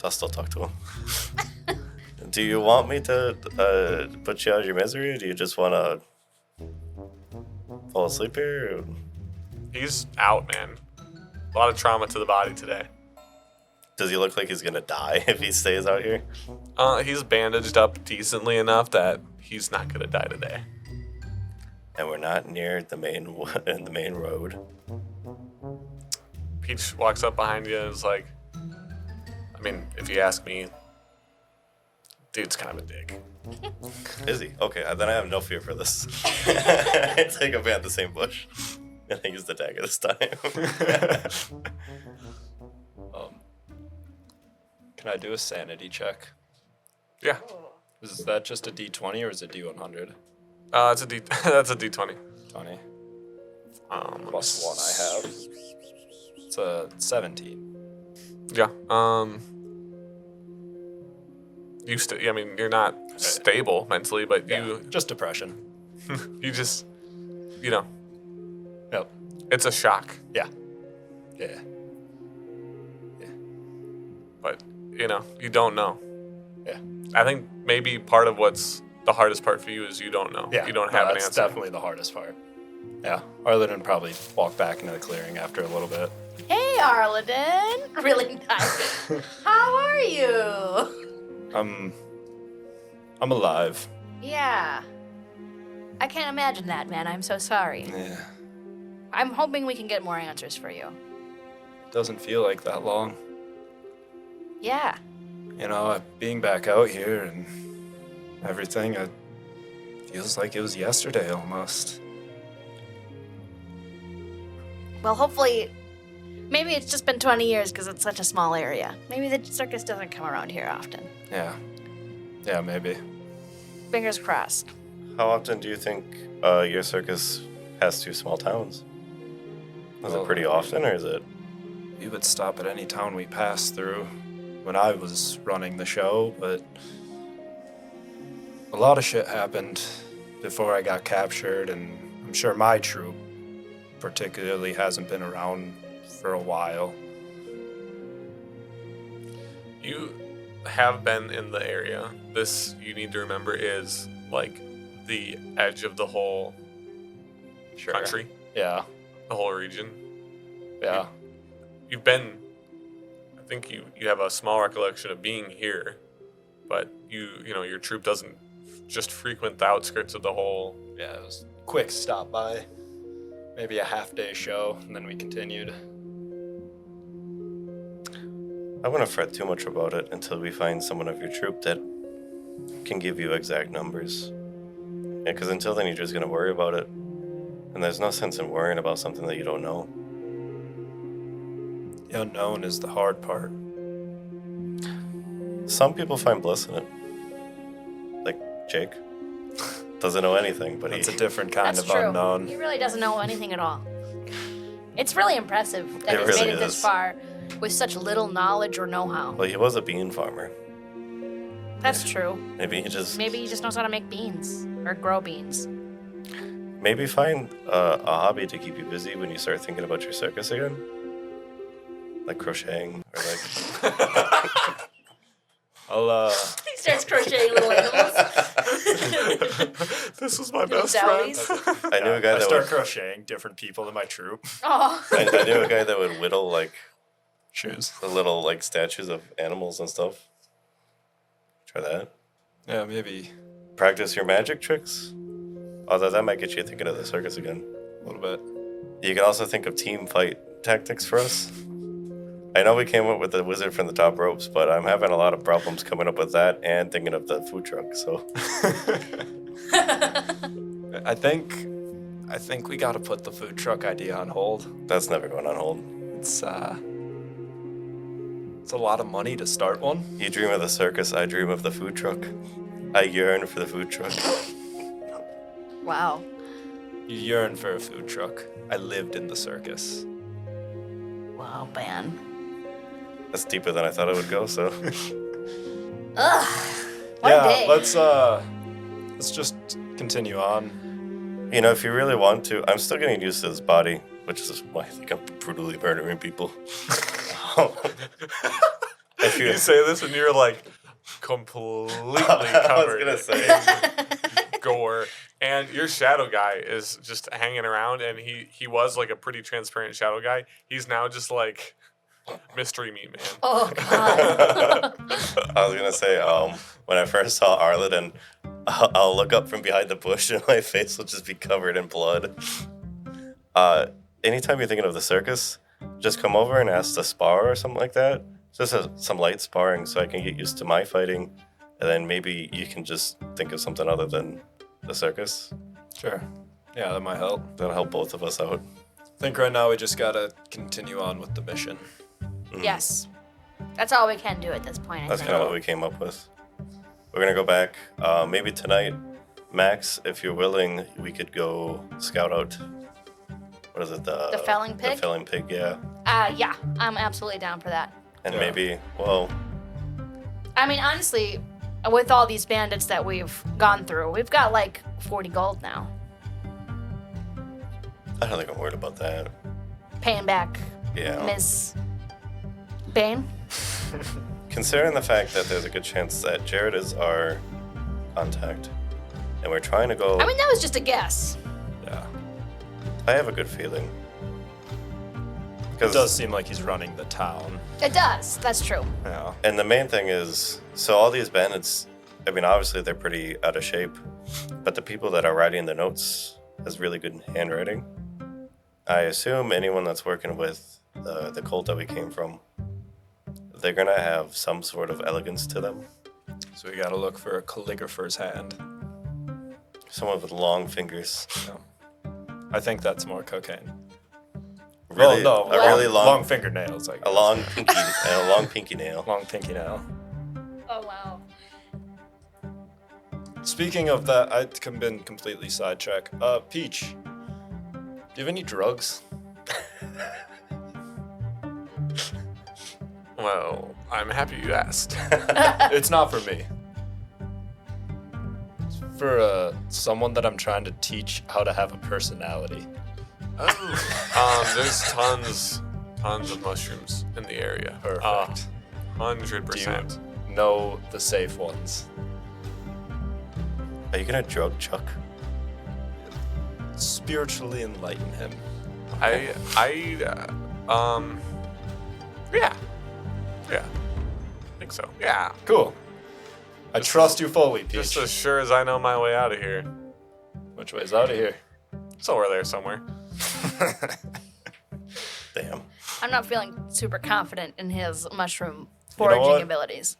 I'll still talk to him. Do you want me to put you out of your misery, or do you just want to fall asleep here? He's out, man. A lot of trauma to the body today. Does he look like he's gonna die if he stays out here? He's bandaged up decently enough that he's not gonna die today. And we're not near the main road. Peach walks up behind you and is like, I mean, if you ask me, dude's kind of a dick. Is he? Okay, then I have no fear for this. I take him behind the same bush. And I use the dagger this time. Can I do a sanity check? Yeah. Is that just a D20 or is it D100? It's a D. That's a D20. 20. Plus Plus 1 I have. It's a 17. Yeah. I mean, you're not stable mentally, but Just depression. you just, Yep. it's a shock. Yeah. Yeah. But you don't know. Yeah. I think maybe part of what's the hardest part for you is you don't know. Yeah. You don't have an that's answer. definitely the hardest part. Yeah. Arliden probably walk back into the clearing after a little bit. Hey, Arliden. Really nice. How are you? I'm alive. Yeah. I can't imagine that, man. I'm so sorry. Yeah. I'm hoping we can get more answers for you. Doesn't feel like that long. Yeah. Being back out here and everything, it feels like it was yesterday almost. Well, hopefully, maybe it's just been 20 years because it's such a small area. Maybe the circus doesn't come around here often. Yeah. Yeah, maybe. Fingers crossed. How often do you think your circus has two small towns? Is it pretty often, or is it? We would stop at any town we passed through when I was running the show, but a lot of shit happened before I got captured, and I'm sure my troupe particularly hasn't been around for a while. You have been in the area. This, you need to remember, is like the edge of the whole country, Yeah. the whole region. Yeah. You've been, I think you have a small recollection of being here, but your troop doesn't just frequent the outskirts of the whole. Yeah, it was a quick stop by. Maybe a half-day show, and then we continued. I wouldn't fret too much about it until we find someone of your troop that can give you exact numbers. Yeah, because until then you're just going to worry about it. And there's no sense in worrying about something that you don't know. The unknown is the hard part. Some people find bliss in it. Like Jake. Doesn't know anything, but It's a different kind That's of true. unknown. He really doesn't know anything at all. It's really impressive that It he's really made it this is. far with such little knowledge or know-how. Well, he was a bean farmer. That's true. Maybe he just knows how to make beans or grow beans. maybe find a hobby to keep you busy when you start thinking about your circus again. like crocheting or like. I'll He starts crocheting little animals. This was my Little best friend. dowlies. I knew a guy I that start would. crocheting different people in my troop. Oh. I knew a guy that would whittle like Shoes. the little like statues of animals and stuff. Try that. Yeah, maybe Practice your magic tricks. Although that might get you thinking of the circus again. a little bit. You can also think of team fight tactics for us. I know we came up with the wizard from the top ropes, but I'm having a lot of problems coming up with that and thinking of the food truck. So I think we gotta put the food truck idea on hold. that's never going on hold. It's a lot of money to start one. You dream of the circus, I dream of the food truck. I yearn for the food truck. Wow. You yearn for a food truck. I lived in the circus. Wow, man. That's deeper than I thought it would go, so. Ugh. What a day. let's just continue on. You know, if you really want to, I'm still getting used to this body, which is why I think I'm brutally murdering people. If You say this and you're like completely I covered was gonna say. in gore. And your shadow guy is just hanging around, and he was like a pretty transparent shadow guy. He's now just like mystery meat man. Oh, God. I was gonna say, when I first saw Arliden, I'll look up from behind the bush and my face will just be covered in blood. Anytime you're thinking of the circus, just come over and ask to spar or something like that. Just some light sparring so I can get used to my fighting, and then maybe you can just think of something other than the circus. Sure. Yeah, that might help. That'll help both of us out. I think right now we just gotta continue on with the mission. Yes. That's all we can do at this point, I That's think. kind of what we came up with. We're gonna go back. Maybe tonight, Max, if you're willing, we could go scout out. What is it? The felling pig? The felling pig, yeah. Yeah, I'm absolutely down for that. And Yeah. maybe, well, I mean, honestly, with all these bandits that we've gone through, we've got like 40 gold now. I don't think I'm worried about that. Paying back Yeah. Ms. Bane. Considering the fact that there's a good chance that Jared is our contact, and we're trying to go. I mean, that was just a guess. Yeah. I have a good feeling. It Because does seem like he's running the town. It does. That's true. Yeah. And the main thing is, so all these bandits, I mean, obviously they're pretty out of shape, but the people that are writing the notes has really good handwriting. I assume anyone that's working with the cult that we came from, they're gonna have some sort of elegance to them. So we gotta look for a calligrapher's hand. Someone with long fingers. Yeah. I think that's more cocaine. Really, well, no, a really long fingernails. I guess. a long pinky nail. long pinky nail. Oh, wow. Speaking of that, I've been completely sidetracked. Peach, do you have any drugs? Well, I'm happy you asked. It's not for me. It's for someone that I'm trying to teach how to have a personality. There's tons of mushrooms in the area. Perfect. 100%. Know the safe ones. Are you gonna drug Chuck? Spiritually enlighten him. Yeah. I think so. Yeah. Cool. I trust you fully, Peach. Just as sure as I know my way out of here. Which way's out of here? It's over there somewhere. Damn. I'm not feeling super confident in his mushroom know foraging what? abilities.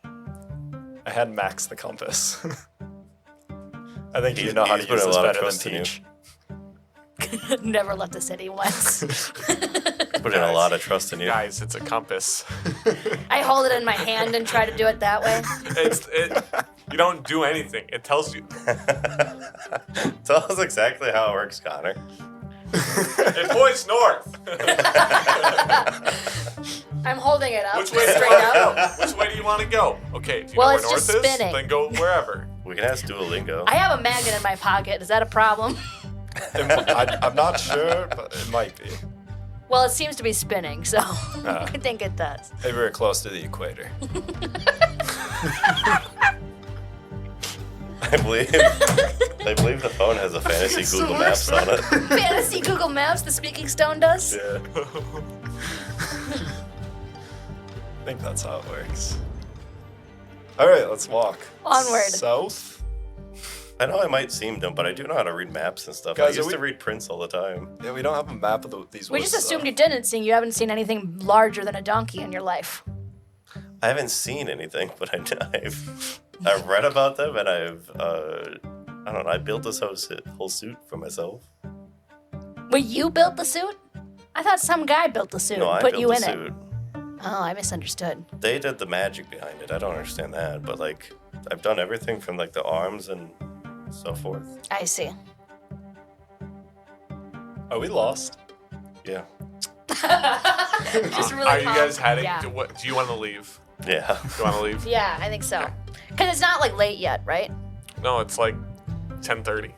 I had Max the compass. I think you He's- know how to he's use put a this lot of better than trust in you. Peach. Never left the city once. Put in a lot of trust in you. Guys, it's a compass. I hold it in my hand and try to do it that way. You don't do anything. It tells you. Tell us exactly how it works, Connor. It points north. I'm holding it up Which way do you straight want to up. go? Which way do you want to go? Okay, if you Well, know it's where north just is, spinning. then go wherever. We can ask Duolingo. I have a magnet in my pocket. Is that a problem? I'm not sure, but it might be. Well, it seems to be spinning, so I think it does. Maybe we're close to the equator. I believe the phone has a fantasy Google Maps on it. Fantasy Google Maps, the speaking stone does? Yeah. I think that's how it works. All right, let's walk. Onward. South. I know I might seem dumb, but I do know how to read maps and stuff. Guys, I used to read prints all the time. Yeah, we don't have a map of these We woods, just assumed though. you didn't, seeing you haven't seen anything larger than a donkey in your life. I haven't seen anything, but I've read about them, and I don't know. I built this whole suit for myself. Well, you built the suit? I thought some guy built the suit No, and I put built you the in suit. it. Oh, I misunderstood. They did the magic behind it. I don't understand that, but like I've done everything from like the arms and so forth. I see. Are we lost? Yeah. Just really Are you calm. guys heading? Yeah. Do you want to leave? Yeah. Do you want to leave? Yeah, I think so. Because it's not like late yet, right? No, it's like 10:30.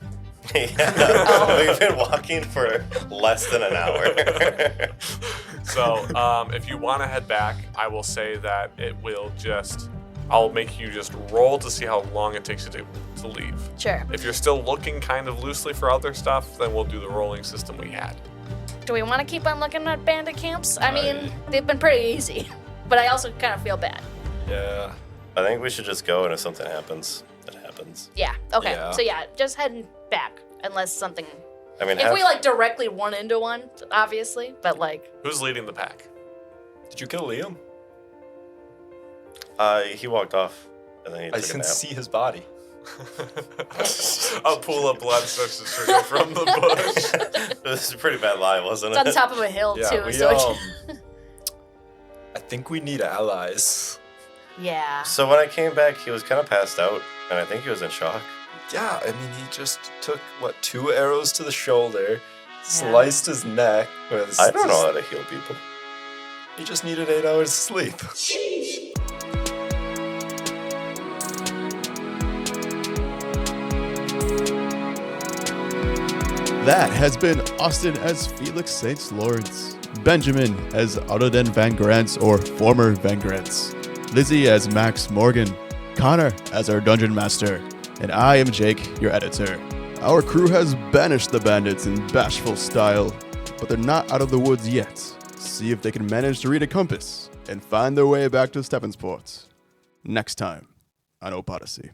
Yeah. We've been walking for less than an hour. So, if you want to head back, I will say that it will just. I'll make you just roll to see how long it takes you to leave. Sure. If you're still looking kind of loosely for other stuff, then we'll do the rolling system we had. Do we want to keep on looking at bandit camps? I mean, they've been pretty easy. But I also kind of feel bad. Yeah. I think we should just go, and if something happens, it happens. Yeah, okay. Yeah. So yeah, just heading back. Unless something... I mean, If we like directly run into one, obviously. But like... Who's leading the pack? Did you kill Liam? he walked off, and then he I took a can nap. see his body. A pool of blood starts to trickle from the bush. This is a pretty bad lie, wasn't It's it? on top of a hill, Yeah, too. we, So I think we need allies. yeah. So when I came back, he was kind of passed out, and I think he was in shock. Yeah, I mean, he just took, 2 arrows to the shoulder, sliced his neck. With I don't know how to heal people. He just needed 8 hours of sleep. That has been Austin as Felix St. Lawrence, Benjamin as Arliden Van Grants or former Van Grants, Lizzie as Max Morgan, Connor as our Dungeon Master, and I am Jake, your editor. Our crew has banished the bandits in bashful style, but they're not out of the woods yet. See if they can manage to read a compass and find their way back to Stephensport. Next time on Ope Odyssey.